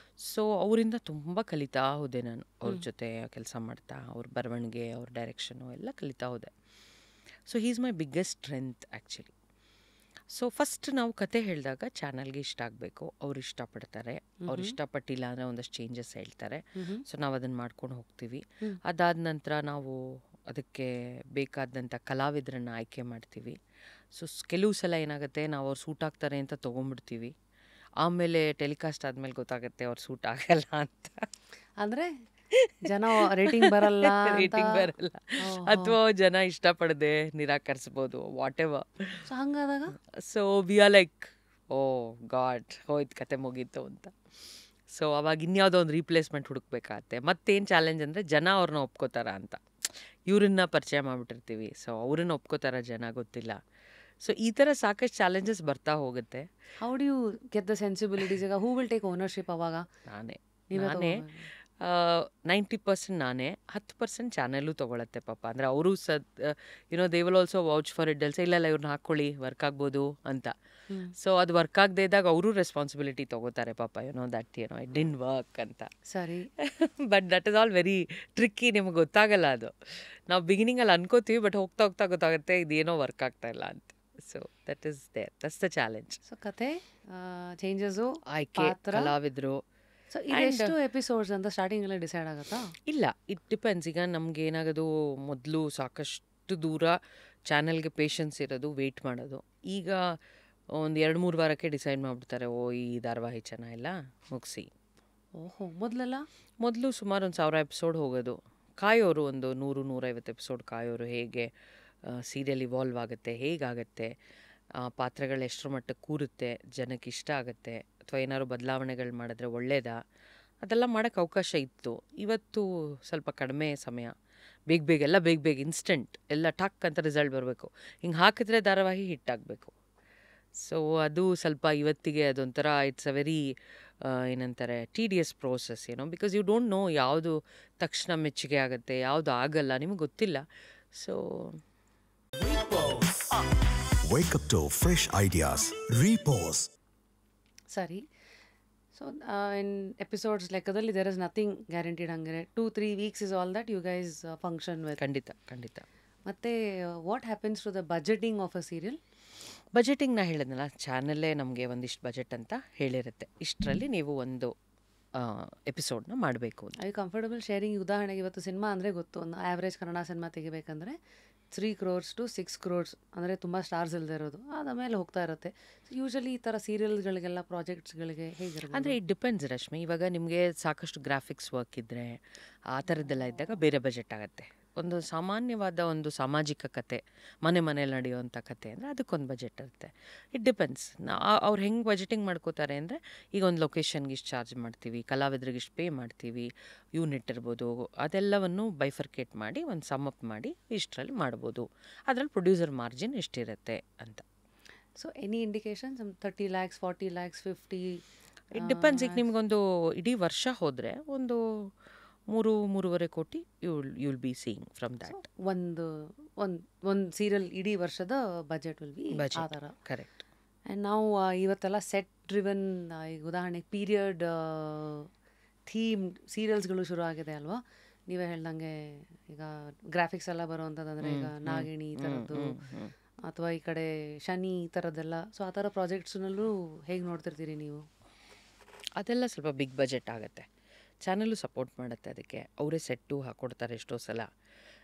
Speaker 1: So ಅವರಿಂದ ತುಂಬ ಕಲಿತಾ ಹೋದೆ ನಾನು. ಅವ್ರ ಜೊತೆ ಕೆಲಸ ಮಾಡ್ತಾ ಅವ್ರ ಬರವಣಿಗೆ, ಅವ್ರ ಡೈರೆಕ್ಷನು ಎಲ್ಲ ಕಲಿತಾ ಹೋದೆ. So he is my biggest strength actually. So first ನಾವು ಕತೆ ಹೇಳಿದಾಗ ಚಾನಲ್ಗೆ ಇಷ್ಟ ಆಗಬೇಕು, ಅವ್ರು ಇಷ್ಟಪಡ್ತಾರೆ. ಅವ್ರು ಇಷ್ಟಪಟ್ಟಿಲ್ಲ ಅಂದರೆ ಒಂದಷ್ಟು ಚೇಂಜಸ್ ಹೇಳ್ತಾರೆ. ಸೊ ನಾವು ಅದನ್ನು ಮಾಡ್ಕೊಂಡು ಹೋಗ್ತೀವಿ. ಅದಾದ ನಂತರ ನಾವು ಅದಕ್ಕೆ ಬೇಕಾದಂಥ ಕಲಾವಿದರನ್ನು ಆಯ್ಕೆ ಮಾಡ್ತೀವಿ. ಸೊ ಕೆಲವು ಸಲ ಏನಾಗುತ್ತೆ, ನಾವು ಅವ್ರು ಸೂಟ್ ಆಗ್ತಾರೆ ಅಂತ ತೊಗೊಂಬಿಡ್ತೀವಿ. ಆಮೇಲೆ ಟೆಲಿಕಾಸ್ಟ್ ಆದಮೇಲೆ ಗೊತ್ತಾಗುತ್ತೆ ಅವ್ರು ಸೂಟ್ ಆಗಲ್ಲ ಅಂತ.
Speaker 2: ಅಂದರೆ ಜನ ರೇಟಿಂಗ್ ಬರಲ್ಲ
Speaker 1: ಅಥವಾ ಜನ ಇಷ್ಟಪಡದೆ ನಿರಾಕರಿಸ್ಬೋದು, ವಾಟ್ ಎವರ್.
Speaker 2: ಸೊ ಹಂಗಾದಾಗ
Speaker 1: so we are like, oh god, ಹೋಯ್ತು ಕತೆ ಮುಗೀತು ಅಂತ. ಸೊ ಅವಾಗ ಇನ್ಯಾವುದೋ ಒಂದು ರೀಪ್ಲೇಸ್ಮೆಂಟ್ ಹುಡುಕ್ಬೇಕಾಗತ್ತೆ. ಮತ್ತೇನು ಚಾಲೆಂಜ್ ಅಂದರೆ ಜನ ಅವ್ರನ್ನ ಒಪ್ಕೋತಾರ ಅಂತ. ಇವ್ರನ್ನ ಪರಿಚಯ ಮಾಡಿಬಿಟ್ಟಿರ್ತೀವಿ, ಸೊ ಅವ್ರನ್ನ ಒಪ್ಕೋತಾರ ಜನ ಗೊತ್ತಿಲ್ಲ. ಸೊ ಈ ಥರ ಸಾಕಷ್ಟು ಚಾಲೆಂಜಸ್ ಬರ್ತಾ ಹೋಗುತ್ತೆ.
Speaker 2: How do you get the sensibilities? ಈಗ ಹೂ ವಿಲ್ ಟೇಕ್ ಓನರ್ಶಿಪ್? ಅವಾಗ
Speaker 1: ನಾನೇ 90% ನಾನೇ, 10% ಚಾನಲ್ಲು ತೊಗೊಳತ್ತೆ ಪಾಪ. ಅಂದರೆ ಅವರು they will also watch for it. ಇಲ್ಲ ಇವ್ರನ್ನ ಹಾಕ್ಕೊಳ್ಳಿ, ವರ್ಕ್ ಆಗ್ಬೋದು ಅಂತ. ಸೊ ಅದು ವರ್ಕ್ ಆಗದೆ ಇದ್ದಾಗ ಅವರು ರೆಸ್ಪಾನ್ಸಿಬಿಲಿಟಿ ತೊಗೋತಾರೆ ಪಾಪ. ದಟ್ ಇಟ್ ಡಿಂಟ್ ವರ್ಕ್ ಅಂತ.
Speaker 2: ಸರಿ.
Speaker 1: But that is all very tricky. ನಿಮ್ಗೆ ಗೊತ್ತಾಗಲ್ಲ ಅದು. ನಾವು ಬಿಗಿನಿಂಗಲ್ಲಿ ಅನ್ಕೋತೀವಿ, ಬಟ್ ಹೋಗ್ತಾ ಹೋಗ್ತಾ ಗೊತ್ತಾಗುತ್ತೆ ಇದೇನೋ ವರ್ಕ್ ಆಗ್ತಾ ಇಲ್ಲ ಅಂತ. So that is there, that's the challenge.
Speaker 2: So ಕತೆ ಚೇಂಜಸ್ಸು,
Speaker 1: ಆಯ್ಕೆ, ಕಲಾವಿದರು.
Speaker 2: ಸೊ ಇದೆಷ್ಟು ಎಪಿಸೋಡ್ಸ್ ಅಂತ ಸ್ಟಾರ್ಟಿಂಗಲ್ಲೇ ಡಿಸೈಡ್ ಆಗುತ್ತಾ?
Speaker 1: ಇಲ್ಲ, ಇಟ್ ಡಿಪೆಂಡ್ಸ್. ಈಗ ನಮ್ಗೆ ಏನಾಗೋದು, ಮೊದಲು ಸಾಕಷ್ಟು ದೂರ ಚಾನಲ್ಗೆ ಪೇಷನ್ಸ್ ಇರೋದು, ವೆಯ್ಟ್ ಮಾಡೋದು. ಈಗ ಒಂದು 2-3 ವಾರಕ್ಕೆ ಡಿಸೈಡ್ ಮಾಡಿಬಿಡ್ತಾರೆ, ಓ ಈ ಧಾರಾವಾಹಿ ಚೆನ್ನಾಗಿಲ್ಲ, ಮುಗಿಸಿ.
Speaker 2: ಓಹೋ, ಮೊದಲು
Speaker 1: ಸುಮಾರು ಒಂದು 1000 ಎಪಿಸೋಡ್ ಹೋಗೋದು. ಕಾಯೋರು ಒಂದು 100-150 ಎಪಿಸೋಡ್ ಕಾಯೋರು. ಹೇಗೆ ಸೀರಿಯಲ್ ಇವಾಲ್ವ್ ಆಗುತ್ತೆ, ಹೇಗಾಗುತ್ತೆ, ಪಾತ್ರಗಳು ಎಷ್ಟರ ಮಟ್ಟಕ್ಕೆ ಕೂರುತ್ತೆ, ಜನಕ್ಕೆ ಇಷ್ಟ ಆಗುತ್ತೆ, ಅಥವಾ ಏನಾದ್ರು ಬದಲಾವಣೆಗಳು ಮಾಡಿದ್ರೆ ಒಳ್ಳೇದಾ, ಅದೆಲ್ಲ ಮಾಡೋಕ್ಕೆ ಅವಕಾಶ ಇತ್ತು. ಇವತ್ತು ಸ್ವಲ್ಪ ಕಡಿಮೆ ಸಮಯ. ಬೇಗ ಇನ್ಸ್ಟೆಂಟ್ ಎಲ್ಲ ಟಕ್ ಅಂತ ರಿಸಲ್ಟ್ ಬರಬೇಕು. ಹಿಂಗೆ ಹಾಕಿದ್ರೆ ಧಾರಾವಾಹಿ ಹಿಟ್ಟಾಗಬೇಕು. ಸೊ ಅದು ಸ್ವಲ್ಪ ಇವತ್ತಿಗೆ ಅದೊಂಥರ ಇಟ್ಸ್ ಅ ವೆರಿ ಏನಂತಾರೆ, tedious process, because you don't know ಯಾವುದು ತಕ್ಷಣ ಮೆಚ್ಚುಗೆ ಆಗುತ್ತೆ, ಯಾವುದು ಆಗಲ್ಲ, ನಿಮಗೆ ಗೊತ್ತಿಲ್ಲ. So
Speaker 4: Wake up to fresh ideas. Repose.
Speaker 2: ಸರಿ. ಸೊ ಇನ್ ಎಪಿಸೋಡ್ಸ್ ಲೆಕ್ಕದಲ್ಲಿ ದೇರ್ ಇಸ್ ನಥಿಂಗ್ ಗ್ಯಾರಂಟಿಡ್. ಹಂಗೆ 2-3 weeks is all that you guys function with.
Speaker 1: ಖಂಡಿತ.
Speaker 2: ಮತ್ತು what happens to the budgeting of a serial?
Speaker 1: Budgeting ನಾ ಹೇಳಿದ್ನಲ್ಲ, ಚಾನಲ್ಲೇ ನಮಗೆ ಒಂದಿಷ್ಟು budget ಅಂತ ಹೇಳಿರುತ್ತೆ. ಇಷ್ಟರಲ್ಲಿ ನೀವು ಒಂದು ಎಪಿಸೋಡ್ನ ಮಾಡಬೇಕು.
Speaker 2: I comfortable sharing? ಉದಾಹರಣೆಗೆ ಇವತ್ತು ಸಿನಿಮಾ ಅಂದರೆ ಗೊತ್ತು, ಒಂದು ಆ್ಯಾವ್ರೇಜ್ ಕನ್ನಡ ಸಿನಿಮಾ ತೆಗಿಬೇಕಂದ್ರೆ 3 crores to 6 crores, ಅಂದರೆ ತುಂಬ ಸ್ಟಾರ್ಸ್ ಇಲ್ಲದೆ ಇರೋದು, ಆದಮೇಲೆ ಹೋಗ್ತಾ ಇರುತ್ತೆ. ಯೂಶಲಿ ಈ ಥರ ಸೀರಿಯಲ್ಗಳಿಗೆಲ್ಲ ಪ್ರಾಜೆಕ್ಟ್ಸ್ಗಳಿಗೆ ಹೇಗಿರುತ್ತೆ?
Speaker 1: ಅಂದರೆ ಇಟ್ ಡಿಪೆಂಡ್ಸ್ ರಶ್ಮಿ. ಇವಾಗ ನಿಮಗೆ ಸಾಕಷ್ಟು ಗ್ರಾಫಿಕ್ಸ್ ವರ್ಕ್ ಇದ್ದರೆ, ಆ ಥರದ್ದೆಲ್ಲ ಇದ್ದಾಗ ಬೇರೆ ಬಜೆಟ್ ಆಗುತ್ತೆ. ಒಂದು ಸಾಮಾನ್ಯವಾದ ಒಂದು ಸಾಮಾಜಿಕ ಕತೆ, ಮನೇಲಿ ನಡೆಯುವಂಥ ಕತೆ ಅಂದರೆ ಅದಕ್ಕೊಂದು ಬಜೆಟ್ ಇರುತ್ತೆ. It depends. ಅವ್ರು ಹೆಂಗೆ ಬಜೆಟಿಂಗ್ ಮಾಡ್ಕೋತಾರೆ ಅಂದರೆ, ಈಗ ಒಂದು ಲೊಕೇಶನ್ಗೆ ಇಷ್ಟು ಚಾರ್ಜ್ ಮಾಡ್ತೀವಿ, ಕಲಾವಿದ್ರಿಗೆ ಇಷ್ಟು ಪೇ ಮಾಡ್ತೀವಿ, ಯೂನಿಟ್ ಇರ್ಬೋದು, ಅದೆಲ್ಲವನ್ನು ಬೈಫರ್ಕೇಟ್ ಮಾಡಿ ಒಂದು ಸಮ್ ಅಪ್ ಮಾಡಿ ಇಷ್ಟರಲ್ಲಿ ಮಾಡ್ಬೋದು. ಅದರಲ್ಲಿ ಪ್ರೊಡ್ಯೂಸರ್ ಮಾರ್ಜಿನ್ ಎಷ್ಟಿರುತ್ತೆ ಅಂತ.
Speaker 2: So any indication? 30 lakhs, 40 lakhs, 50?
Speaker 1: It depends. ಈಗ ನಿಮ್ಗೊಂದು ಇಡೀ ವರ್ಷ ಹೋದರೆ ಒಂದು 3-3.5 ಕೋಟಿ you will be seeing from that.
Speaker 2: ಒಂದು ಸೀರಿಯಲ್ ಇಡೀ ವರ್ಷದ ಬಜೆಟ್ ವಿಲ್ ಬಿ ಆ ಥರ.
Speaker 1: ಕರೆಕ್ಟ್.
Speaker 2: ಆ್ಯಂಡ್ ನಾವು ಇವತ್ತೆಲ್ಲ ಸೆಟ್ ಡ್ರಿವನ್, ಈಗ ಉದಾಹರಣೆಗೆ ಪೀರಿಯಡ್ ಥೀಮ್ ಸೀರಿಯಲ್ಸ್ಗಳು ಶುರು ಆಗಿದೆ ಅಲ್ವಾ? ನೀವೇ ಹೇಳ್ದಂಗೆ ಈಗ ಗ್ರಾಫಿಕ್ಸ್ ಎಲ್ಲ ಬರುವಂಥದ್ದು, ಈಗ ನಾಗಿಣಿ ಈ ಥರದ್ದು, ಅಥವಾ ಈ ಕಡೆ ಶನಿ ಈ ಥರದ್ದೆಲ್ಲ. ಸೊ ಆ ಥರ ಪ್ರಾಜೆಕ್ಟ್ಸ್ನಲ್ಲೂ ಹೇಗೆ ನೋಡ್ತಿರ್ತೀರಿ ನೀವು?
Speaker 1: ಅದೆಲ್ಲ ಸ್ವಲ್ಪ ಬಿಗ್ ಬಜೆಟ್ ಆಗುತ್ತೆ. ಚಾನಲ್ಲು ಸಪೋರ್ಟ್ ಮಾಡುತ್ತೆ ಅದಕ್ಕೆ. ಅವರೇ ಸೆಟ್ಟು ಹಾಕ್ಕೊಡ್ತಾರೆ ಎಷ್ಟೋ ಸಲ.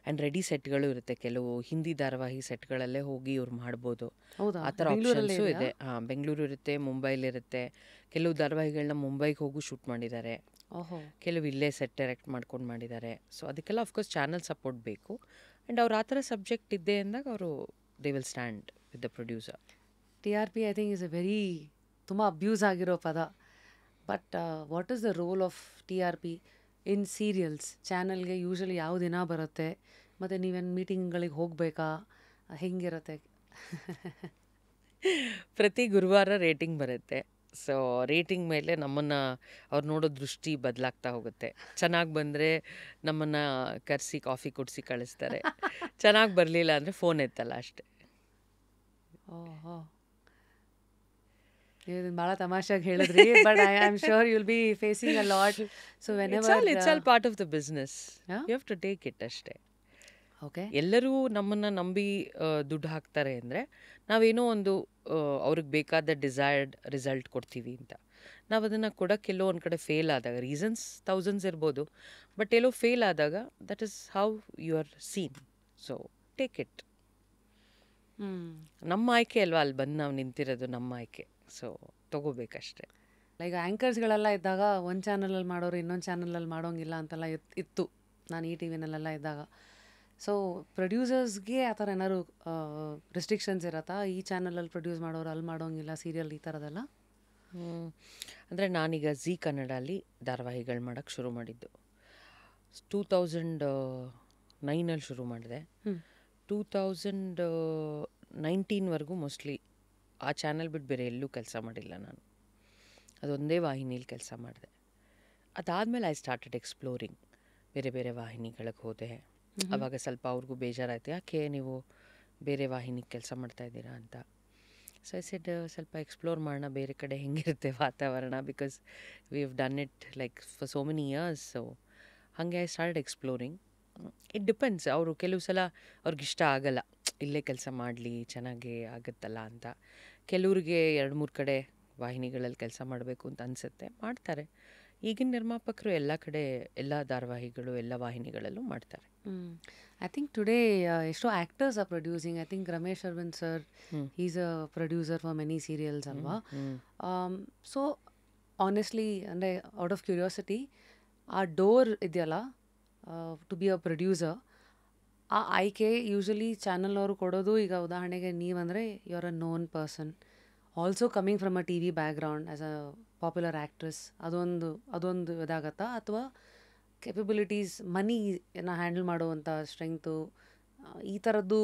Speaker 1: ಆ್ಯಂಡ್ ರೆಡಿ ಸೆಟ್ಗಳು ಇರುತ್ತೆ. ಕೆಲವು ಹಿಂದಿ ಧಾರಾವಾಹಿ ಸೆಟ್ಗಳಲ್ಲೇ ಹೋಗಿ ಇವ್ರು ಮಾಡ್ಬೋದು.
Speaker 2: ಹೌದಾ?
Speaker 1: ಆ ಥರ
Speaker 2: ಬೆಂಗಳೂರಲ್ಲೇ
Speaker 1: ಆಪ್ಷನ್ಸು
Speaker 2: ಇದೆಯಾ?
Speaker 1: ಇದೆ. ಬೆಂಗಳೂರು ಇರುತ್ತೆ, ಮುಂಬೈಲಿರುತ್ತೆ. ಕೆಲವು ಧಾರಾವಾಹಿಗಳನ್ನ ಮುಂಬೈಗೆ ಹೋಗಿ ಶೂಟ್ ಮಾಡಿದ್ದಾರೆ,
Speaker 2: ಓಹೋ.
Speaker 1: ಕೆಲವು ಇಲ್ಲೇ ಸೆಟ್ ಡೈರೆಕ್ಟ್ ಮಾಡ್ಕೊಂಡು ಮಾಡಿದ್ದಾರೆ. ಸೊ ಅದಕ್ಕೆಲ್ಲ ಅಫ್ಕೋರ್ಸ್ ಚಾನಲ್ ಸಪೋರ್ಟ್ ಬೇಕು. ಆ್ಯಂಡ್ ಅವ್ರು ಆ ಥರ ಸಬ್ಜೆಕ್ಟ್ ಇದ್ದೇ ಅಂದಾಗ ಅವರು they will stand with the producer.
Speaker 2: TRP I think is a very ತುಂಬ ಅಬ್ಯೂಸ್ ಆಗಿರೋ ಪದ. But what is the role of TRP in serials? ಚಾನಲ್ಗೆ ಯೂಶಲಿ ಯಾವ ದಿನ ಬರುತ್ತೆ, ಮತ್ತು ನೀವೇನು ಮೀಟಿಂಗ್ಗಳಿಗೆ ಹೋಗಬೇಕಾ, ಹೆಂಗಿರುತ್ತೆ?
Speaker 1: ಪ್ರತಿ ಗುರುವಾರ ರೇಟಿಂಗ್ ಬರುತ್ತೆ. ಸೊ ರೇಟಿಂಗ್ ಮೇಲೆ ನಮ್ಮನ್ನು ಅವ್ರು ನೋಡೋ ದೃಷ್ಟಿ ಬದಲಾಗ್ತಾ ಹೋಗುತ್ತೆ. ಚೆನ್ನಾಗಿ ಬಂದರೆ ನಮ್ಮನ್ನು ಕರೆಸಿ ಕಾಫಿ ಕುಡಿಸಿ ಕಳಿಸ್ತಾರೆ, ಚೆನ್ನಾಗಿ ಬರಲಿಲ್ಲ ಅಂದರೆ ಫೋನ್ ಎತ್ತಲ್ಲ ಅಷ್ಟೆ.
Speaker 2: ಓಹೋ, ನೀವು ಭಾಳ ತಮಾಷೆಗೆ ಹೇಳಿದ್ರಿ. But I am sure you will be facing a lot. So
Speaker 1: it's all part of the business, you have to take it ಅಷ್ಟೇ.
Speaker 2: ಓಕೆ.
Speaker 1: ಎಲ್ಲರೂ ನಮ್ಮನ್ನು ನಂಬಿ ದುಡ್ಡು ಹಾಕ್ತಾರೆ ಅಂದರೆ ನಾವೇನೋ ಒಂದು ಅವ್ರಿಗೆ ಬೇಕಾದ ಡಿಸೈರ್ಡ್ ರಿಸಲ್ಟ್ ಕೊಡ್ತೀವಿ ಅಂತ. ನಾವು ಅದನ್ನು ಕೊಡೋಕ್ಕೆ ಎಲ್ಲೋ ಒಂದು ಕಡೆ ಫೇಲ್ ಆದಾಗ, ರೀಸನ್ಸ್ ಥೌಸಂಡ್ಸ್ ಇರ್ಬೋದು, ಬಟ್ ಎಲ್ಲೋ ಫೇಲ್ ಆದಾಗ that is how you are seen. So take it. ನಮ್ಮ ಆಯ್ಕೆ ಅಲ್ವಾ ಅಲ್ಲಿ ಬಂದು ನಾವು ನಿಂತಿರೋದು, ನಮ್ಮ ಆಯ್ಕೆ. ಸೊ ತಗೋಬೇಕಷ್ಟೆ.
Speaker 2: ಲೈಕ್ ಆ್ಯಂಕರ್ಸ್ಗಳೆಲ್ಲ ಇದ್ದಾಗ ಒಂದು ಚಾನಲಲ್ಲಿ ಮಾಡೋರು ಇನ್ನೊಂದು ಚಾನಲಲ್ಲಿ ಮಾಡೋಂಗಿಲ್ಲ ಅಂತೆಲ್ಲ ಇತ್ತು ನಾನು ಈ ಟಿ ವಿನಲ್ಲೆಲ್ಲ ಇದ್ದಾಗ. ಸೊ ಪ್ರೊಡ್ಯೂಸರ್ಸ್ಗೆ ಆ ಥರ ಏನಾದ್ರು ರೆಸ್ಟ್ರಿಕ್ಷನ್ಸ್ ಇರತ್ತಾ? ಈ ಚಾನಲಲ್ಲಿ ಪ್ರೊಡ್ಯೂಸ್ ಮಾಡೋರು ಅಲ್ಲಿ ಮಾಡೋಂಗಿಲ್ಲ, ಸೀರಿಯಲ್ ಈ ಥರದೆಲ್ಲ?
Speaker 1: ಅಂದರೆ ನಾನೀಗ ಝೀ ಕನ್ನಡಲ್ಲಿ ಧಾರಾವಾಹಿಗಳು ಮಾಡೋಕ್ಕೆ ಶುರು ಮಾಡಿದ್ದು 2009 ಶುರು ಮಾಡಿದೆ. 2019ವರೆಗೂ ಮೋಸ್ಟ್ಲಿ ಆ ಚಾನಲ್ ಬಿಟ್ಟು ಬೇರೆ ಎಲ್ಲೂ ಕೆಲಸ ಮಾಡಿಲ್ಲ ನಾನು. ಅದೊಂದೇ ವಾಹಿನಿಲಿ ಕೆಲಸ ಮಾಡಿದೆ. ಅದಾದಮೇಲೆ ಐ ಸ್ಟಾರ್ಟೆಡ್ ಎಕ್ಸ್ಪ್ಲೋರಿಂಗ್. ಬೇರೆ ಬೇರೆ ವಾಹಿನಿಗಳಿಗೆ ಹೋದೆ. ಆವಾಗ ಸ್ವಲ್ಪ ಅವ್ರಿಗೂ ಬೇಜಾರಾಯ್ತು, ಯಾಕೆ ನೀವು ಬೇರೆ ವಾಹಿನಿಗೆ ಕೆಲಸ ಮಾಡ್ತಾಯಿದ್ದೀರಾ ಅಂತ. ಸೊ ಐ ಸೆಡ್ ಸ್ವಲ್ಪ ಎಕ್ಸ್ಪ್ಲೋರ್ ಮಾಡೋಣ ಬೇರೆ ಕಡೆ ಹೆಂಗಿರುತ್ತೆ ವಾತಾವರಣ, because we have done it like for so many years. So ಹಾಗೆ I started exploring. It depends. ಅವರು ಕೆಲವು ಸಲ ಅವ್ರಿಗಿಷ್ಟ ಆಗಲ್ಲ ಇಲ್ಲೇ ಕೆಲಸ ಮಾಡಲಿ ಚೆನ್ನಾಗಿ ಆಗುತ್ತಲ್ಲ ಅಂತ. ಕೆಲವ್ರಿಗೆ 2-3 ಕಡೆ ವಾಹಿನಿಗಳಲ್ಲಿ ಕೆಲಸ ಮಾಡಬೇಕು ಅಂತ ಅನಿಸುತ್ತೆ, ಮಾಡ್ತಾರೆ. ಈಗಿನ ನಿರ್ಮಾಪಕರು ಎಲ್ಲ ಕಡೆ ಎಲ್ಲ ಧಾರಾವಾಹಿಗಳು ಎಲ್ಲ ವಾಹಿನಿಗಳಲ್ಲೂ ಮಾಡ್ತಾರೆ.
Speaker 2: ಐ ಥಿಂಕ್ ಟುಡೇ ಎಷ್ಟೋ actors are producing. I think Ramesh Aravind sir is a producer for many serials ಅಲ್ವಾ? ಸೊ ಆನೆಸ್ಟ್ಲಿ ಅಂದರೆ ಔಟ್ ಆಫ್ ಕ್ಯೂರಿಯಾಸಿಟಿ, ಆ ಡೋರ್ ಇದೆಯಲ್ಲ ಟು ಬಿ ಅ ಪ್ರೊಡ್ಯೂಸರ್, ಆ ಆಯ್ಕೆ ಯೂಶಲಿ ಚಾನಲ್ ಅವರು ಕೊಡೋದು. ಈಗ ಉದಾಹರಣೆಗೆ ನೀವಂದರೆ you are a known person, also coming from a T V background as a popular actress, ಅದೊಂದು ಇದಾಗತ್ತಾ? ಅಥವಾ ಕೆಪಬಿಲಿಟೀಸ್, ಮನಿನ ಹ್ಯಾಂಡಲ್ ಮಾಡುವಂಥ ಸ್ಟ್ರೆಂಗ್ತು, ಈ ಥರದ್ದು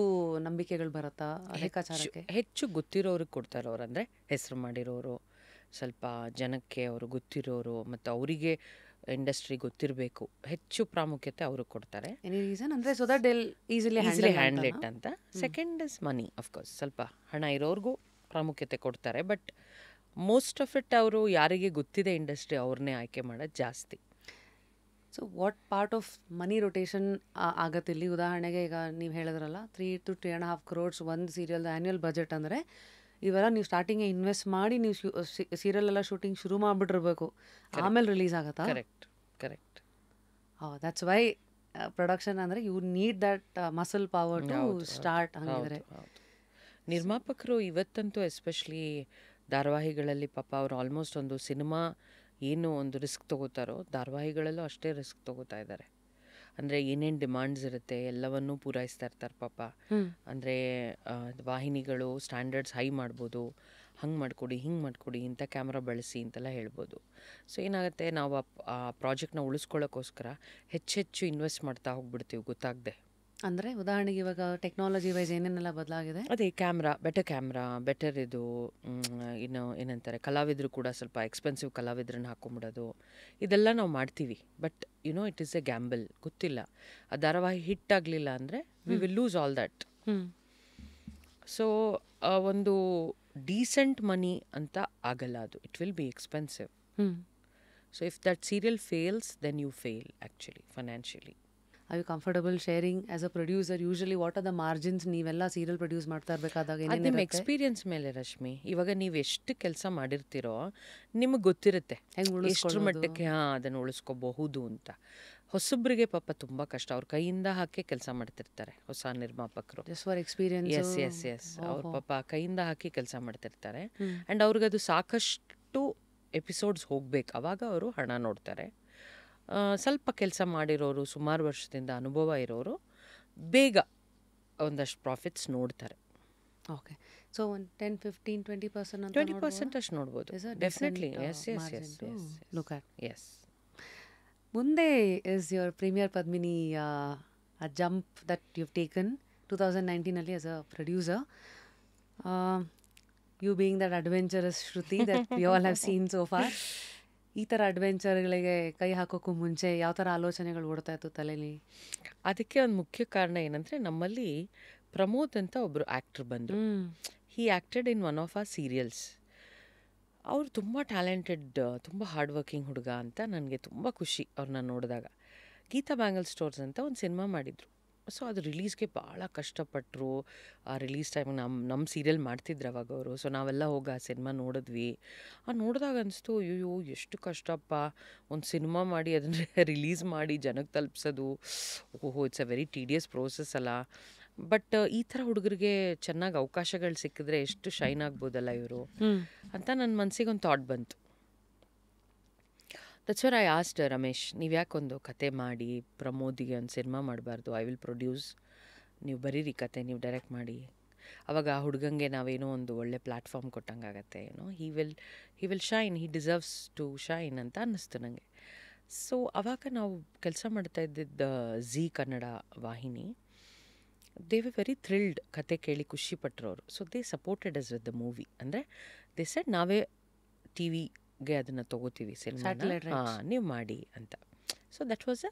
Speaker 2: ನಂಬಿಕೆಗಳು ಬರುತ್ತಾ ಲೆಕ್ಕಾಚಾರಕ್ಕೆ?
Speaker 1: ಹೆಚ್ಚು ಗೊತ್ತಿರೋರಿಗೆ ಕೊಡ್ತಾರೆ ಅವ್ರು. ಅಂದರೆ ಹೆಸರು ಮಾಡಿರೋರು, ಸ್ವಲ್ಪ ಜನಕ್ಕೆ ಅವರು ಗೊತ್ತಿರೋರು, ಮತ್ತು ಅವರಿಗೆ ಇಂಡಸ್ಟ್ರಿ ಗೊತ್ತಿರಬೇಕು, ಹೆಚ್ಚು ಪ್ರಾಮುಖ್ಯತೆ ಅವ್ರಿಗೆ ಕೊಡ್ತಾರೆ.
Speaker 2: ಎನಿ ರೀಸನ್ ಅಂದರೆ so that easily
Speaker 1: handle it ಅಂತ. Second is money. ಅಫ್ಕೋರ್ಸ್ ಸ್ವಲ್ಪ ಹಣ ಇರೋರ್ಗೂ ಪ್ರಾಮುಖ್ಯತೆ ಕೊಡ್ತಾರೆ, ಬಟ್ ಮೋಸ್ಟ್ ಆಫ್ ಇಟ್ ಅವರು ಯಾರಿಗೆ ಗೊತ್ತಿದೆ ಇಂಡಸ್ಟ್ರಿ ಅವ್ರನ್ನೇ ಆಯ್ಕೆ ಮಾಡೋದು ಜಾಸ್ತಿ.
Speaker 2: So what part of money rotation ಆಗತ್ತಿಲ್ಲಿ? ಉದಾಹರಣೆಗೆ ಈಗ ನೀವು ಹೇಳಿದ್ರಲ್ಲ 3 to 3.5 crores ಒಂದು ಸೀರಿಯಲ್ದು ಆ್ಯನ್ಯುವಲ್ ಬಜೆಟ್ ಅಂದರೆ, ಇವೆಲ್ಲ ನೀವು ಸ್ಟಾರ್ಟಿಂಗೇ ಇನ್ವೆಸ್ಟ್ ಮಾಡಿ ನೀವು ಸೀರಿಯಲ್ ಎಲ್ಲ ಶೂಟಿಂಗ್ ಶುರು ಮಾಡಿಬಿಟ್ಟಿರ್ಬೇಕು, ಆಮೇಲೆ ರಿಲೀಸ್ ಆಗುತ್ತಾ?
Speaker 1: ಕರೆಕ್ಟ್.
Speaker 2: ದಟ್ಸ್ ವೈ ಪ್ರೊಡಕ್ಷನ್ ಅಂದರೆ you need that muscle power to start. ಹಂಗಿದ್ರೆ
Speaker 1: ನಿರ್ಮಾಪಕರು ಇವತ್ತಂತೂ ಎಸ್ಪೆಷಲಿ ಧಾರಾವಾಹಿಗಳಲ್ಲಿ ಪಾಪ ಅವರು ಆಲ್ಮೋಸ್ಟ್ ಒಂದು ಸಿನಿಮಾ ಏನು ಒಂದು ರಿಸ್ಕ್ ತೊಗೋತಾರೋ ಧಾರಾವಾಹಿಗಳಲ್ಲೂ ಅಷ್ಟೇ ರಿಸ್ಕ್ ತೊಗೋತಾ ಇದ್ದಾರೆ. ಅಂದರೆ ಏನೇನು ಡಿಮಾಂಡ್ಸ್ ಇರುತ್ತೆ ಎಲ್ಲವನ್ನೂ ಪೂರೈಸ್ತಾ ಇರ್ತಾರೆ ಪಾಪ. ಅಂದರೆ ವಾಹಿನಿಗಳು ಸ್ಟ್ಯಾಂಡರ್ಡ್ಸ್ ಹೈ ಮಾಡ್ಬೋದು, ಹಂಗೆ ಮಾಡಿಕೊಡಿ ಹಿಂಗೆ ಮಾಡಿಕೊಡಿ, ಇಂಥ ಕ್ಯಾಮ್ರಾ ಬಳಸಿ ಅಂತೆಲ್ಲ ಹೇಳ್ಬೋದು. ಸೊ ಏನಾಗುತ್ತೆ, ನಾವು ಆ ಪ್ರಾಜೆಕ್ಟ್ನ ಉಳಿಸ್ಕೊಳ್ಳೋಕ್ಕೋಸ್ಕರ ಹೆಚ್ಚೆಚ್ಚು ಇನ್ವೆಸ್ಟ್ ಮಾಡ್ತಾ ಹೋಗ್ಬಿಡ್ತೀವಿ ಗೊತ್ತಾಗದೆ.
Speaker 2: ಅಂದರೆ ಉದಾಹರಣೆಗೆ ಇವಾಗ ಟೆಕ್ನಾಲಜಿ ವೈಸ್ ಏನೇನೆಲ್ಲ ಬದಲಾಗಿದೆ?
Speaker 1: ಅದೇ ಕ್ಯಾಮ್ರಾ ಬೆಟರ್ ಇದು. ಇನ್ನು ಏನಂತಾರೆ, ಕಲಾವಿದರು ಕೂಡ ಸ್ವಲ್ಪ ಎಕ್ಸ್ಪೆನ್ಸಿವ್ ಕಲಾವಿದ್ರನ್ನ ಹಾಕೊಂಬಿಡೋದು, ಇದೆಲ್ಲ ನಾವು ಮಾಡ್ತೀವಿ. But you know it is a gamble. ಗೊತ್ತಿಲ್ಲ, ಆ ಧಾರಾವಾಹಿ ಹಿಟ್ ಆಗಲಿಲ್ಲ ಅಂದರೆ we will lose all that. So ಒಂದು ಡೀಸೆಂಟ್ ಮನಿ ಅಂತ ಆಗಲ್ಲ ಅದು. It will be expensive. So if that serial fails then you fail actually financially.
Speaker 2: Are you comfortable sharing as a producer? Usually what are the margins ನೀವೆಲ್ಲ serial produce ಮಾಡ್ತಾ ಇರಬೇಕಾದಾಗ?
Speaker 1: ನಿಮ್ಮ experience ಮೇಲೆ ರಶ್ಮಿ. ಇವಾಗ ನೀವು ಎಷ್ಟು ಕೆಲಸ ಮಾಡಿರ್ತೀರೋ ನಿಮಗೆ ಗೊತ್ತಿರುತ್ತೆ ಎಷ್ಟರ ಮಟ್ಟಕ್ಕೆ ಅದನ್ನು ಉಳಿಸ್ಕೋಬಹುದು ಅಂತ. ಹೊಸಬ್ರಿಗೆ ಪಾಪ ತುಂಬ ಕಷ್ಟ. ಅವ್ರ ಕೈಯಿಂದ ಹಾಕಿ ಕೆಲಸ ಮಾಡ್ತಿರ್ತಾರೆ ಹೊಸ ನಿರ್ಮಾಪಕರು.
Speaker 2: Just for experience.
Speaker 1: Yes yes yes ಅವ್ರ ಪಾಪ ಕೈಯಿಂದ ಹಾಕಿ ಕೆಲಸ ಮಾಡ್ತಿರ್ತಾರೆ. ಆ್ಯಂಡ್ ಅವ್ರಿಗದು ಸಾಕಷ್ಟು ಎಪಿಸೋಡ್ಸ್ ಹೋಗ್ಬೇಕು, ಅವಾಗ ಅವರು ಹಣ ನೋಡ್ತಾರೆ. ಸ್ವಲ್ಪ ಕೆಲಸ ಮಾಡಿರೋರು, ಸುಮಾರು ವರ್ಷದಿಂದ ಅನುಭವ ಇರೋರು ಬೇಗ ಒಂದಷ್ಟು ಪ್ರಾಫಿಟ್ಸ್ ನೋಡ್ತಾರೆ.
Speaker 2: ಓಕೆ. ಸೊ ಒಂದು 10-15-20% ಅಂತ
Speaker 1: 20% ಅಷ್ಟು ನೋಡ್ಬೋದು. Definitely. Yes yes yes
Speaker 2: look at.
Speaker 1: Yes.
Speaker 2: ಮುಂದೆ is your premiere Padmini a jump that you've taken 2019 as a producer, you being that adventurous Shruti that we all have seen so far. ಈ ಥರ ಅಡ್ವೆಂಚರ್ಗಳಿಗೆ ಕೈ ಹಾಕೋಕ್ಕೂ ಮುಂಚೆ ಯಾವ ಥರ ಆಲೋಚನೆಗಳು ಓಡ್ತಾ ಇತ್ತು ತಲೆಯಲ್ಲಿ?
Speaker 1: ಅದಕ್ಕೆ ಒಂದು ಮುಖ್ಯ ಕಾರಣ ಏನಂದರೆ, ನಮ್ಮಲ್ಲಿ ಪ್ರಮೋದ್ ಅಂತ ಒಬ್ಬರು ಆ್ಯಕ್ಟ್ರ್ ಬಂದರು. He acted in one of our serials. ಅವರು ತುಂಬ ಟ್ಯಾಲೆಂಟೆಡ್, ತುಂಬ ಹಾರ್ಡ್ ವರ್ಕಿಂಗ್ ಹುಡುಗ ಅಂತ ನನಗೆ ತುಂಬ ಖುಷಿ ಅವ್ರನ್ನ ನೋಡಿದಾಗ. ಗೀತಾ ಬ್ಯಾಂಗಲ್ ಸ್ಟೋರ್ಸ್ ಅಂತ ಒಂದು ಸಿನಿಮಾ ಮಾಡಿದರು. ಸೊ ಅದು ರಿಲೀಸ್ಗೆ ಭಾಳ ಕಷ್ಟಪಟ್ಟರು. ಆ ರಿಲೀಸ್ ಟೈಮಿಗೆ ನಮ್ಮ ಸೀರಿಯಲ್ ಮಾಡ್ತಿದ್ರು ಅವಾಗ ಅವರು. ಸೊ ನಾವೆಲ್ಲ ಹೋಗಿ ಆ ಸಿನಿಮಾ ನೋಡಿದ್ವಿ. ನೋಡಿದಾಗ ಅನಿಸ್ತು, ಅಯ್ಯೋ ಎಷ್ಟು ಕಷ್ಟಪ್ಪ ಒಂದು ಸಿನಿಮಾ ಮಾಡಿ ಅದನ್ನು ರಿಲೀಸ್ ಮಾಡಿ ಜನಕ್ಕೆ ತಲುಪಿಸೋದು. ಓಹೋ, it's a very tedious process ಅಲ್ಲ. ಬಟ್ ಈ ಥರ ಹುಡುಗರಿಗೆ ಚೆನ್ನಾಗಿ ಅವಕಾಶಗಳು ಸಿಕ್ಕಿದ್ರೆ ಎಷ್ಟು ಶೈನ್ ಆಗ್ಬೋದಲ್ಲ ಇವರು ಅಂತ ನನ್ನ ಮನಸ್ಸಿಗೆ ಒಂದು ಥಾಟ್ ಬಂತು. That's where I asked Ramesh, ನೀವು ಯಾಕೊಂದು ಕತೆ ಮಾಡಿ ಪ್ರಮೋದಿಗೆ ಒಂದು ಸಿನಿಮಾ ಮಾಡಬಾರ್ದು? ಐ ವಿಲ್ ಪ್ರೊಡ್ಯೂಸ್, ನೀವು ಬರೀರಿ ಕತೆ, ನೀವು ಡೈರೆಕ್ಟ್ ಮಾಡಿ. ಅವಾಗ ಆ ಹುಡುಗಂಗೆ ನಾವೇನೋ ಒಂದು ಒಳ್ಳೆ ಪ್ಲ್ಯಾಟ್ಫಾರ್ಮ್ ಕೊಟ್ಟಂಗಾಗತ್ತೆ. He will shine, he deserves to shine ಅಂತ ಅನ್ನಿಸ್ತು ನನಗೆ. ಸೊ ಆವಾಗ ನಾವು ಕೆಲಸ ಮಾಡ್ತಾ ಇದ್ದಿದ್ದ ಝೀ ಕನ್ನಡ ವಾಹಿನಿ, ದೇ ವೆ ವೆರಿ ಥ್ರಿಲ್ಡ್. ಕತೆ ಕೇಳಿ ಖುಷಿ ಪಟ್ಟರು ಅವರು. So they supported us with the movie. ಅಂದರೆ ದೇ ಸೆಡ್, ನಾವೇ ಟಿ ವಿಗೆ ಅದನ್ನು ತೊಗೋತೀವಿ ಸಿನಿಮಾನ, ನೀವು ಮಾಡಿ ಅಂತ. So that was a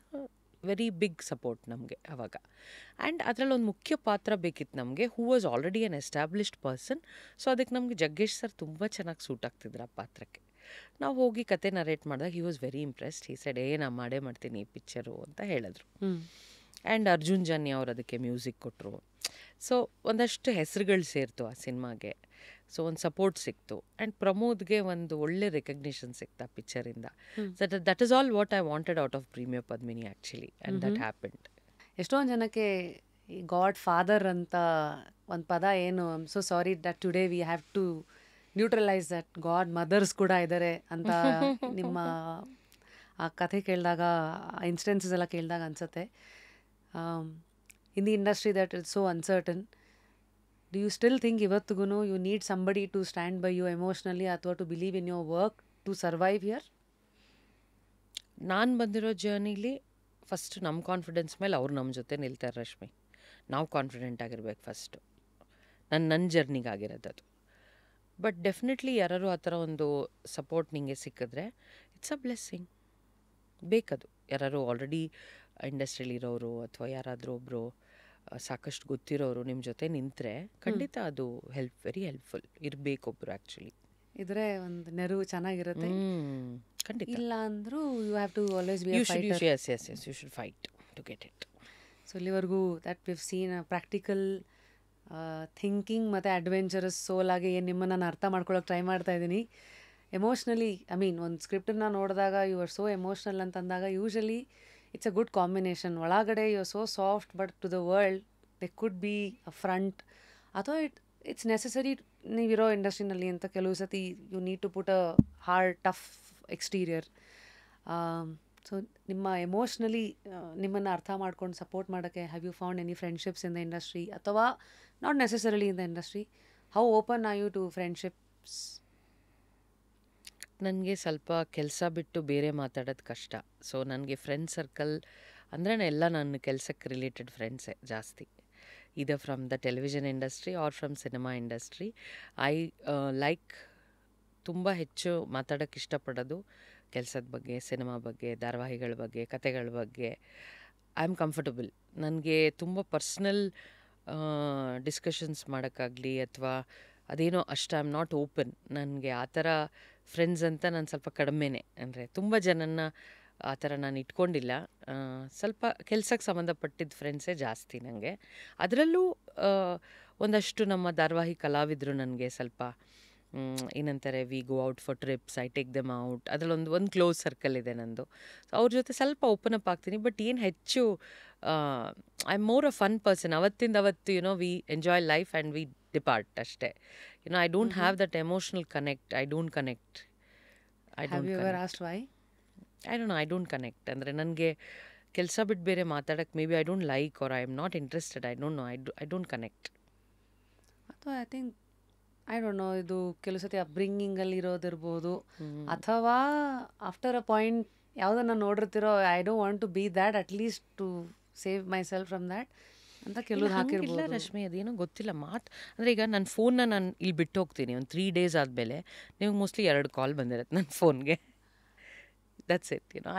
Speaker 1: very big support ನಮಗೆ ಅವಾಗ. ಆ್ಯಂಡ್ ಅದರಲ್ಲಿ ಒಂದು ಮುಖ್ಯ ಪಾತ್ರ ಬೇಕಿತ್ತು ನಮಗೆ, who was already an established person. So ಅದಕ್ಕೆ ನಮಗೆ ಜಗ್ಗೇಶ್ ಸರ್ ತುಂಬ ಚೆನ್ನಾಗಿ ಸೂಟ್ ಆಗ್ತಿದ್ರು ಆ ಪಾತ್ರಕ್ಕೆ. ನಾವು ಹೋಗಿ ಕತೆ ನರೇಟ್ ಮಾಡಿದಾಗ ಹಿ was very impressed. He said, ನಾ ಮಾಡೇ ಮಾಡ್ತೀನಿ ಈ ಪಿಕ್ಚರು ಅಂತ ಹೇಳಿದ್ರು. ಆ್ಯಂಡ್ ಅರ್ಜುನ್ ಜನ್ಯ ಅವ್ರು ಅದಕ್ಕೆ ಮ್ಯೂಸಿಕ್ ಕೊಟ್ಟರು. ಸೊ ಒಂದಷ್ಟು ಹೆಸರುಗಳು ಸೇರ್ತು ಆ ಸಿನಿಮಾಗೆ. ಸೊ ಒಂದು ಸಪೋರ್ಟ್ ಸಿಕ್ತು. ಆ್ಯಂಡ್ ಪ್ರಮೋದ್ಗೆ ಒಂದು ಒಳ್ಳೆ ರೆಕಗ್ನಿಷನ್ ಸಿಕ್ತು ಆ ಪಿಕ್ಚರಿಂದ. That is all what I wanted out of premiere Padmini actually. And that happened.
Speaker 2: ಎಷ್ಟೊಂದು ಜನಕ್ಕೆ ಈ ಗಾಡ್ ಫಾದರ್ ಅಂತ ಒಂದು ಪದ ಏನು, I am so sorry that today we have to neutralise that godmothers ಕೂಡ ಇದ್ದಾರೆ ಅಂತ ನಿಮ್ಮ ಆ ಕಥೆ ಕೇಳಿದಾಗ, ಆ ಇನ್ಸ್ಟೆನ್ಸಸ್ ಎಲ್ಲ ಕೇಳಿದಾಗ ಅನಿಸುತ್ತೆ. In the industry that is so uncertain, do you still think ಇವತ್ತಿಗೂ you need somebody to stand by you emotionally ಅಥವಾ to believe in your work to survive here?
Speaker 1: ನಾನು ಬಂದಿರೋ ಜರ್ನಿಲಿ ಫಸ್ಟ್ ನಮ್ಮ ಕಾನ್ಫಿಡೆನ್ಸ್ ಮೇಲೆ ಅವ್ರು ನಮ್ಮ ಜೊತೆ ನಿಲ್ತಾರೆ ರಶ್ಮಿ. ನಾವು ಕಾನ್ಫಿಡೆಂಟ್ ಆಗಿರ್ಬೇಕು ಫಸ್ಟು. ನನ್ನ ಜರ್ನಿಗಾಗಿರೋದು ಅದು. ಬಟ್ ಡೆಫಿನೆಟ್ಲಿ ಯಾರು ಆ ಥರ ಒಂದು ಸಪೋರ್ಟ್ ನಿಮಗೆ ಸಿಕ್ಕಿದ್ರೆ ಇಟ್ಸ್ ಅ ಬ್ಲೆಸ್ಸಿಂಗ್. ಬೇಕದು. ಯಾರು ಆಲ್ರೆಡಿ ಇಂಡಸ್ಟ್ರಿಯಲ್ಲಿರೋರು ಅಥವಾ ಯಾರಾದರೂ ಒಬ್ಬರು ಸಾಕಷ್ಟು ಗೊತ್ತಿರೋರು ನಿಮ್ಮ ಜೊತೆ ನಿಂತರೆ ಖಂಡಿತ ಅದು ವೆರಿ ಹೆಲ್ಪ್ಫುಲ್. ಇರಬೇಕೊಬ್ರು ಆ್ಯಕ್ಚುಲಿ
Speaker 2: ಇದ್ರೆ ಒಂದು ನೆರವು ಚೆನ್ನಾಗಿರುತ್ತೆ.
Speaker 1: ಖಂಡಿತ.
Speaker 2: ಇಲ್ಲ ಅಂದರೂ you have to always be
Speaker 1: you should fight to get it.
Speaker 2: So ಇಲ್ಲಿವರೆಗೂ that we've seen practical thinking ಮತ್ತು ಅಡ್ವೆಂಚರಸ್ ಸೋಲಾಗಿ ಏನು ನಿಮ್ಮನ್ನು ನಾನು ಅರ್ಥ ಮಾಡ್ಕೊಳ್ಳೋಕೆ ಟ್ರೈ ಮಾಡ್ತಾ ಇದ್ದೀನಿ. ಎಮೋಷ್ನಲಿ, ಐ ಮೀನ್ ಒಂದು ಸ್ಕ್ರಿಪ್ಟನ್ನು ನೋಡಿದಾಗ ಯು ಆರ್ ಸೋ ಎಮೋಷ್ನಲ್ ಅಂತಂದಾಗ usually it's a good combination. ಒಳಗಡೆ you are so soft but to the world they could be a front. ಅಥವಾ ಇಟ್ಸ್ ನೆಸೆಸರಿ ನೀವಿರೋ ಇಂಡಸ್ಟ್ರಿನಲ್ಲಿ ಅಂತ ಕೆಲವು ಸತಿ you need to put a hard tough exterior. So ನಿಮ್ಮ emotionally ನಿಮ್ಮನ್ನು ಅರ್ಥ ಮಾಡ್ಕೊಂಡು ಸಪೋರ್ಟ್ ಮಾಡೋಕ್ಕೆ have you found any friendships in the industry ಅಥವಾ not necessarily in the industry? How open are you to friendships?
Speaker 1: ನನಗೆ ಸ್ವಲ್ಪ ಕೆಲಸ ಬಿಟ್ಟು ಬೇರೆ ಮಾತಾಡೋದು ಕಷ್ಟ. ಸೊ ನನಗೆ ಫ್ರೆಂಡ್ ಸರ್ಕಲ್ ಅಂದರೆ ಎಲ್ಲ ನನ್ನ ಕೆಲಸಕ್ಕೆ ರಿಲೇಟೆಡ್ ಫ್ರೆಂಡ್ಸೇ ಜಾಸ್ತಿ. either from the television industry or from cinema industry. I like ತುಂಬ ಹೆಚ್ಚು ಮಾತಾಡೋಕ್ಕೆ ಇಷ್ಟಪಡೋದು ಕೆಲಸದ ಬಗ್ಗೆ, ಸಿನಿಮಾ ಬಗ್ಗೆ, ಧಾರಾವಾಹಿಗಳ ಬಗ್ಗೆ, ಕತೆಗಳ ಬಗ್ಗೆ. I am comfortable. ನನಗೆ ತುಂಬ ಪರ್ಸ್ನಲ್ ಡಿಸ್ಕಷನ್ಸ್ ಮಾಡೋಕ್ಕಾಗಲಿ ಅಥವಾ ಅದೇನೋ ಅಷ್ಟು ಐ ಆಮ್ ನಾಟ್ ಓಪನ್. ನನಗೆ ಆ ಥರ ಫ್ರೆಂಡ್ಸ್ ಅಂತ ನಾನು ಸ್ವಲ್ಪ ಕಡಿಮೆನೇ. ಅಂದರೆ ತುಂಬ ಜನನ್ನ ಆ ಥರ ನಾನು ಇಟ್ಕೊಂಡಿಲ್ಲ. ಸ್ವಲ್ಪ ಕೆಲಸಕ್ಕೆ ಸಂಬಂಧಪಟ್ಟಿದ್ದ ಫ್ರೆಂಡ್ಸೇ ಜಾಸ್ತಿ ನನಗೆ. ಅದರಲ್ಲೂ ಒಂದಷ್ಟು ನಮ್ಮ ಧಾರಾವಾಹಿ ಕಲಾವಿದರು ನನಗೆ ಸ್ವಲ್ಪ ಏನಂತಾರೆ, we go out for trips, I take them out. ಅದರಲ್ಲೊಂದು ಕ್ಲೋಸ್ ಸರ್ಕಲ್ ಇದೆ ನಂದು. ಸೊ ಅವ್ರ ಜೊತೆ ಸ್ವಲ್ಪ ಓಪನ್ ಅಪ್ ಆಗ್ತೀನಿ. ಬಟ್ ಏನು ಹೆಚ್ಚು I am more a fun person. ಅವತ್ತಿಂದ ಅವತ್ತು we enjoy life and we depart ಅಷ್ಟೇ. I don't have that emotional connect. I don't connect. I don't connect ಅಂದರೆ ನನಗೆ ಕೆಲಸ ಬಿಟ್ಟು ಬೇರೆ ಮಾತಾಡೋಕ್ಕೆ maybe I don't like or I am not interested. I don't know. I don't connect.
Speaker 2: ಅಥವಾ I don't know, ಇದು ಕೆಲವು ಸತಿ ಅಪ್ಬ್ರಿಂಗಿಂಗಲ್ಲಿ ಇರೋದಿರ್ಬೋದು, ಅಥವಾ ಆಫ್ಟರ್ ಅ ಪಾಯಿಂಟ್ ಯಾವುದನ್ನು ನೋಡಿರ್ತಿರೋ I don't want to be that, at least to save myself from that ಅಂತ ಕೆಲವ್ರು ಹಾಕಿರ್ಬೋದು.
Speaker 1: ರಶ್ಮಿ, ಅದೇನೋ ಗೊತ್ತಿಲ್ಲ ಅಂದರೆ ಈಗ ನನ್ನ ಫೋನ್ನ ನಾನು ಇಲ್ಲಿ ಬಿಟ್ಟು ಹೋಗ್ತೀನಿ ಒಂದು 3 days ಆದಮೇಲೆ ನಿಮಗೆ ಮೋಸ್ಟ್ಲಿ 2 ಕಾಲ್ ಬಂದಿರುತ್ತೆ ನನ್ನ ಫೋನ್ಗೆ. That's it.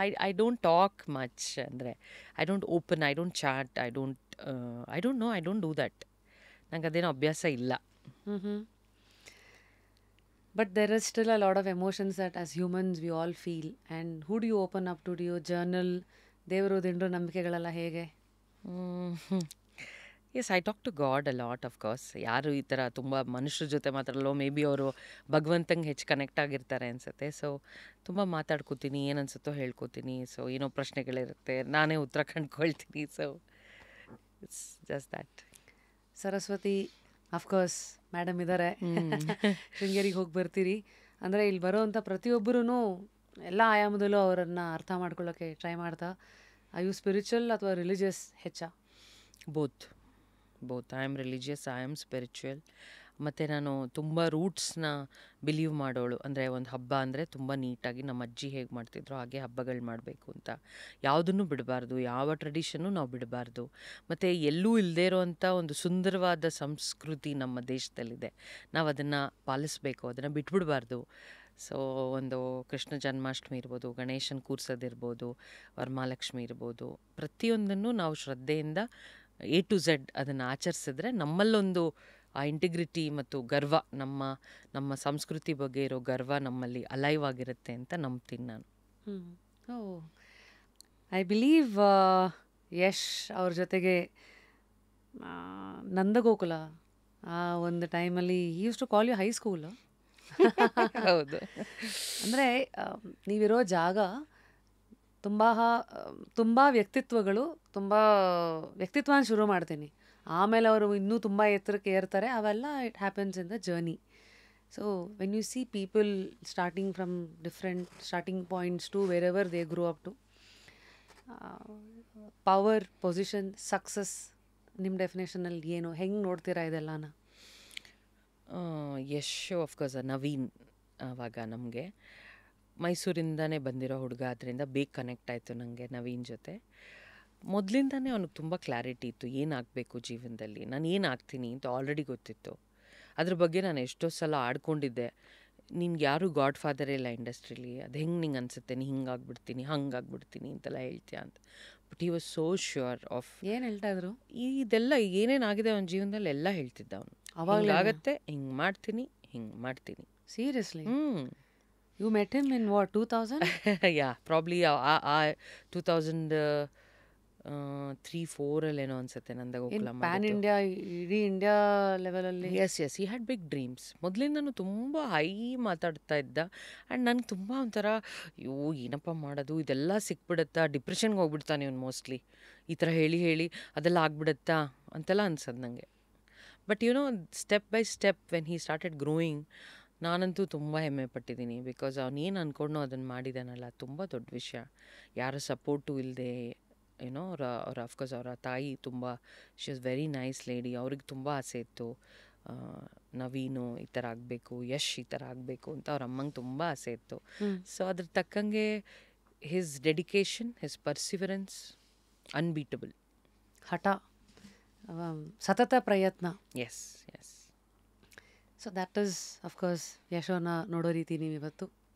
Speaker 1: I don't talk much. ಅಂದರೆ I don't open, I don't chat, I don't know, I don't do that. ನಂಗೆ ಅದೇನೋ ಅಭ್ಯಾಸ ಇಲ್ಲ.
Speaker 2: But there is still a lot of emotions that as humans we all feel. And who do you open up to? Do you journal? ದೇವರು ದಿಂಡ್ರು ನಂಬಿಕೆಗಳೆಲ್ಲ ಹೇಗೆ?
Speaker 1: Yes, I talk to God a lot. Of course ಯಾರು ಈ ಥರ ತುಂಬ ಮನುಷ್ಯರ ಜೊತೆ ಮಾತಾಡಲ್ಲೋ, ಮೇ ಬಿ ಅವರು ಭಗವಂತಂಗೆ ಹೆಚ್ಚು ಕನೆಕ್ಟ್ ಆಗಿರ್ತಾರೆ ಅನಿಸುತ್ತೆ. ಸೊ ತುಂಬ ಮಾತಾಡ್ಕೋತೀನಿ, ಏನು ಅನಿಸುತ್ತೋ ಹೇಳ್ಕೊತೀನಿ. ಸೊ ಏನೋ ಪ್ರಶ್ನೆಗಳಿರುತ್ತೆ, ನಾನೇ ಉತ್ತರ ಕಂಡ್ಕೊಳ್ತೀನಿ. So it's just that.
Speaker 2: Saraswati of course madam ಇದ್ದಾರೆ, ಶೃಂಗೇರಿಗೆ ಹೋಗಿ ಬರ್ತೀರಿ ಅಂದರೆ ಇಲ್ಲಿ ಬರೋವಂಥ ಪ್ರತಿಯೊಬ್ಬರೂ ಎಲ್ಲ ಆಯಾಮದಲ್ಲೂ ಅವರನ್ನು ಅರ್ಥ ಮಾಡ್ಕೊಳ್ಳೋಕ್ಕೆ ಟ್ರೈ ಮಾಡ್ತಾ. ಐ ಯು ಸ್ಪಿರಿಚುವಲ್ ಅಥವಾ ರಿಲಿಜಿಯಸ್ ಹೆಚ್ಚಾ?
Speaker 1: Both. I am religious, I am spiritual. ಮತ್ತು ನಾನು ತುಂಬ ರೂಟ್ಸ್ನ ಬಿಲೀವ್ ಮಾಡೋಳು. ಅಂದರೆ ಒಂದು ಹಬ್ಬ ಅಂದರೆ ತುಂಬ ನೀಟಾಗಿ ನಮ್ಮ ಅಜ್ಜಿ ಹೇಗೆ ಮಾಡ್ತಿದ್ರು ಹಾಗೆ ಹಬ್ಬಗಳು ಮಾಡಬೇಕು ಅಂತ. ಯಾವುದನ್ನು ಬಿಡಬಾರ್ದು, ಯಾವ ಟ್ರೆಡಿಷನ್ನು ನಾವು ಬಿಡಬಾರ್ದು. ಮತ್ತು ಎಲ್ಲೂ ಇಲ್ಲದೇ ಇರೋವಂಥ ಒಂದು ಸುಂದರವಾದ ಸಂಸ್ಕೃತಿ ನಮ್ಮ ದೇಶದಲ್ಲಿದೆ, ನಾವು ಅದನ್ನು ಪಾಲಿಸಬೇಕು, ಅದನ್ನು ಬಿಟ್ಬಿಡಬಾರ್ದು. ಸೊ ಒಂದು ಕೃಷ್ಣ ಜನ್ಮಾಷ್ಟಮಿ ಇರ್ಬೋದು, ಗಣೇಶನ ಕೂರ್ಸೋದಿರ್ಬೋದು, ವರಮಹಾಲಕ್ಷ್ಮಿ ಇರ್ಬೋದು, ಪ್ರತಿಯೊಂದನ್ನು ನಾವು ಶ್ರದ್ಧೆಯಿಂದ A to Z ಅದನ್ನು ಆಚರಿಸಿದ್ರೆ ನಮ್ಮಲ್ಲೊಂದು ಆ ಇಂಟಿಗ್ರಿಟಿ ಮತ್ತು ಗರ್ವ, ನಮ್ಮ ಸಂಸ್ಕೃತಿ ಬಗ್ಗೆ ಇರೋ ಗರ್ವ ನಮ್ಮಲ್ಲಿ ಅಲೈವ್ ಆಗಿರುತ್ತೆ ಅಂತ ನಂಬ್ತೀನಿ ನಾನು.
Speaker 2: ಐ ಬಿಲೀವ್ ಯಶ್ ಅವ್ರ ಜೊತೆಗೆ ನಂದಗೋಕುಲ ಆ ಒಂದು ಟೈಮಲ್ಲಿ use to call you high school.
Speaker 1: ಹೌದು.
Speaker 2: ಅಂದರೆ ನೀವಿರೋ ಜಾಗ ತುಂಬ ವ್ಯಕ್ತಿತ್ವಗಳು, ತುಂಬ ವ್ಯಕ್ತಿತ್ವನ ಶುರು ಮಾಡ್ತೀನಿ, ಆಮೇಲೆ ಅವರು ಇನ್ನೂ ತುಂಬ ಎತ್ತರಕ್ಕೆ ಏರ್ತಾರೆ. ಅವೆಲ್ಲ it happens in the journey. So when you see people starting from different starting points to where ever they grow up to power, position, success, ನಿಮ್ಮ ಡೆಫಿನೇಷನಲ್ಲಿ ಏನು, ಹೆಂಗೆ ನೋಡ್ತೀರಾ ಇದೆಲ್ಲನ?
Speaker 1: ಯಶ್ ಆಫ್ಕೋರ್ಸ್ ನವೀನ್ ಆವಾಗ ನಮಗೆ ಮೈಸೂರಿಂದನೇ ಬಂದಿರೋ ಹುಡುಗ, ಅದರಿಂದ ಬೇಗ ಕನೆಕ್ಟ್ ಆಯಿತು ನನಗೆ ನವೀನ್ ಜೊತೆ. ಮೊದಲಿಂದನೇ ಅವ್ನಿಗೆ ತುಂಬ ಕ್ಲಾರಿಟಿ ಇತ್ತು ಏನಾಗಬೇಕು ಜೀವನದಲ್ಲಿ, ನಾನು ಏನಾಗ್ತೀನಿ ಅಂತ ಆಲ್ರೆಡಿ ಗೊತ್ತಿತ್ತು. ಅದ್ರ ಬಗ್ಗೆ ನಾನು ಎಷ್ಟೋ ಸಲ ಆಡ್ಕೊಂಡಿದ್ದೆ, ನಿನ್ಗೆ ಯಾರೂ ಗಾಡ್ ಫಾದರೇ ಇಲ್ಲ ಇಂಡಸ್ಟ್ರೀಲಿ, ಅದು ಹೆಂಗೆ ನಿಂಗೆ ಅನಿಸುತ್ತೆ, ನೀ ಹಿಂಗಾಗ್ಬಿಡ್ತೀನಿ ಹಂಗಾಗ್ಬಿಡ್ತೀನಿ ಅಂತೆಲ್ಲ ಹೇಳ್ತೀಯ ಅಂತ. But he was so sure of.
Speaker 2: ಏನು ಹೇಳ್ತಾ ಇದ್ರು?
Speaker 1: ಇದೆಲ್ಲ ಏನೇನಾಗಿದೆ ಅವನ ಜೀವನದಲ್ಲಿ ಎಲ್ಲ ಹೇಳ್ತಿದ್ದ ಅವನು. ಅವಾಗತ್ತೆ ಹಿಂಗೆ ಮಾಡ್ತೀನಿ.
Speaker 2: Seriously? You met him in what, 2000?
Speaker 1: Yeah, probably 2003-04 ಅಲ್ಲೇನೋ ಅನ್ಸುತ್ತೆ ನಂದಗೋಕುಲ.
Speaker 2: ಪ್ಯಾನ್ ಇಂಡಿಯಾ, ಇಡೀ ಇಂಡಿಯಾ ಲೆವೆಲಲ್ಲಿ?
Speaker 1: Yes, he had big dreams. ಮೊದಲಿಂದನೂ ತುಂಬ ಹೈ ಮಾತಾಡ್ತಾ ಇದ್ದ. ಆ್ಯಂಡ್ ನನಗೆ ತುಂಬ ಒಂಥರ ಏನಪ್ಪ ಮಾಡೋದು, ಇದೆಲ್ಲ ಸಿಕ್ಬಿಡುತ್ತಾ, ಡಿಪ್ರೆಷನ್ಗೆ ಹೋಗ್ಬಿಡ್ತಾನೆ ಇವನು ಮೋಸ್ಟ್ಲಿ, ಈ ಥರ ಹೇಳಿ ಅದೆಲ್ಲ ಆಗ್ಬಿಡುತ್ತಾ ಅಂತೆಲ್ಲ ಅನ್ಸೋದು ನನಗೆ. But step by step when he started growing, ನಾನಂತೂ ತುಂಬ ಹೆಮ್ಮೆ ಪಟ್ಟಿದ್ದೀನಿ. ಬಿಕಾಸ್ ಅವನೇನು ಅಂದ್ಕೊಂಡೋ ಅದನ್ನು ಮಾಡಿದಾನಲ್ಲ, ತುಂಬ ದೊಡ್ಡ ವಿಷಯ. ಯಾರ ಸಪೋರ್ಟು ಇಲ್ಲದೆ ಅವ್ರ ಅಫ್ಕೋರ್ಸ್ ಅವರ ತಾಯಿ ತುಂಬ, she is very nice lady. ಅವ್ರಿಗೆ ತುಂಬ ಆಸೆ ಇತ್ತು ನವೀನು ಈ ಥರ ಆಗಬೇಕು, ಯಶ್ ಈ ಥರ ಆಗಬೇಕು ಅಂತ. ಅವ್ರ ಅಮ್ಮಂಗೆ ತುಂಬ ಆಸೆ ಇತ್ತು. ಸೊ ಅದ್ರ ತಕ್ಕಂಗೆ his dedication, his perseverance unbeatable.
Speaker 2: ಹಠ, ಸತತ ಪ್ರಯತ್ನ.
Speaker 1: Yes.
Speaker 2: So that is of course ಯಶೋನ ನೋಡೋ ರೀತಿ. ನೀವು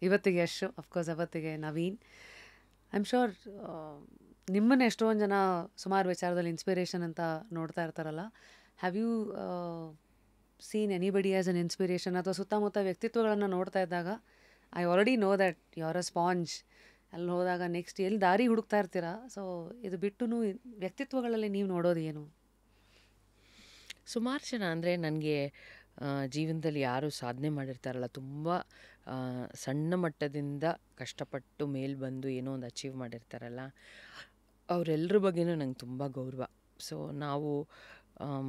Speaker 2: ಇವತ್ತಿಗೆ ಯಶ್, ಅಫ್ಕೋರ್ಸ್ ಅವತ್ತಿಗೆ ನವೀನ್. ಐ ಆಮ್ ಶ್ಯೂರ್ ನಿಮ್ಮನ್ನು ಎಷ್ಟೊಂದು ಜನ ಸುಮಾರು ವಿಚಾರದಲ್ಲಿ ಇನ್ಸ್ಪಿರೇಷನ್ ಅಂತ ನೋಡ್ತಾ ಇರ್ತಾರಲ್ಲ. Have you seen anybody as an inspiration? ಅಥವಾ ಸುತ್ತಮುತ್ತ ವ್ಯಕ್ತಿತ್ವಗಳನ್ನು ನೋಡ್ತಾ ಇದ್ದಾಗ, I already know that you are a sponge, ಅಲ್ಲಿ ಹೋದಾಗ ನೆಕ್ಸ್ಟ್ ಎಲ್ಲಿ ದಾರಿ ಹುಡುಕ್ತಾ ಇರ್ತೀರಾ. ಸೊ ಇದು ಬಿಟ್ಟು ವ್ಯಕ್ತಿತ್ವಗಳಲ್ಲಿ ನೀವು ನೋಡೋದು ಏನು?
Speaker 1: ಸುಮಾರು ಜನ ಅಂದರೆ ನನಗೆ ಜೀವನದಲ್ಲಿ ಯಾರು ಸಾಧನೆ ಮಾಡಿರ್ತಾರಲ್ಲ, ತುಂಬ ಸಣ್ಣ ಮಟ್ಟದಿಂದ ಕಷ್ಟಪಟ್ಟು ಮೇಲೆ ಬಂದು ಏನೋ ಒಂದು ಅಚೀವ್ ಮಾಡಿರ್ತಾರಲ್ಲ, ಅವರೆಲ್ಲರ ಬಗ್ಗೆನೂ ನಂಗೆ ತುಂಬ ಗೌರವ. ಸೊ ನಾವು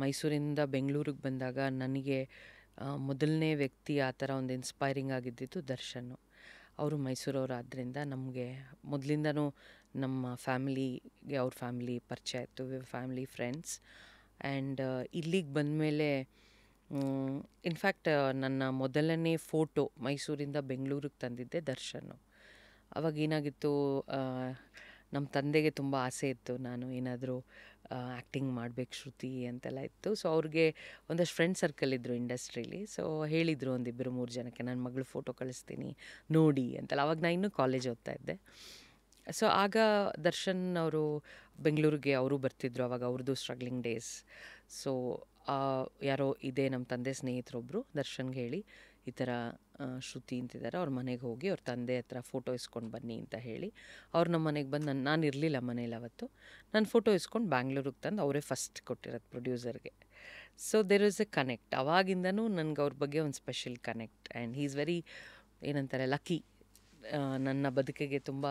Speaker 1: ಮೈಸೂರಿಂದ ಬೆಂಗಳೂರಿಗೆ ಬಂದಾಗ ನನಗೆ ಮೊದಲನೇ ವ್ಯಕ್ತಿ ಆ ಥರ ಒಂದು ಇನ್ಸ್ಪೈರಿಂಗ್ ಆಗಿದ್ದಿದ್ದು ದರ್ಶನ್. ಅವರು ಮೈಸೂರವರಾದ್ದರಿಂದ ನಮಗೆ ಮೊದಲಿಂದನೂ ನಮ್ಮ ಫ್ಯಾಮಿಲಿಗೆ ಅವ್ರ ಫ್ಯಾಮಿಲಿ ಪರಿಚಯ ಇತ್ತು, ಫ್ಯಾಮಿಲಿ ಫ್ರೆಂಡ್ಸ್. ಆ್ಯಂಡ್ ಇಲ್ಲಿಗೆ ಬಂದಮೇಲೆ ಇನ್ಫ್ಯಾಕ್ಟ್ ನನ್ನ ಮೊದಲನೇ ಫೋಟೋ ಮೈಸೂರಿಂದ ಬೆಂಗಳೂರಿಗೆ ತಂದಿದ್ದೆ ದರ್ಶನ್. ಅವಾಗ ಏನಾಗಿತ್ತು, ನಮ್ಮ ತಂದೆಗೆ ತುಂಬ ಆಸೆ ಇತ್ತು ನಾನು ಏನಾದರೂ ಆ್ಯಕ್ಟಿಂಗ್ ಮಾಡಬೇಕು ಶ್ರುತಿ ಅಂತೆಲ್ಲ ಇತ್ತು. ಸೊ ಅವ್ರಿಗೆ ಒಂದಷ್ಟು ಫ್ರೆಂಡ್ ಸರ್ಕಲ್ ಇದ್ದರು ಇಂಡಸ್ಟ್ರೀಲಿ. ಸೊ ಹೇಳಿದರು ಒಂದಿಬ್ಬರು 3 ಜನಕ್ಕೆ, ನನ್ನ ಮಗಳು ಫೋಟೋ ಕಳಿಸ್ತೀನಿ ನೋಡಿ ಅಂತೆಲ್ಲ. ಅವಾಗ ನಾನು ಇನ್ನೂ ಕಾಲೇಜ್ ಓದ್ತಾ ಇದ್ದೆ. ಸೊ ಆಗ ದರ್ಶನ್ ಅವರು ಬೆಂಗಳೂರಿಗೆ ಅವರು ಬರ್ತಿದ್ರು. ಅವಾಗ ಅವ್ರದ್ದು ಸ್ಟ್ರಗ್ಲಿಂಗ್ ಡೇಸ್. ಸೊ ಯಾರೋ ಇದೇ ನಮ್ಮ ತಂದೆ ಸ್ನೇಹಿತರೊಬ್ಬರು ದರ್ಶನ್ಗೆ ಹೇಳಿ, ಈ ಥರ ಶ್ರುತಿ ಅಂತಿದ್ದಾರೆ, ಅವ್ರ ಮನೆಗೆ ಹೋಗಿ ಅವ್ರ ತಂದೆ ಹತ್ರ ಫೋಟೋ ಇಸ್ಕೊಂಡು ಬನ್ನಿ ಅಂತ ಹೇಳಿ ಅವ್ರು ನಮ್ಮ ಮನೆಗೆ ಬಂದು, ನಾನು ಇರಲಿಲ್ಲ ಮನೇಲಿ ಅವತ್ತು, ನಾನು ಫೋಟೋ ಇಸ್ಕೊಂಡು ಬ್ಯಾಂಗ್ಳೂರಿಗೆ ತಂದು ಅವರೇ ಫಸ್ಟ್ ಕೊಟ್ಟಿರೋದು ಪ್ರೊಡ್ಯೂಸರ್ಗೆ. So there is a connect. ಅವಾಗಿಂದನೂ ನನಗೆ ಅವ್ರ ಬಗ್ಗೆ ಒಂದು special connect. And he is very ಏನಂತಾರೆ ಲಕ್ಕಿ. ನನ್ನ ಬದುಕಿಗೆ ತುಂಬ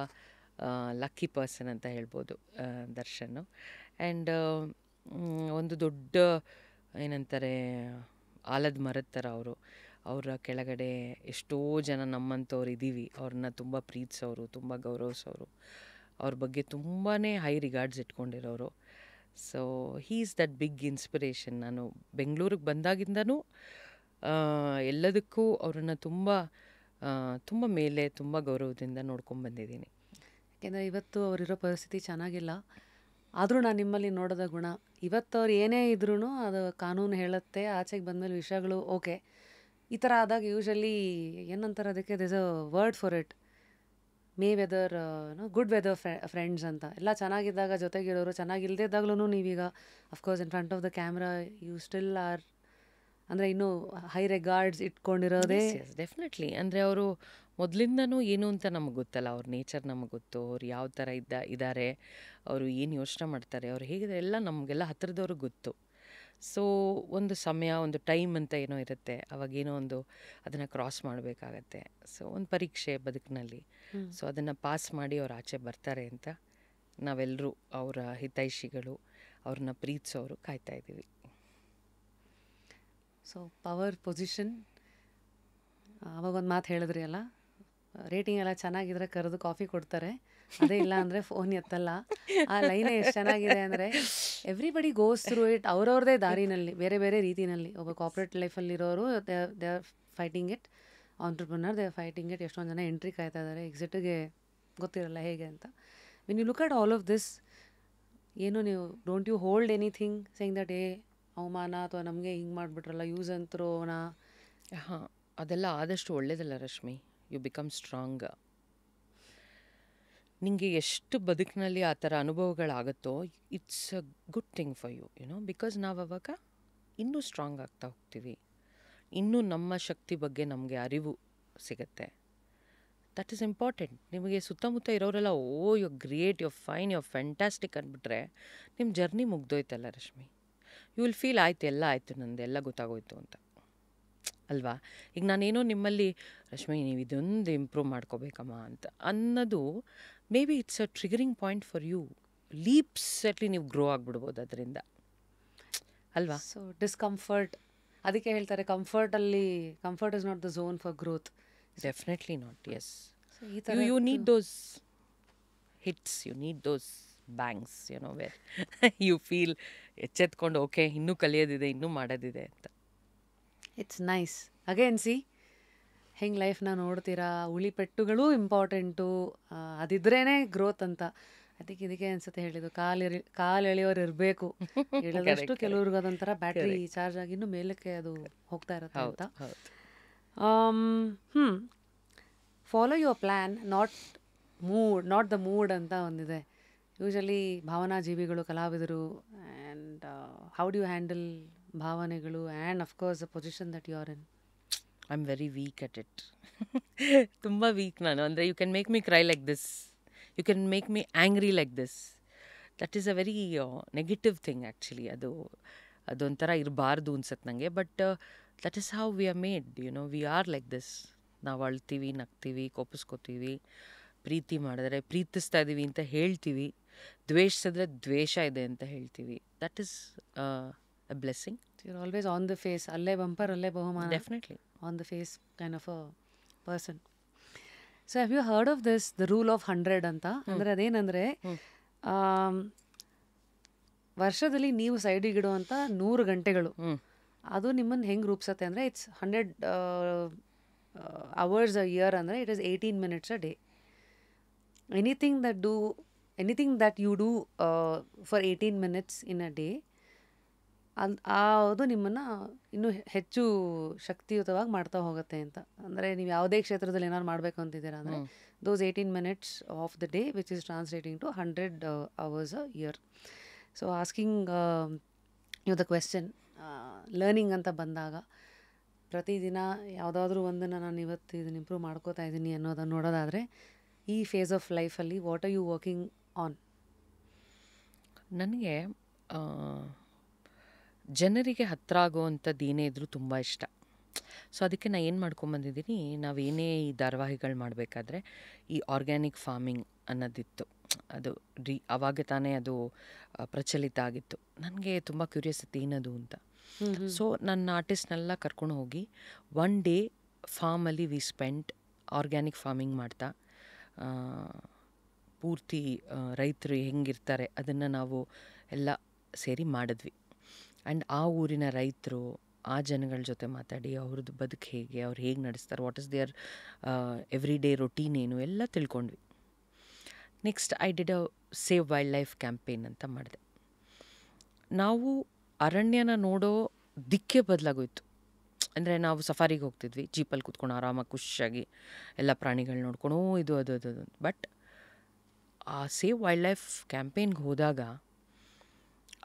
Speaker 1: ಲಕ್ಕಿ ಪರ್ಸನ್ ಅಂತ ಹೇಳ್ಬೋದು ದರ್ಶನ್. ಆ್ಯಂಡ್ ಒಂದು ದೊಡ್ಡ ಏನಂತಾರೆ ಆಲದ ಮರದ ಥರ ಅವರು. ಅವರ ಕೆಳಗಡೆ ಎಷ್ಟೋ ಜನ ನಮ್ಮಂಥವ್ರು ಇದ್ದೀವಿ. ಅವ್ರನ್ನ ತುಂಬ ಪ್ರೀತಿಸೋರು, ತುಂಬ ಗೌರವಿಸೋರು, ಅವ್ರ ಬಗ್ಗೆ ತುಂಬಾ ಹೈ ರಿಗಾರ್ಡ್ಸ್ ಇಟ್ಕೊಂಡಿರೋರು. So he is that big inspiration. ನಾನು ಬೆಂಗಳೂರಿಗೆ ಬಂದಾಗಿಂದನೂ ಎಲ್ಲದಕ್ಕೂ ಅವರನ್ನು ತುಂಬ ಮೇಲೆ ತುಂಬ ಗೌರವದಿಂದ ನೋಡ್ಕೊಂಡ್ಬಂದಿದ್ದೀನಿ.
Speaker 2: ಯಾಕೆಂದರೆ ಇವತ್ತು ಅವರಿರೋ ಪರಿಸ್ಥಿತಿ ಚೆನ್ನಾಗಿಲ್ಲ. ಆದರೂ ನಾನು ನಿಮ್ಮಲ್ಲಿ ನೋಡೋದ ಗುಣ, ಇವತ್ತು ಅವ್ರು ಏನೇ ಇದ್ರೂ ಅದು ಕಾನೂನು ಹೇಳುತ್ತೆ, ಆಚೆಗೆ ಬಂದಮೇಲೆ ವಿಷಯಗಳು ಓಕೆ. ಈ ಥರ ಆದಾಗ ಯೂಶಲಿ ಏನಂತಾರೆ ಅದಕ್ಕೆ, this a word for it, may weather good weather friends ಅಂತ. ಎಲ್ಲ ಚೆನ್ನಾಗಿದ್ದಾಗ ಜೊತೆಗಿರೋರು, ಚೆನ್ನಾಗಿಲ್ದಿದ್ದಾಗ್ಲೂ ನೀವೀಗ of course in front of the camera you still are, ಅಂದರೆ ಇನ್ನೂ ಹೈ ರೆಗಾರ್ಡ್ಸ್ ಇಟ್ಕೊಂಡಿರೋದೇ.
Speaker 1: ಡೆಫಿನೆಟ್ಲಿ. ಅಂದರೆ ಅವರು ಮೊದಲಿಂದನೂ ಏನು ಅಂತ ನಮಗೆ ಗೊತ್ತಲ್ಲ, ಅವ್ರ ನೇಚರ್ ನಮಗೆ ಗೊತ್ತು, ಅವ್ರು ಯಾವ ಥರ ಇದ್ದಾರೆ, ಅವರು ಏನು ಯೋಚನೆ ಮಾಡ್ತಾರೆ, ಅವ್ರು ಹೇಗಿದೆ ಎಲ್ಲ ನಮಗೆಲ್ಲ ಹತ್ತಿರದವ್ರಿಗೆ ಗೊತ್ತು. ಸೊ ಒಂದು ಸಮಯ, ಒಂದು ಟೈಮ್ ಅಂತ ಏನೋ ಇರುತ್ತೆ, ಅವಾಗೇನೋ ಒಂದು ಅದನ್ನು ಕ್ರಾಸ್ ಮಾಡಬೇಕಾಗತ್ತೆ. ಸೊ ಒಂದು ಪರೀಕ್ಷೆ ಬದುಕಿನಲ್ಲಿ. ಸೊ ಅದನ್ನು ಪಾಸ್ ಮಾಡಿ ಅವ್ರು ಆಚೆ ಬರ್ತಾರೆ ಅಂತ ನಾವೆಲ್ಲರೂ ಅವರ ಹಿತೈಷಿಗಳು, ಅವ್ರನ್ನ ಪ್ರೀತಿಸೋರು ಕಾಯ್ತಾ ಇದ್ದೀವಿ.
Speaker 2: ಸೊ ಪವರ್ ಪೊಸಿಷನ್, ಅವಾಗ ಒಂದು ಮಾತು ಹೇಳಿದ್ರಿ ಅಲ್ಲ, ರೇಟಿಂಗ್ ಎಲ್ಲ ಚೆನ್ನಾಗಿದ್ರೆ ಕರೆದು ಕಾಫಿ ಕೊಡ್ತಾರೆ, ಅದೇ ಇಲ್ಲ ಅಂದರೆ ಫೋನ್ ಎತ್ತಲ್ಲ. ಆ ಲೈನೇ ಎಷ್ಟು ಚೆನ್ನಾಗಿದೆ ಅಂದರೆ, ಎವ್ರಿಬಡಿ ಗೋಸ್ ಥ್ರೂ ಇಟ್ ಅವ್ರವ್ರದೇ ದಾರಿನಲ್ಲಿ, ಬೇರೆ ಬೇರೆ ರೀತಿಯಲ್ಲಿ. ಒಬ್ಬ ಕಾರ್ಪೊರೇಟ್ ಲೈಫಲ್ಲಿರೋರು they are fighting it, entrepreneur they are fighting it. ಎಷ್ಟೊಂದು ಜನ ಎಂಟ್ರಿ ಕಾಯ್ತಾ ಇದ್ದಾರೆ, ಎಕ್ಸಿಟ್ಗೆ ಗೊತ್ತಿರಲ್ಲ ಹೇಗೆ ಅಂತ. When you look at all of this, ಏನು ನೀವು don't you hold anything saying that ಅವಮಾನ ಅಥವಾ ನಮಗೆ ಹಿಂಗೆ ಮಾಡಿಬಿಟ್ರಲ್ಲ ಯೂಸ್ ಅಂತರೋನಾ?
Speaker 1: ಹಾಂ, ಅದೆಲ್ಲ ಆದಷ್ಟು ಒಳ್ಳೇದಲ್ಲ ರಶ್ಮಿ. You become strong. ನಿಮಗೆ ಎಷ್ಟು ಬದುಕಿನಲ್ಲಿ ಆ ಥರ ಅನುಭವಗಳಾಗುತ್ತೋ, it's a good thing for you, you know, because ನಾವು ಅವಾಗ ಇನ್ನೂ ಸ್ಟ್ರಾಂಗ್ ಆಗ್ತಾ ಹೋಗ್ತೀವಿ, ಇನ್ನೂ ನಮ್ಮ ಶಕ್ತಿ ಬಗ್ಗೆ ನಮಗೆ ಅರಿವು ಸಿಗುತ್ತೆ. That is important. ನಿಮಗೆ ಸುತ್ತಮುತ್ತ ಇರೋರೆಲ್ಲ you great, you fine, you fantastic ಅಂದ್ಬಿಟ್ರೆ ನಿಮ್ಮ ಜರ್ನಿ ಮುಗ್ದೋಯ್ತಲ್ಲ ರಶ್ಮಿ. ಯು ವಿಲ್ ಫೀಲ್ ಆಯ್ತು, ಎಲ್ಲ ಆಯಿತು, ನಂದು ಎಲ್ಲ ಗೊತ್ತಾಗೋಯ್ತು ಅಂತ ಅಲ್ವಾ. ಈಗ ನಾನೇನೋ ನಿಮ್ಮಲ್ಲಿ ರಶ್ಮಿ ನೀವು ಇದೊಂದು ಇಂಪ್ರೂವ್ ಮಾಡ್ಕೋಬೇಕಮ್ಮ ಅಂತ ಅನ್ನೋದು, maybe it's a triggering point for you. Leaps ಅಟ್ಲಿ ನೀವು ಗ್ರೋ ಆಗಿಬಿಡ್ಬೋದು ಅದರಿಂದ ಅಲ್ವಾ.
Speaker 2: ಸೊ ಡಿಸ್ಕಂಫರ್ಟ್, ಅದಕ್ಕೆ ಹೇಳ್ತಾರೆ comfort is not the zone for growth.
Speaker 1: Definitely not. Yes,
Speaker 2: ಈ ಥರ
Speaker 1: you need those hits, you need those bangs, you know, where you feel ಎಚ್ಚೆತ್ಕೊಂಡು ಓಕೆ ಇನ್ನೂ ಕಲಿಯೋದಿದೆ, ಇನ್ನೂ ಮಾಡೋದಿದೆ ಅಂತ.
Speaker 2: It's nice. ಅಗೇನ್ ಸಿ ಹೆಂಗೆ ಲೈಫ್ನ ನೋಡ್ತೀರಾ, ಉಳಿಪೆಟ್ಟುಗಳೂ ಇಂಪಾರ್ಟೆಂಟು, ಅದಿದ್ರೇ ಗ್ರೋತ್ ಅಂತ. ಅದಕ್ಕೆ ಇದಕ್ಕೆ ಅನ್ಸುತ್ತೆ ಹೇಳಿದ್ದು, ಕಾಲು ಎಳೆಯೋರು ಇರಬೇಕು. ಎಳೆದಷ್ಟು ಕೆಲವ್ರಿಗೆ ಅದೊಂಥರ ಬ್ಯಾಟ್ರಿ ಚಾರ್ಜ್ ಆಗಿ ಇನ್ನೂ ಮೇಲಕ್ಕೆ ಅದು ಹೋಗ್ತಾ ಇರುತ್ತೆ ಅಂತ. Follow your plan, not the mood ಅಂತ ಒಂದಿದೆ. ಯೂಶಲಿ ಭಾವನಾ ಜೀವಿಗಳು ಕಲಾವಿದರು. And how do you handle ಭಾವನೆಗಳು and of course the position that you are in?
Speaker 1: I am very weak at it. ತುಂಬ ವೀಕ್ ನಾನು. ಅಂದರೆ you can make me cry like this, you can make me angry like this. That is a very negative thing actually. ಅದೊಂಥರ ಇರಬಾರ್ದು ಅನ್ಸತ್ತೆ ನನಗೆ. But that is how we are made, V are like this. ನಾವು ಅಳ್ತೀವಿ, ನಗ್ತೀವಿ, ಕೋಪಿಸ್ಕೋತೀವಿ, ಪ್ರೀತಿ ಮಾಡಿದ್ರೆ ಪ್ರೀತಿಸ್ತಾ ಇದ್ದೀವಿ ಅಂತ ಹೇಳ್ತೀವಿ, ದ್ವೇಷಿಸಿದ್ರೆ ದ್ವೇಷ ಇದೆ ಅಂತ ಹೇಳ್ತೀವಿ. That is a blessing.
Speaker 2: You're always on the face. ಅಲ್ಲೇ ಬಂಪರ್, ಅಲ್ಲೇ ಬಹುಮಾನ.
Speaker 1: Definitely.
Speaker 2: On the face kind of a person. So have you heard of this, the rule of 100 ಅಂತ? ಅಂದರೆ ಅದೇನಂದರೆ, ವರ್ಷದಲ್ಲಿ ನೀವು ಸೈಡಿಗಿಡುವಂಥ 100 ಗಂಟೆಗಳು, ಅದು ನಿಮ್ಮನ್ನು ಹೆಂಗೆ ರೂಪಿಸುತ್ತೆ ಅಂದರೆ, ಇಟ್ಸ್ 100 hours a year ಅಂದರೆ it is 18 minutes a day. Anything that you do for 18 minutes in a day, ಅದು ನಿಮ್ಮನ್ನು ಇನ್ನೂ ಹೆಚ್ಚು ಶಕ್ತಿಯುತವಾಗಿ ಮಾಡ್ತಾ ಹೋಗುತ್ತೆ ಅಂತ. ಅಂದರೆ ನೀವು ಯಾವುದೇ ಕ್ಷೇತ್ರದಲ್ಲಿ ಏನಾದ್ರು ಮಾಡಬೇಕು ಅಂತಿದ್ದೀರಾ ಅಂದರೆ, those 18 minutes of the day which is translating to 100 hours a year. So asking you the question, learning ಅಂತ ಬಂದಾಗ ಪ್ರತಿದಿನ ಯಾವುದಾದ್ರೂ ಒಂದನ್ನು ನಾನು ಇವತ್ತು ಇದನ್ನು ಇಂಪ್ರೂವ್ ಮಾಡ್ಕೋತಾ ಇದ್ದೀನಿ ಅನ್ನೋದನ್ನು ನೋಡೋದಾದರೆ, ಈ ಫೇಸ್ ಆಫ್ ಲೈಫಲ್ಲಿ what are you working on?
Speaker 1: ನನಗೆ ಜನರಿಗೆ ಹತ್ತಿರ ಆಗುವಂಥದ್ದು ಏನೇ ಇದ್ರೂ ತುಂಬ ಇಷ್ಟ. ಸೊ ಅದಕ್ಕೆ ನಾನು ಏನು ಮಾಡ್ಕೊಂಬಂದಿದ್ದೀನಿ, ನಾವೇನೇ ಈ ಧಾರಾವಾಹಿಗಳು ಮಾಡಬೇಕಾದ್ರೆ ಈ ಆರ್ಗ್ಯಾನಿಕ್ ಫಾರ್ಮಿಂಗ್ ಅನ್ನೋದಿತ್ತು. ಅದು ಆವಾಗ ತಾನೇ ಅದು ಪ್ರಚಲಿತ ಆಗಿತ್ತು. ನನಗೆ ತುಂಬ ಕ್ಯೂರಿಯಾಸಿಟಿ ಏನದು ಅಂತ. ಸೊ ನನ್ನ ಆರ್ಟಿಸ್ಟ್ನೆಲ್ಲ ಕರ್ಕೊಂಡು ಹೋಗಿ 1 day ಫಾರ್ಮಲ್ಲಿ ವಿ ಸ್ಪೆಂಡ್ ಆರ್ಗ್ಯಾನಿಕ್ ಫಾರ್ಮಿಂಗ್ ಮಾಡ್ತಾ, ಪೂರ್ತಿ ರೈತರು ಹೆಂಗಿರ್ತಾರೆ ಅದನ್ನು ನಾವು ಎಲ್ಲ ಸೇರಿ ಮಾಡಿದ್ವಿ. ಆ್ಯಂಡ್ ಆ ಊರಿನ ರೈತರು, ಆ ಜನಗಳ ಜೊತೆ ಮಾತಾಡಿ ಅವ್ರದ್ದು ಬದುಕು ಹೇಗೆ, ಅವ್ರು ಹೇಗೆ ನಡೆಸ್ತಾರೆ, what is their everyday routine ಏನು ಎಲ್ಲ ತಿಳ್ಕೊಂಡ್ವಿ. Next I did a save wildlife campaign ಅಂತ ಮಾಡಿದೆ. ನಾವು ಅರಣ್ಯನ ನೋಡೋ ದಿಕ್ಕೇ ಬದಲಾಗೋಯ್ತು. ಅಂದರೆ ನಾವು ಸಫಾರಿಗೆ ಹೋಗ್ತಿದ್ವಿ, ಜೀಪಲ್ಲಿ ಕೂತ್ಕೊಂಡು ಆರಾಮಾಗಿ ಖುಷಿಯಾಗಿ ಎಲ್ಲ ಪ್ರಾಣಿಗಳು ನೋಡ್ಕೊಂಡು ಇದು ಅದು ಅದು ಅದು. ಬಟ್ ಆ ಸೇವ್ ವೈಲ್ಡ್ ಲೈಫ್ ಕ್ಯಾಂಪೇನ್ಗೆ ಹೋದಾಗ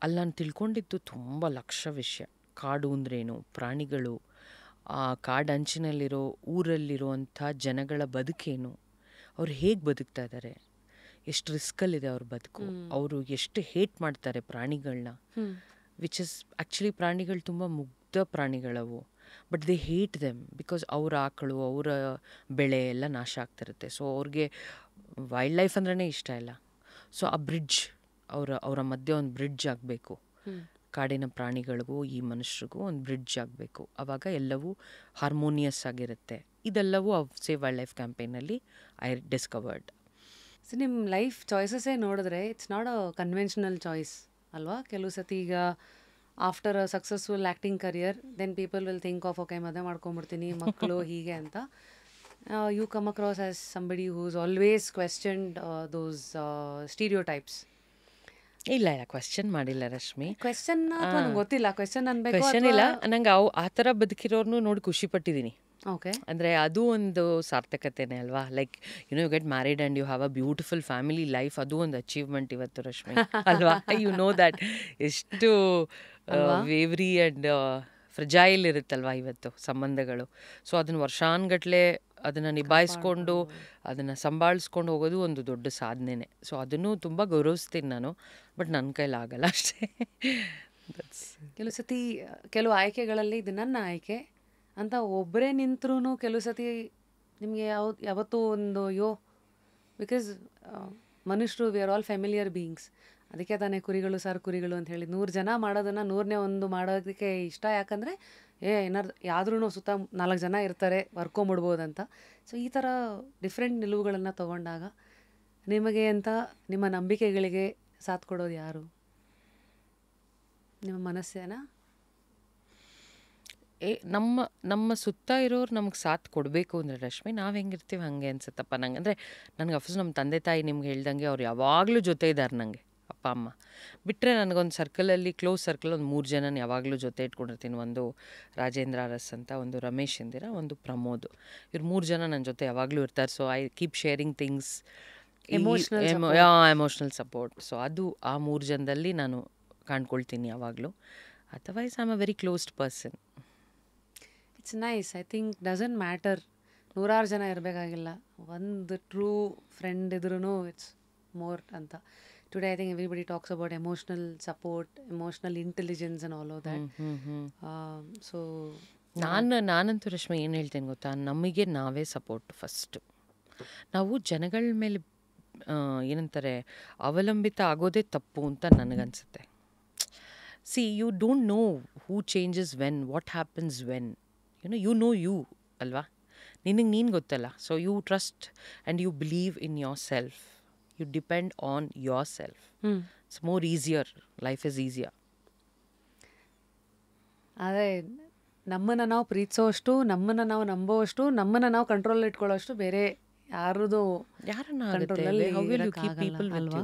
Speaker 1: ಅಲ್ಲಿ ನಾನು ತಿಳ್ಕೊಂಡಿದ್ದು ತುಂಬ ಲಕ್ಷ ವಿಷಯ. ಕಾಡು ಅಂದ್ರೇನು, ಪ್ರಾಣಿಗಳು, ಆ ಕಾಡು ಅಂಚಿನಲ್ಲಿರೋ ಊರಲ್ಲಿರುವಂಥ ಜನಗಳ ಬದುಕೇನು, ಅವ್ರು ಹೇಗೆ ಬದುಕ್ತಾ ಇದ್ದಾರೆ, ಎಷ್ಟು ರಿಸ್ಕಲ್ಲಿದೆ ಅವ್ರ ಬದುಕು, ಅವರು ಎಷ್ಟು ಹೇಟ್ ಮಾಡ್ತಾರೆ ಪ್ರಾಣಿಗಳನ್ನ, ವಿಚ್ ಇಸ್ ಆ್ಯಕ್ಚುಲಿ ಪ್ರಾಣಿಗಳು ತುಂಬ ಮುಗ್ಧ ಪ್ರಾಣಿಗಳವು. But they hate them because ಅವ್ರ ಆಕಳು, ಅವರ ಬೆಳೆ ಎಲ್ಲ ನಾಶ ಆಗ್ತಿರುತ್ತೆ. ಸೊ ಅವ್ರಿಗೆ ವೈಲ್ಡ್ ಲೈಫ್ ಅಂದ್ರೇ ಇಷ್ಟ ಇಲ್ಲ. ಸೊ ಆ ಬ್ರಿಡ್ಜ್, ಅವರ ಮಧ್ಯೆ ಒಂದು ಬ್ರಿಡ್ಜ್ ಆಗಬೇಕು, ಕಾಡಿನ ಪ್ರಾಣಿಗಳಿಗೂ ಈ ಮನುಷ್ಯರಿಗೂ ಒಂದು ಬ್ರಿಡ್ಜ್ ಆಗಬೇಕು. ಆವಾಗ ಎಲ್ಲವೂ ಹಾರ್ಮೋನಿಯಸ್ ಆಗಿರುತ್ತೆ. ಇದೆಲ್ಲವೂ ಸೇವ್ ವೈಲ್ಡ್ ಲೈಫ್ ಕ್ಯಾಂಪೇನಲ್ಲಿ ಐ ಡಿಸ್ಕವರ್ಡ್.
Speaker 2: ಸೊ ನಿಮ್ಮ ಲೈಫ್ ಚಾಯ್ಸಸ್ಸೇ ನೋಡಿದ್ರೆ it's not a conventional choice ಅಲ್ವಾ? ಕೆಲವು ಸತಿ ಈಗ after a successful acting career then people will think of okay ಮದುವೆ ಮಾಡ್ಕೊಂಬಿಡ್ತೀನಿ, ಮಕ್ಕಳು ಹೀಗೆ ಅಂತ. You come across as somebody who's always questioned those stereotypes.
Speaker 1: ಇಲ್ಲ ಕ್ವೆಶ್ಚನ್ ಮಾಡಿಲ್ಲ ರಶ್ಮಿ.
Speaker 2: ಕ್ವೆಶ್ಚನ್ ಗೊತ್ತಿಲ್ಲ, ಕ್ವೆಶ್ಚನ್ ಅನ್ಬೇಕು
Speaker 1: ಕ್ವೆಶ್ಚನ್ ಇಲ್ಲ. ನಂಗೆ ಆ ಥರ ಬದುಕಿರೋರ್ನು ನೋಡಿ ಖುಷಿ ಪಟ್ಟಿದ್ದೀನಿ.
Speaker 2: ಓಕೆ,
Speaker 1: ಅಂದರೆ ಅದು ಒಂದು ಸಾರ್ಥಕತೆನೇ ಅಲ್ವಾ. Like you get married and you have a beautiful family life, ಅದು ಒಂದು ಅಚೀವ್ಮೆಂಟ್ ಇವತ್ತು ರಶ್ಮಿ ಅಲ್ವಾ. ಯು ನೋ ದ್ಯಾಟ್ ಎಷ್ಟು ವೇವ್ರಿ ಆ್ಯಂಡ್ ಫ್ರಜೈಲ್ ಇರುತ್ತಲ್ವ ಇವತ್ತು ಸಂಬಂಧಗಳು. ಸೊ ಅದನ್ನು ವರ್ಷಾನ್ಗಟ್ಲೆ ಅದನ್ನು ನಿಭಾಯಿಸ್ಕೊಂಡು ಅದನ್ನು ಸಂಭಾಳಿಸ್ಕೊಂಡು ಹೋಗೋದು ಒಂದು ದೊಡ್ಡ ಸಾಧನೆನೇ. ಸೊ ಅದನ್ನು ತುಂಬ ಗೌರವಿಸ್ತೀನಿ ನಾನು. ಬಟ್ ನನ್ನ ಕೈಲಾಗಲ್ಲ ಅಷ್ಟೇ.
Speaker 2: ಕೆಲವು ಸತಿ ಕೆಲವು ಆಯ್ಕೆಗಳಲ್ಲಿ ಇದು ನನ್ನ ಆಯ್ಕೆ ಅಂತ ಒಬ್ಬರೇ ನಿಂತ್ರೂ ಕೆಲವು ಸತಿ ನಿಮಗೆ ಯಾವತ್ತೂ ಒಂದು ಬಿಕಾಸ್ ಮನುಷ್ಯರು we are all familiar beings. ಅದಕ್ಕೆ ತಾನೇ ಕುರಿಗಳು ಸಾರು ಕುರಿಗಳು ಅಂತ ಹೇಳಿ 100 ಜನ ಮಾಡೋದನ್ನು 100ನೇ ಒಂದು ಮಾಡೋದಕ್ಕೆ ಇಷ್ಟ. ಯಾಕಂದರೆ ಯಾವ್ದ್ರೂ ಸುತ್ತ 4 ಜನ ಇರ್ತಾರೆ, ವರ್ಕೊಂಬಿಡ್ಬೋದಂತ. ಸೊ ಈ ಥರ ಡಿಫ್ರೆಂಟ್ ನಿಲುವುಗಳನ್ನು ತೊಗೊಂಡಾಗ ನಿಮಗೆ ಅಂತ ನಿಮ್ಮ ನಂಬಿಕೆಗಳಿಗೆ ಸಾಥ್ ಕೊಡೋದು ಯಾರು? ನಿಮ್ಮ ಮನಸ್ಸೇನಾ?
Speaker 1: ನಮ್ಮ ಸುತ್ತ ಇರೋರು ನಮ್ಗೆ ಸಾಥ್ ಕೊಡಬೇಕು ಅಂದರೆ ರಶ್ಮಿ, ನಾವು ಹೆಂಗಿರ್ತೀವಿ ಹಾಗೆ ಅನ್ಸುತ್ತಪ್ಪ ನಂಗೆ. ಅಂದರೆ ನನಗೆ ಅಫ್ಕೋರ್ಸ್ ನಮ್ಮ ತಂದೆ ತಾಯಿ ನಿಮ್ಗೆ ಹೇಳ್ದಂಗೆ ಅವ್ರು ಯಾವಾಗಲೂ ಜೊತೆ ಇದ್ದಾರೆ ನನಗೆ, ಅಪ್ಪ ಅಮ್ಮ ಬಿಟ್ಟರೆ. ನನಗೊಂದು ಸರ್ಕಲಲ್ಲಿ ಕ್ಲೋಸ್ ಸರ್ಕಲ್ ಒಂದು 3 ಜನನ ಯಾವಾಗಲೂ ಜೊತೆ ಇಟ್ಕೊಂಡಿರ್ತೀನಿ. ಒಂದು ರಾಜೇಂದ್ರ ಅರಸ್ ಅಂತ, ಒಂದು ರಮೇಶ್ ಇಂದಿರಾ, ಒಂದು ಪ್ರಮೋದ್. ಇವ್ರು 3 ಜನ ನನ್ನ ಜೊತೆ ಯಾವಾಗಲೂ ಇರ್ತಾರೆ. So I keep sharing things, emotional support. So ಅದು ಆ 3 ಜನದಲ್ಲಿ ನಾನು ಕಾಣ್ಕೊಳ್ತೀನಿ ಯಾವಾಗಲೂ. Otherwise I am a very closed person.
Speaker 2: It's nice. I think doesn't matter 100 ಜನ ಇರಬೇಕಾಗಿಲ್ಲ, ಒಂದು ಟ್ರೂ ಫ್ರೆಂಡ್ ಇದ್ರೂ ಇಟ್ಸ್ ಮೋರ್ ಅಂತ. Today I think everybody talks about emotional support, emotional intelligence and all of that. So
Speaker 1: ನಾನಂತೂ ರಶ್ಮಿ ಏನು ಹೇಳ್ತೇನೆ ಗೊತ್ತಾ, ನಮಗೆ ನಾವೇ ಸಪೋರ್ಟ್ ಫಸ್ಟು. ನಾವು ಜನಗಳ ಮೇಲೆ ಏನಂತಾರೆ ಅವಲಂಬಿತ ಆಗೋದೇ ತಪ್ಪು ಅಂತ ನನಗನ್ಸುತ್ತೆ. See you don't know who changes when, what happens when, you know you ಅಲ್ವಾ, ನಿನಗೆ ನೀನು ಗೊತ್ತಲ್ಲ. So you trust and you believe in yourself, you depend on yourself. It's more easier, life is easier.
Speaker 2: ಆದರೆ ನಮ್ಮನ್ನು ನಾವು ಪ್ರೀತಿಸೋಷ್ಟು, ನಮ್ಮನ್ನು ನಾವು ನಂಬೋಷ್ಟು, ನಮ್ಮನ್ನು ನಾವು ಕಂಟ್ರೋಲ್ ಇಟ್ಕೊಳ್ಳೋಷ್ಟು ಬೇರೆ ಯಾರದು ಕಂಟ್ರೋಲಲ್ಲಿ ಅಲ್ವಾ.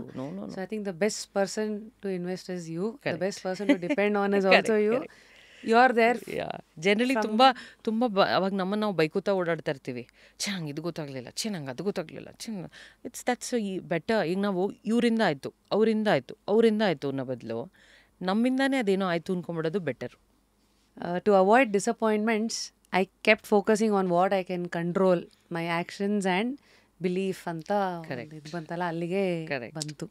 Speaker 2: So I think the best person to invest is you, the best person to depend on is also you. You are there.
Speaker 1: Generally ತುಂಬ ಅವಾಗ ನಮ್ಮನ್ನು ನಾವು ಬೈಕೂತಾ ಓಡಾಡ್ತಾ ಇರ್ತೀವಿ. ನಂಗೆ ಇದು ಗೊತ್ತಾಗಲಿಲ್ಲ, ನಂಗೆ ಅದು ಗೊತ್ತಾಗಲಿಲ್ಲ, ದಟ್ಸ್ ಬೆಟರ್. ಈಗ ನಾವು ಇವರಿಂದ ಆಯಿತು, ಅವರಿಂದ ಆಯಿತು ಅನ್ನೋ ಬದಲು ನಮ್ಮಿಂದಾನೇ ಅದೇನೋ ಆಯಿತು ಅಂದ್ಕೊಂಬಿಡೋದು better.
Speaker 2: To avoid disappointments, I kept focusing on what I can control, my actions and belief ಅಂತ ಇದು ಬಂತಲ್ಲ, ಅಲ್ಲಿಗೆ ಬಂತು.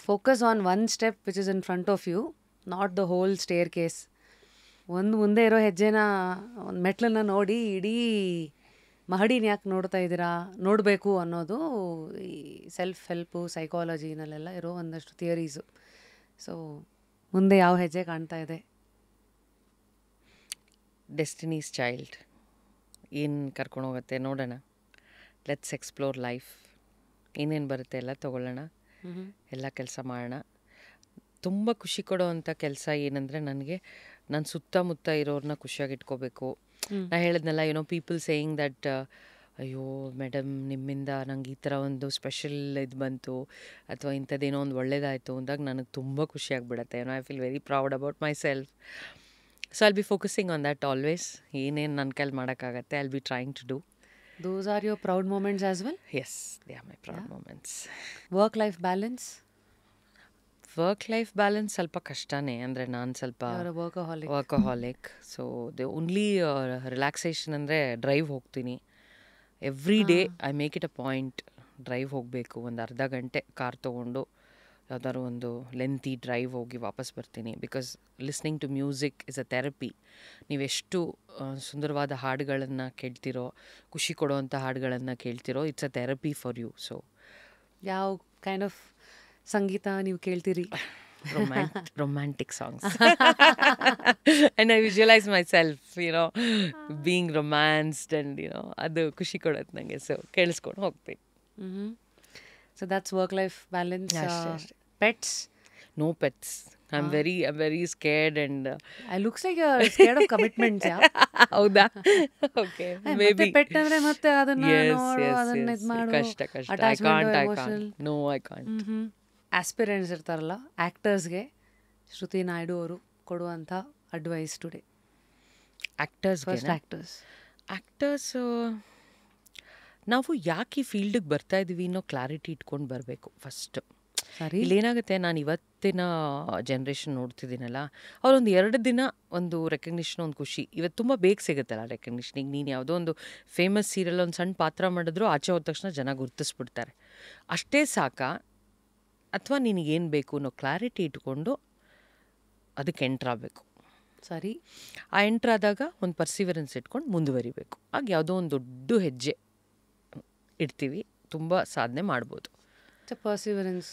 Speaker 2: Focus on one step which is in front of you, not the whole staircase. ಒಂದು ಮುಂದೆ ಇರೋ ಹೆಜ್ಜೆನ, ಒಂದು ಮೆಟ್ಲನ್ನ ನೋಡಿ ಇಡೀ ಮಹಡಿನ ಯಾಕೆ ನೋಡ್ತಾ ಇದ್ದೀರಾ, ನೋಡಬೇಕು ಅನ್ನೋದು ಈ ಸೆಲ್ಫ್ ಹೆಲ್ಪು ಸೈಕಾಲಜಿನಲ್ಲೆಲ್ಲ ಇರೋ ಒಂದಷ್ಟು ಥಿಯರೀಸು. ಸೊ ಮುಂದೆ ಯಾವ ಹೆಜ್ಜೆ ಕಾಣ್ತಾ ಇದೆ,
Speaker 1: ಡೆಸ್ಟಿನೀಸ್ ಚೈಲ್ಡ್ ಏನು ಕರ್ಕೊಂಡು ಹೋಗುತ್ತೆ ನೋಡೋಣ. Let's explore life. ಏನೇನು ಬರುತ್ತೆ ಎಲ್ಲ ತೊಗೊಳ್ಳೋಣ, ಎಲ್ಲ ಕೆಲಸ ಮಾಡೋಣ. ತುಂಬ ಖುಷಿ ಕೊಡೋವಂಥ ಕೆಲಸ ಏನಂದರೆ ನನಗೆ ನನ್ನ ಸುತ್ತಮುತ್ತ ಇರೋರನ್ನ ಖುಷಿಯಾಗಿ ಇಟ್ಕೋಬೇಕು. ನಾ ಹೇಳಿದ್ನಲ್ಲ, ಪೀಪಲ್ ಸೇಯಿಂಗ್ ದಟ್ ಅಯ್ಯೋ ಮೇಡಮ್ ನಿಮ್ಮಿಂದ ನಂಗೆ ಈ ಥರ ಒಂದು ಸ್ಪೆಷಲ್ ಇದು ಬಂತು ಅಥವಾ ಇಂಥದ್ದೇನೋ ಒಂದು ಒಳ್ಳೇದಾಯಿತು ಅಂದಾಗ ನನಗೆ ತುಂಬ ಖುಷಿಯಾಗಿಬಿಡತ್ತೆ. I feel very proud about myself. So I'll be focusing on that always. ಏನೇನು ನನ್ನ ಕೈಲಿ ಮಾಡೋಕ್ಕಾಗತ್ತೆ, I'll be trying to do.
Speaker 2: Those are your proud moments as well?
Speaker 1: Yes, they are my proud moments.
Speaker 2: Work-life balance?
Speaker 1: Work-life balance ಸ್ವಲ್ಪ ಕಷ್ಟನೇ. ಅಂದರೆ ನಾನು ಸ್ವಲ್ಪ ವರ್ಕಹಾಲಿಕ್. So the only relaxation ಅಂದರೆ drive ಹೋಗ್ತೀನಿ. Every day I make it a point, drive ಹೋಗಬೇಕು. ಒಂದು ಅರ್ಧ ಗಂಟೆ ಕಾರ್ ತೊಗೊಂಡು ಯಾವ್ದಾದ್ರು ಒಂದು ಲೆಂತಿ ಡ್ರೈವ್ ಹೋಗಿ ವಾಪಸ್ ಬರ್ತೀನಿ. Because listening to music is a therapy. ನೀವೆಷ್ಟು ಸುಂದರವಾದ ಹಾಡುಗಳನ್ನು ಕೇಳ್ತಿರೋ, ಖುಷಿ ಕೊಡೋವಂಥ ಹಾಡುಗಳನ್ನು ಕೇಳ್ತಿರೋ, it's a therapy for you. So
Speaker 2: ಯಾವ ಕೈಂಡ್ ಆಫ್ ಸಂಗೀತ ನೀವು ಕೇಳ್ತೀರಿ?
Speaker 1: romantic songs. And I visualize myself, being romanced and, ಅದು ಖುಷಿ ಕೊಡೋದು ನನಗೆ. ಸೊ ಕೇಳಿಸ್ಕೊಂಡು ಹೋಗ್ತೀನಿ.
Speaker 2: So that's work-life balance. Pets?
Speaker 1: No pets. I'm very scared and...
Speaker 2: I looks like you're scared of commitments, yeah?
Speaker 1: ಹೌದಾ? Okay, maybe.
Speaker 2: Pet ಅಂದ್ರೆ ಮತ್ತೆ ಅದನ್ನ ನೋಡು, ಅದನ್ನ ಇದು ಮಾಡು.
Speaker 1: ಕಷ್ಟ. I can't. No, I can't.
Speaker 2: Aspirants ಇರ್ತಾರಲ್ಲ, ಆ್ಯಕ್ಟರ್ಸ್ಗೆ ಶ್ರುತಿ ನಾಯ್ಡು ಅವರು ಕೊಡುವಂಥ ಅಡ್ವೈಸ್ ಟುಡೇ.
Speaker 1: ಆ್ಯಕ್ಟರ್ಸ್ ನಾವು ಯಾಕೆ ಈ ಫೀಲ್ಡಿಗೆ ಬರ್ತಾ ಇದ್ದೀವಿ ಅನ್ನೋ ಕ್ಲಾರಿಟಿ ಇಟ್ಕೊಂಡು ಬರಬೇಕು ಫಸ್ಟ್.
Speaker 2: ಸರಿ,
Speaker 1: ಇಲ್ಲೇನಾಗುತ್ತೆ, ನಾನು ಇವತ್ತಿನ ಜನ್ರೇಷನ್ ನೋಡ್ತಿದ್ದೀನಲ್ಲ, ಅವರೊಂದು 2 ದಿನ ಒಂದು ರೆಕಗ್ನಿಷನ್, ಒಂದು ಖುಷಿ. ಇವತ್ತು ತುಂಬ ಬೇಗ ಸಿಗುತ್ತಲ್ಲ ರೆಕಗ್ನಿಷನ್. ಈಗ ನೀನು ಯಾವುದೋ ಒಂದು ಫೇಮಸ್ ಸೀರಿಯಲ್ ಒಂದು ಸಣ್ಣ ಪಾತ್ರ ಮಾಡಿದ್ರು ಆಚೆ ಹೋದ ತಕ್ಷಣ ಜನ ಗುರ್ತಿಸ್ಬಿಡ್ತಾರೆ. ಅಷ್ಟೇ ಸಾಕಾ ಅಥವಾ ನಿನಗೇನು ಬೇಕು ಅನ್ನೋ ಕ್ಲಾರಿಟಿ ಇಟ್ಕೊಂಡು ಅದಕ್ಕೆ ಎಂಟ್ರಾಗಬೇಕು.
Speaker 2: ಸರಿ,
Speaker 1: ಆ ಎಂಟ್ರಾದಾಗ ಒಂದು ಪರ್ಸಿವರೆನ್ಸ್ ಇಟ್ಕೊಂಡು ಮುಂದುವರಿಬೇಕು. ಆಗ ಯಾವುದೋ ಒಂದು ದೊಡ್ಡ ಹೆಜ್ಜೆ ಇಡ್ತೀವಿ, ತುಂಬ ಸಾಧನೆ ಮಾಡ್ಬೋದು.
Speaker 2: ಪರ್ಸಿವರೆನ್ಸ್,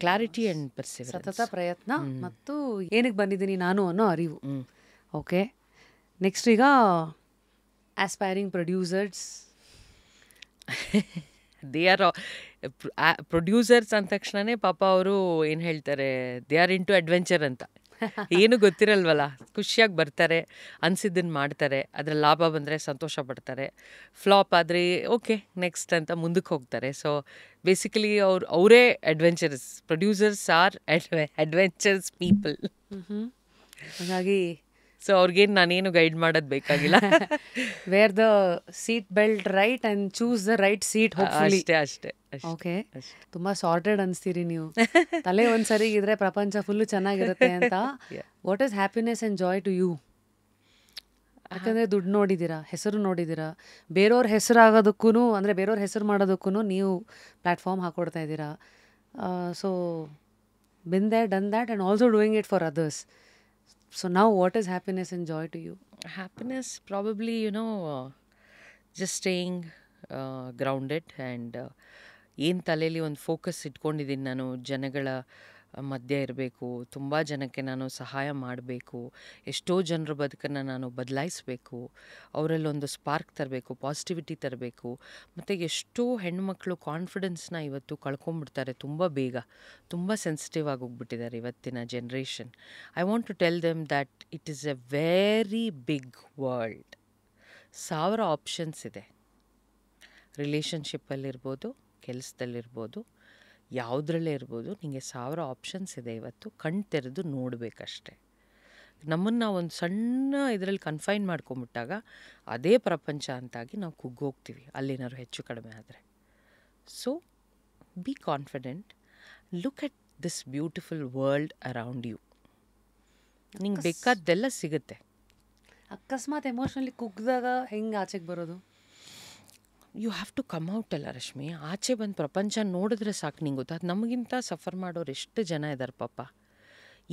Speaker 1: ಕ್ಲಾರಿಟಿ ಆ್ಯಂಡ್ ಪರ್ಸಿವರೆನ್ಸ್,
Speaker 2: ಸತತ ಪ್ರಯತ್ನ ಮತ್ತು ಏನಕ್ಕೆ ಬಂದಿದ್ದೀನಿ ನಾನು ಅನ್ನೋ ಅರಿವು. ಓಕೆ, ನೆಕ್ಸ್ಟ್ ಈಗ aspiring producers.
Speaker 1: They are producers ಅಂದ ತಕ್ಷಣವೇ ಪಾಪ ಅವರು ಏನು ಹೇಳ್ತಾರೆ, ದೇ ಆರ್ ಇಂಟು ಅಡ್ವೆಂಚರ್ ಅಂತ. ಏನು ಗೊತ್ತಿರಲ್ವಲ್ಲ, ಖುಷಿಯಾಗಿ ಬರ್ತಾರೆ, ಅನಿಸಿದ್ದನ್ನು ಮಾಡ್ತಾರೆ, ಅದರ ಲಾಭ ಬಂದರೆ ಸಂತೋಷ ಪಡ್ತಾರೆ, ಫ್ಲಾಪ್ ಆದರೆ ಓಕೆ ನೆಕ್ಸ್ಟ್ ಅಂತ ಮುಂದಕ್ಕೆ ಹೋಗ್ತಾರೆ. ಸೊ ಬೇಸಿಕಲಿ ಅವರೇ adventurous. Producers are adventurous people.
Speaker 2: ಹಾಗಾಗಿ
Speaker 1: ಸೊ ಅವ್ರಿಗೇನು ನಾನೇನು ಗೈಡ್ ಮಾಡೋದು ಬೇಕಾಗಿಲ್ಲ.
Speaker 2: Wear the seat belt right and choose the right seat.
Speaker 1: ಅಷ್ಟೇ.
Speaker 2: ಓಕೆ, ತುಂಬ ಸಾರ್ಟೆಡ್ ಅನಿಸ್ತೀರಿ ನೀವು. ತಲೆ ಒಂದು ಸರಿಗಿದ್ರೆ ಪ್ರಪಂಚ ಫುಲ್ಲು ಚೆನ್ನಾಗಿರುತ್ತೆ ಅಂತ. What is happiness and joy to you? ಯಾಕಂದರೆ ದುಡ್ಡು ನೋಡಿದ್ದೀರಾ, ಹೆಸರು ನೋಡಿದ್ದೀರಾ, ಬೇರೆಯವ್ರ ಹೆಸರಾಗೋದಕ್ಕೂ ಅಂದರೆ ಬೇರೆಯವ್ರ ಹೆಸರು ಮಾಡೋದಕ್ಕೂ ನೀವು ಪ್ಲ್ಯಾಟ್ಫಾರ್ಮ್ ಹಾಕ್ಕೊಡ್ತಾ ಇದ್ದೀರಾ. So been that, done that and also doing it for others. So now what is happiness and joy to you?
Speaker 1: Happiness, probably, just staying grounded and ಏನು ತಲೆಯಲ್ಲಿ ಒಂದು ಫೋಕಸ್ ಇಟ್ಕೊಂಡಿದ್ದೀನಿ ನಾನು, ಜನಗಳ ಮಧ್ಯೆ ಇರಬೇಕು, ತುಂಬ ಜನಕ್ಕೆ ನಾನು ಸಹಾಯ ಮಾಡಬೇಕು, ಎಷ್ಟೋ ಜನರ ಬದುಕನ್ನು ನಾನು ಬದಲಾಯಿಸಬೇಕು, ಅವರಲ್ಲೊಂದು ಸ್ಪಾರ್ಕ್ ತರಬೇಕು, ಪಾಸಿಟಿವಿಟಿ ತರಬೇಕು. ಮತ್ತು ಎಷ್ಟೋ ಹೆಣ್ಮಕ್ಳು ಕಾನ್ಫಿಡೆನ್ಸ್ನ ಇವತ್ತು ಕಳ್ಕೊಂಬಿಡ್ತಾರೆ ತುಂಬ ಬೇಗ, ತುಂಬ ಸೆನ್ಸಿಟಿವ್ ಆಗೋಗ್ಬಿಟ್ಟಿದ್ದಾರೆ ಇವತ್ತಿನ generation. I want to tell them that it is a very big world. 1000 options ಇದೆ. ರಿಲೇಷನ್ಶಿಪ್ಪಲ್ಲಿರ್ಬೋದು, ಕೆಲಸದಲ್ಲಿರ್ಬೋದು, ಯಾವುದ್ರಲ್ಲೇ ಇರ್ಬೋದು, ನಿಮಗೆ 1000 ಆಪ್ಷನ್ಸ್ ಇದೆ. ಇವತ್ತು ಕಣ್ಣು ತೆರೆದು ನೋಡಬೇಕಷ್ಟೆ. ನಮ್ಮನ್ನು ನಾವು ಒಂದು ಸಣ್ಣ ಇದರಲ್ಲಿ ಕನ್ಫೈನ್ ಮಾಡ್ಕೊಂಬಿಟ್ಟಾಗ ಅದೇ ಪ್ರಪಂಚ ಅಂತಾಗಿ ನಾವು ಕುಗ್ಗೋಗ್ತೀವಿ ಅಲ್ಲೇನಾದ್ರು ಹೆಚ್ಚು ಕಡಿಮೆ ಆದರೆ. So be confident, look at this beautiful world around you. ನಿಂಗೆ ಬೇಕಾದ್ದೆಲ್ಲ ಸಿಗುತ್ತೆ.
Speaker 2: ಅಕಸ್ಮಾತ್ ಎಮೋಷ್ನಲಿ ಕುಗ್ದಾಗ ಹೆಂಗೆ ಆಚೆಗೆ ಬರೋದು?
Speaker 1: You have to come out ಅಲ್ಲ ರಶ್ಮಿ. ಆಚೆ ಬಂದು ಪ್ರಪಂಚ ನೋಡಿದ್ರೆ ಸಾಕು ನಿಂಗೆ ಗೊತ್ತಾಗ್ತದೆ. ನಮಗಿಂತ ಸಫರ್ ಮಾಡೋರು ಎಷ್ಟು ಜನ ಇದ್ದಾರೆ ಪಾಪ.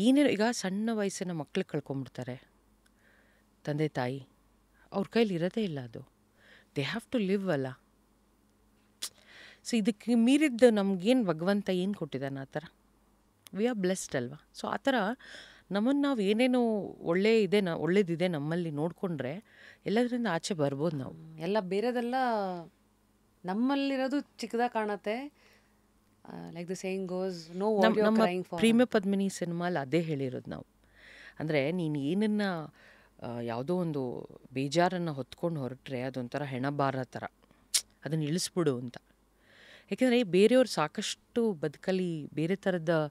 Speaker 1: ಏನೇನು ಈಗ ಸಣ್ಣ ವಯಸ್ಸಿನ ಮಕ್ಳು ಕಳ್ಕೊಂಬಿಡ್ತಾರೆ ತಂದೆ ತಾಯಿ, ಅವ್ರ ಕೈಲಿ ಇರೋದೇ ಇಲ್ಲ ಅದು. ದೇ ಹ್ಯಾವ್ ಟು ಲಿವ್ ಅಲ್ಲ. ಸೊ ಇದಕ್ಕೆ ಮೀರಿದ್ದು ನಮಗೇನು ಭಗವಂತ ಏನು ಕೊಟ್ಟಿದ್ದಾನೆ ಆ ಥರ. ವಿ ಆರ್ ಬ್ಲೆಸ್ಡ್ ಅಲ್ವಾ. ಸೊ ಆ ಥರ ನಮ್ಮನ್ನು ನಾವು ಏನೇನೋ ಒಳ್ಳೇದಿದೆ ನಮ್ಮಲ್ಲಿ ನೋಡಿಕೊಂಡ್ರೆ ಎಲ್ಲದರಿಂದ ಆಚೆ ಬರ್ಬೋದು ನಾವು.
Speaker 2: ಎಲ್ಲ ಬೇರೆದೆಲ್ಲ ನಮ್ಮಲ್ಲಿರೋದು ಚಿಕ್ಕದಾಗಿ ಕಾಣುತ್ತೆ. Like the saying goes, know what you are crying for.
Speaker 1: Prema Padmini ಸಿನಿಮಾಲಿ ಅದೇ ಹೇಳಿರೋದು ನಾವು. ಅಂದರೆ ನೀನು ಏನನ್ನು ಯಾವುದೋ ಒಂದು ಬೇಜಾರನ್ನು ಹೊತ್ಕೊಂಡು ಹೊರಟ್ರೆ ಅದೊಂಥರ ಹೆಣಬಾರ ಥರ, ಅದನ್ನು ಇಳಿಸ್ಬಿಡು ಅಂತ. ಯಾಕೆಂದರೆ ಬೇರೆಯವ್ರು ಸಾಕಷ್ಟು ಬದುಕಲ್ಲಿ ಬೇರೆ ಥರದ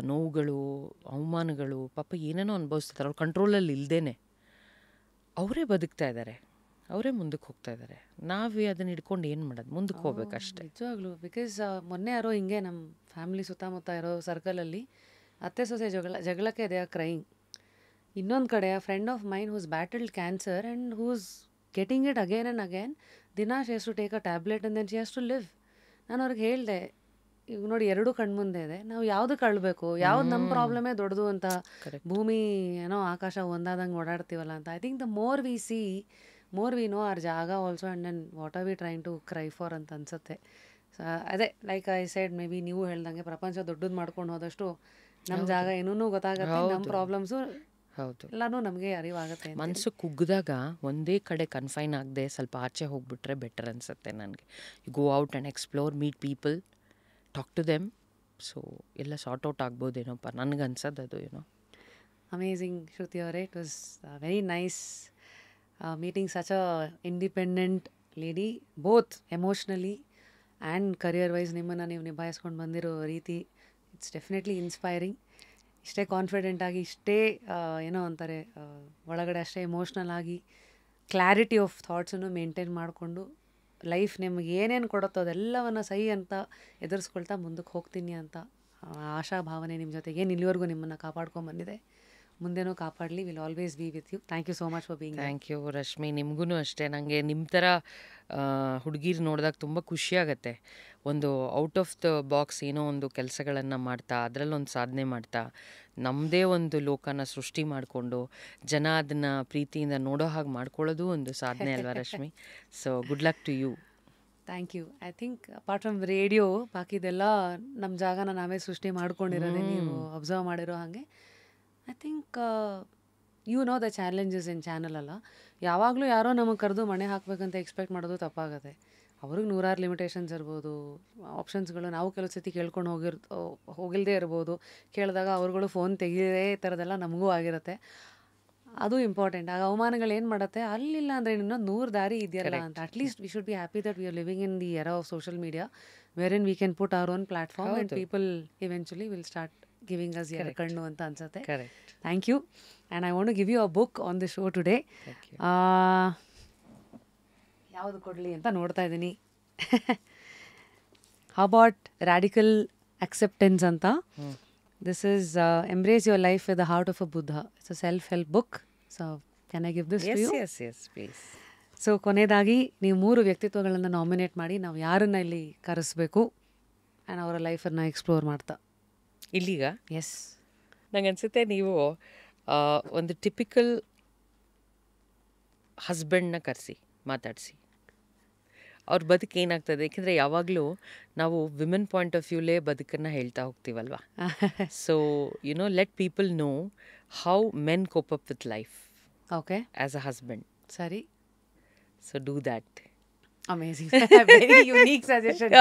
Speaker 1: ನೋವುಗಳು, ಅವಮಾನಗಳು, ಪಾಪ ಏನೇನೋ ಅನುಭವಿಸ್ತಾರೆ. ಅವ್ರು ಕಂಟ್ರೋಲಲ್ಲಿ ಇಲ್ಲದೇನೆ ಅವರೇ ಬದುಕ್ತಾ ಇದ್ದಾರೆ, ಅವರೇ ಮುಂದಕ್ಕೆ ಹೋಗ್ತಾ ಇದ್ದಾರೆ. ನಾವೇ ಅದನ್ನು ಹಿಡ್ಕೊಂಡು ಏನು ಮಾಡೋದು, ಮುಂದಕ್ಕೆ ಹೋಗ್ಬೇಕಷ್ಟೆ.
Speaker 2: ನಿಜವಾಗ್ಲೂ. ಬಿಕಾಸ್ ಮೊನ್ನೆ ಯಾರೋ ಹಿಂಗೆ ನಮ್ಮ ಫ್ಯಾಮಿಲಿ ಸುತ್ತಮುತ್ತ ಇರೋ ಸರ್ಕಲಲ್ಲಿ ಅತ್ತೆ ಸೊಸೆ ಜಗಳಕ್ಕೆ ದೇ ಆರ್ ಕ್ರೈಯಿಂಗ್. ಇನ್ನೊಂದು ಕಡೆ ಆ friend of mine who's battled cancer and who's getting it again and again. ದಿನಾ she has to take a tablet and then she has to live. ನಾನು ಅವ್ರಿಗೆ ಹೇಳಿದೆ, ಈಗ ನೋಡಿ ಎರಡೂ ಕಣ್ಮುಂದೆ ಇದೆ, ನಾವು ಯಾವುದು ಕಳ್ಬೇಕು, ಯಾವ್ದು ನಮ್ಮ ಪ್ರಾಬ್ಲಮೇ ದೊಡ್ಡದು ಅಂತ. ಭೂಮಿ ಏನೋ ಆಕಾಶ ಒಂದಾದಂಗೆ ಓಡಾಡ್ತೀವಲ್ಲ ಅಂತ. I think the more we see, more we know or ಜಾಗ also and then what are we trying to cry for ಅಂತ ಅನ್ಸುತ್ತೆ. ಸೊ ಅದೇ like I side, maybe ನೀವು ಹೇಳ್ದಂಗೆ ಪ್ರಪಂಚ ದೊಡ್ಡದು ಮಾಡ್ಕೊಂಡು ಹೋದಷ್ಟು ನಮ್ಮ ಜಾಗ ಏನೂ ಗೊತ್ತಾಗುತ್ತೆ, ನಮ್ಮ ಪ್ರಾಬ್ಲಮ್ಸು
Speaker 1: ಹೌದು
Speaker 2: ಎಲ್ಲನೂ ನಮಗೆ ಅರಿವಾಗುತ್ತೆ.
Speaker 1: ಮನಸ್ಸು ಕುಗ್ಗಿದಾಗ ಒಂದೇ ಕಡೆ ಕನ್ಫೈನ್ ಆಗದೆ ಸ್ವಲ್ಪ ಆಚೆ ಹೋಗ್ಬಿಟ್ರೆ ಬೆಟರ್ ಅನಿಸುತ್ತೆ ನನಗೆ. You go out and explore, meet people, talk to them. So ಎಲ್ಲ ಸಾರ್ಟ್ ಔಟ್ ಆಗ್ಬೋದೇನೋಪ್ಪ, ನನಗೆ ಅನ್ಸೋದು ಅದು.
Speaker 2: ಅಮೇಝಿಂಗ್ ಶ್ರುತಿ ಅವರೇ, it was very nice meeting such a independent lady, both emotionally and career wise. ನಿಮ್ಮನ್ನು ನೀವು ನಿಭಾಯಿಸ್ಕೊಂಡು ಬಂದಿರೋ ರೀತಿ, ಇಟ್ಸ್ ಡೆಫಿನೆಟ್ಲಿ ಇನ್ಸ್ಪೈರಿಂಗ್. ಇಷ್ಟೇ ಕಾನ್ಫಿಡೆಂಟ್ ಆಗಿ, ಇಷ್ಟೇ ಏನೋ ಅಂತಾರೆ ಒಳಗಡೆ ಅಷ್ಟೇ ಎಮೋಷ್ನಲ್ ಆಗಿ, ಕ್ಲಾರಿಟಿ ಆಫ್ ಥಾಟ್ಸನ್ನು ಮೇಂಟೈನ್ ಮಾಡಿಕೊಂಡು ಲೈಫ್ ನಿಮಗೆ ಏನೇನು ಕೊಡುತ್ತೋ ಅದೆಲ್ಲವನ್ನು ಸಹಿ ಅಂತ ಎದುರಿಸ್ಕೊಳ್ತಾ ಮುಂದಕ್ಕೆ ಹೋಗ್ತೀನಿ ಅಂತ ಆಶಾ ಭಾವನೆ ನಿಮ್ಮ ಜೊತೆಗೆ ಇಲ್ಲಿವರೆಗೂ ನಿಮ್ಮನ್ನು ಕಾಪಾಡ್ಕೊಂಡು ಬಂದಿದೆ. ಮುಂದೆನೂ ಕಾಪಾಡಲಿ. Will always be with you. Thank you so much for being.
Speaker 1: Thank you Rashmi. ನಿಮಗೂ ಅಷ್ಟೇ. ನನಗೆ ನಿಮ್ಮ ಥರ ಹುಡುಗಿರು ನೋಡಿದಾಗ ತುಂಬ ಖುಷಿಯಾಗತ್ತೆ. ಒಂದು ಔಟ್ ಆಫ್ ದ ಬಾಕ್ಸ್ ಏನೋ ಒಂದು ಕೆಲಸಗಳನ್ನು ಮಾಡ್ತಾ, ಅದರಲ್ಲೊಂದು ಸಾಧನೆ ಮಾಡ್ತಾ, ನಮ್ಮದೇ ಒಂದು ಲೋಕನ ಸೃಷ್ಟಿ ಮಾಡಿಕೊಂಡು ಜನ ಅದನ್ನು ಪ್ರೀತಿಯಿಂದ ನೋಡೋ ಹಾಗೆ ಮಾಡ್ಕೊಳ್ಳೋದು ಒಂದು ಸಾಧನೆ ಅಲ್ವಾ ರಶ್ಮಿ? So good luck to you.
Speaker 2: Thank you. I think apart from radio, ಬಾಕಿದೆಲ್ಲ ನಮ್ಮ ಜಾಗನ ನಾವೇ ಸೃಷ್ಟಿ ಮಾಡ್ಕೊಂಡಿರೋದೇ, ನೀವು ಅಬ್ಸರ್ವ್ ಮಾಡಿರೋ ಹಾಗೆ. I think you know the challenges in channel ಅಲ್ಲ. ಯಾವಾಗಲೂ ಯಾರೋ ನಮಗೆ ಕರೆದು ಮಣೆ ಹಾಕಬೇಕಂತ ಎಕ್ಸ್ಪೆಕ್ಟ್ ಮಾಡೋದು ತಪ್ಪಾಗುತ್ತೆ. ಅವ್ರಿಗೆ ನೂರಾರು ಲಿಮಿಟೇಷನ್ಸ್ ಇರ್ಬೋದು, ಆಪ್ಷನ್ಸ್ಗಳು ನಾವು ಕೆಲವು ಸತಿ ಕೇಳ್ಕೊಂಡು ಹೋಗಿಲ್ಲದೆ ಇರ್ಬೋದು. ಕೇಳಿದಾಗ ಅವ್ರುಗಳು ಫೋನ್ ತೆಗಿದೇ ಈ ಥರದ್ದೆಲ್ಲ ನಮಗೂ ಆಗಿರುತ್ತೆ. ಅದು ಇಂಪಾರ್ಟೆಂಟ್. ಆಗ ಅವಮಾನಗಳು ಏನು ಮಾಡುತ್ತೆ, ಅಲ್ಲಿಲ್ಲ ಅಂದರೆ ಇನ್ನೊಂದು 100 ದಾರಿ ಇದೆಯಲ್ಲ ಅಂತ. At least we should be happy that we are living in the era of social media where in we can put our own platform and people eventually will start giving us ಎರ ಕಣ್ಣು ಅಂತ ಅನ್ಸುತ್ತೆ. Thank you. And I want to give you a book on the show today. ಯಾವುದು ಕೊಡಲಿ ಅಂತ ನೋಡ್ತಾ ಇದ್ದೀನಿ. How about radical acceptance ಅಂತ. This is embrace your life with the heart of a Buddha. It's a self help book. So can I give this to you?
Speaker 1: Yes please.
Speaker 2: So ಕೊನೆಯದಾಗಿ ನೀವು 3 ವ್ಯಕ್ತಿತ್ವಗಳನ್ನು nominate ಮಾಡಿ ನಾವು ಯಾರನ್ನ ಇಲ್ಲಿ ಕರೆಸ್ಬೇಕು ಆ್ಯಂಡ್ ಅವರ ಲೈಫನ್ನು explore ಮಾಡ್ತಾ.
Speaker 1: ಇಲ್ಲಿಗ
Speaker 2: S,
Speaker 1: ನಂಗೆ ಅನಿಸುತ್ತೆ ನೀವು ಒಂದು ಟಿಪಿಕಲ್ ಹಸ್ಬೆಂಡ್ನ ಕರೆಸಿ ಮಾತಾಡಿಸಿ, ಅವ್ರ ಬದುಕು ಏನಾಗ್ತದೆ. ಏಕೆಂದರೆ ಯಾವಾಗಲೂ ನಾವು ವಿಮೆನ್ ಪಾಯಿಂಟ್ ಆಫ್ ವ್ಯೂಲೇ ಬದುಕನ್ನು ಹೇಳ್ತಾ ಹೋಗ್ತೀವಲ್ವ. So let people know how men cope up with life
Speaker 2: okay
Speaker 1: as a husband.
Speaker 2: ಸರಿ,
Speaker 1: so do that.
Speaker 2: Amazing, very unique suggestion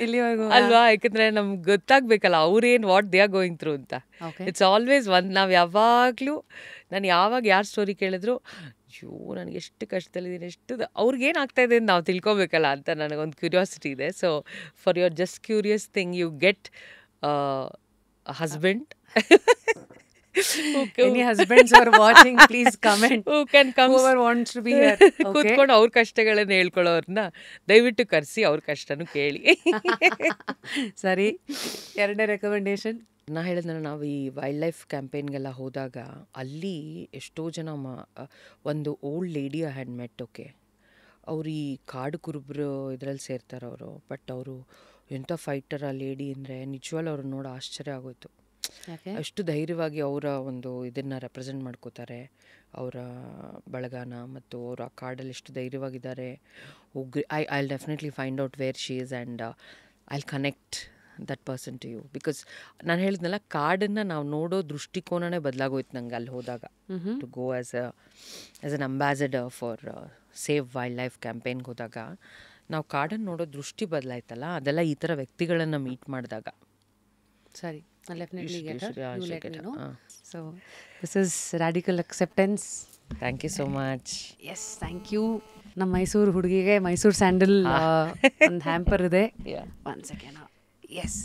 Speaker 2: ಇಲ್ಲಿವರೆಗೂ
Speaker 1: ಅಲ್ವಾ, ಯಾಕಂದರೆ ನಮ್ಗೆ ಗೊತ್ತಾಗಬೇಕಲ್ಲ ಅವ್ರೇನು what they are going through ಅಂತ. ಇಟ್ಸ್ ಆಲ್ವೇಸ್ ನಾವು ಯಾವಾಗಲೂ ನಾನು ಯಾವಾಗ ಯಾರು ಸ್ಟೋರಿ ಕೇಳಿದ್ರು ಅಯ್ಯೋ ನನಗೆ ಎಷ್ಟು ಕಷ್ಟದಲ್ಲಿದ್ದೀನಿ, ಎಷ್ಟು ಅವ್ರಿಗೇನು ಆಗ್ತಾಯಿದೆ ಅಂತ ನಾವು ತಿಳ್ಕೊಬೇಕಲ್ಲ ಅಂತ ನನಗೊಂದು ಕ್ಯೂರಿಯಾಸಿಟಿ ಇದೆ. So for your just curious thing you get husband.
Speaker 2: Any husbands are watching, please comment.
Speaker 1: Who can come,
Speaker 2: whoever wants to be here.
Speaker 1: ಕೂತ್ಕೊಂಡು ಅವ್ರ ಕಷ್ಟಗಳನ್ನ ಹೇಳ್ಕೊಳ್ಳೋರ್ನ ದಯವಿಟ್ಟು ಕರೆಸಿ ಅವ್ರ ಕಷ್ಟನೂ ಕೇಳಿ.
Speaker 2: ಸರಿ, ಎರಡನೇ ರೆಕಮೆಂಡೇಶನ್.
Speaker 1: ನಾ ಹೇಳಿದ್ನಲ್ಲ, ನಾವು ಈ ವೈಲ್ಡ್ ಲೈಫ್ ಕ್ಯಾಂಪೇನ್ಗೆಲ್ಲ ಹೋದಾಗ ಅಲ್ಲಿ ಎಷ್ಟೋ ಜನ ಒಂದು old lady I had met. Okay, ಅವ್ರು ಈ ಕಾಡು ಕುರುಬ್ರು ಇದರಲ್ಲಿ ಸೇರ್ತಾರೆ ಅವರು. ಬಟ್ ಅವರು ಎಂಥ ಫೈಟರ್ ಆ ಲೇಡಿ ಅಂದರೆ ನಿಜವಾಗ್ಲೂ ಅವ್ರನ್ನ ನೋಡಿ ಆಶ್ಚರ್ಯ ಆಗೋಯ್ತು. ಅಷ್ಟು ಧೈರ್ಯವಾಗಿ ಅವರ ಒಂದು ಇದನ್ನು ರೆಪ್ರೆಸೆಂಟ್ ಮಾಡ್ಕೋತಾರೆ, ಅವರ ಬಳಗಾನ, ಮತ್ತು ಅವರು ಆ ಕಾಡಲ್ಲಿ ಎಷ್ಟು ಧೈರ್ಯವಾಗಿದ್ದಾರೆ. I definitely find out where she is and I connect that person to you. Because ನಾನು ಹೇಳಿದ್ನಲ್ಲ, ಕಾಡನ್ನು ನಾವು ನೋಡೋ ದೃಷ್ಟಿಕೋನನೇ ಬದಲಾಗೋಯ್ತು ನಂಗೆ ಅಲ್ಲಿ ಹೋದಾಗ. To go as an ambassador for save wildlife ಕ್ಯಾಂಪೇನ್ಗೆ ಹೋದಾಗ ನಾವು ಕಾಡನ್ನು ನೋಡೋ ದೃಷ್ಟಿ ಬದಲಾಯ್ತಲ್ಲ, ಅದೆಲ್ಲ ಈ ಥರ ವ್ಯಕ್ತಿಗಳನ್ನು ಮೀಟ್ ಮಾಡಿದಾಗ.
Speaker 2: ಸರಿ, I'll definitely get her. You let me know. So, this is Radical Acceptance.
Speaker 1: Thank you so much.
Speaker 2: Yes, thank you. ನಮ್ಮ ಮೈಸೂರು ಹುಡುಗಿಗೆ ಮೈಸೂರು ಸ್ಯಾಂಡಲ್ ಒಂದು ಹ್ಯಾಂಪರ್ ಇದೆ. One second. Yes,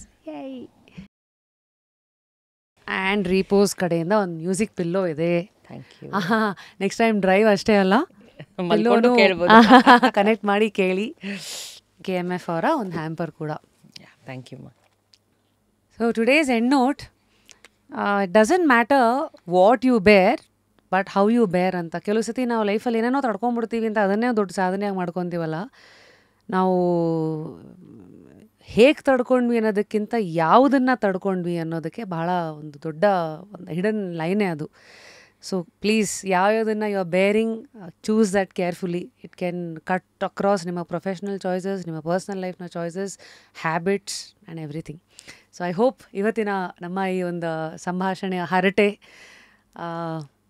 Speaker 2: and Repose ಕಡೆಯಿಂದ ಒಂದು ಮ್ಯೂಸಿಕ್ ಪಿಲ್ಲೋ ಇದೆ.
Speaker 1: Thank you.
Speaker 2: Next time drive ಅಷ್ಟೇ ಅಲ್ಲ,
Speaker 1: ಪಿಲ್ಲೋನು
Speaker 2: connect ಮಾಡಿ ಕೇಳಿ. KMF ಅವರ ಒಂದು ಹ್ಯಾಂಪರ್ ಕೂಡ.
Speaker 1: ಥ್ಯಾಂಕ್ ಯು ಮಾ.
Speaker 2: So today's end note, it doesn't matter what you bear, but how you bear ಅಂತ. ಕೆಲವು ಸತಿ ನಾವು ಲೈಫಲ್ಲಿ ಏನೇನೋ ತಡ್ಕೊಂಡ್ಬಿಡ್ತೀವಿ ಅಂತ ಅದನ್ನೇ ದೊಡ್ಡ ಸಾಧನೆಯಾಗಿ ಮಾಡ್ಕೊತೀವಲ್ಲ. ನಾವು ಹೇಗೆ ತಡ್ಕೊಂಡ್ವಿ ಅನ್ನೋದಕ್ಕಿಂತ ಯಾವುದನ್ನು ತಡ್ಕೊಂಡ್ವಿ ಅನ್ನೋದಕ್ಕೆ ಬಹಳ ಒಂದು ದೊಡ್ಡ ಒಂದು ಹಿಡನ್ ಲೈನೇ ಅದು. ಸೊ ಪ್ಲೀಸ್, ಯಾವುದನ್ನು you are bearing, choose that carefully. It can cut across ನಿಮ್ಮ ಪ್ರೊಫೆಷ್ನಲ್ ಚಾಯ್ಸಸ್, ನಿಮ್ಮ ಪರ್ಸ್ನಲ್ ಲೈಫ್ನ choices, habits and everything. So I hope ಇವತ್ತಿನ ನಮ್ಮ ಈ ಒಂದು ಸಂಭಾಷಣೆಯ ಹರಟೆ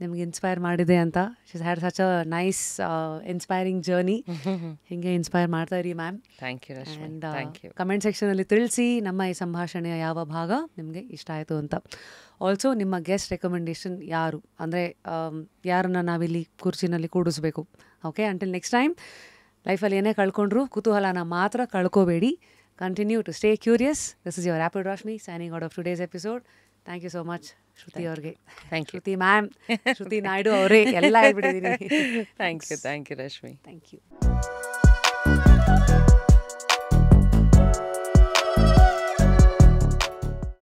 Speaker 2: ನಿಮಗೆ ಇನ್ಸ್ಪೈರ್ ಮಾಡಿದೆ ಅಂತ. She's had such a nice inspiring journey. ಹೀಗೆ ಇನ್ಸ್ಪೈರ್ ಮಾಡ್ತಾ ಇರಿ ma'am.
Speaker 1: Thank you Rashmi. Thank you.
Speaker 2: Comment ಸೆಕ್ಷನಲ್ಲಿ ತಿಳಿಸಿ ನಮ್ಮ ಈ ಸಂಭಾಷಣೆಯ ಯಾವ ಭಾಗ ನಿಮಗೆ ಇಷ್ಟ ಆಯಿತು ಅಂತ. ಆಲ್ಸೋ ನಿಮ್ಮ ಗೆಸ್ಟ್ ರೆಕಮೆಂಡೇಷನ್ ಯಾರು, ಅಂದರೆ ಯಾರನ್ನು ನಾವಿಲ್ಲಿ ಕುರ್ಚಿನಲ್ಲಿ ಕೂಡಿಸ್ಬೇಕು. ಓಕೆ, ಅಂಟಿಲ್ ನೆಕ್ಸ್ಟ್ ಟೈಮ್, ಲೈಫಲ್ಲಿ ಏನೇ ಕಳ್ಕೊಂಡ್ರು ಕುತೂಹಲನ ಮಾತ್ರ ಕಳ್ಕೋಬೇಡಿ. Continue to stay curious. This is your Rapid Rashmi signing out of today's episode. Thank you so much, Shruti avrge.
Speaker 1: Thank you.
Speaker 2: Shruti ma'am, Shruti Naidu avre ella ಹೇಳ್ಬಿಟ್ಟಿದ್ದೀನಿ.
Speaker 1: Thank you, Rashmi.
Speaker 2: Thank you.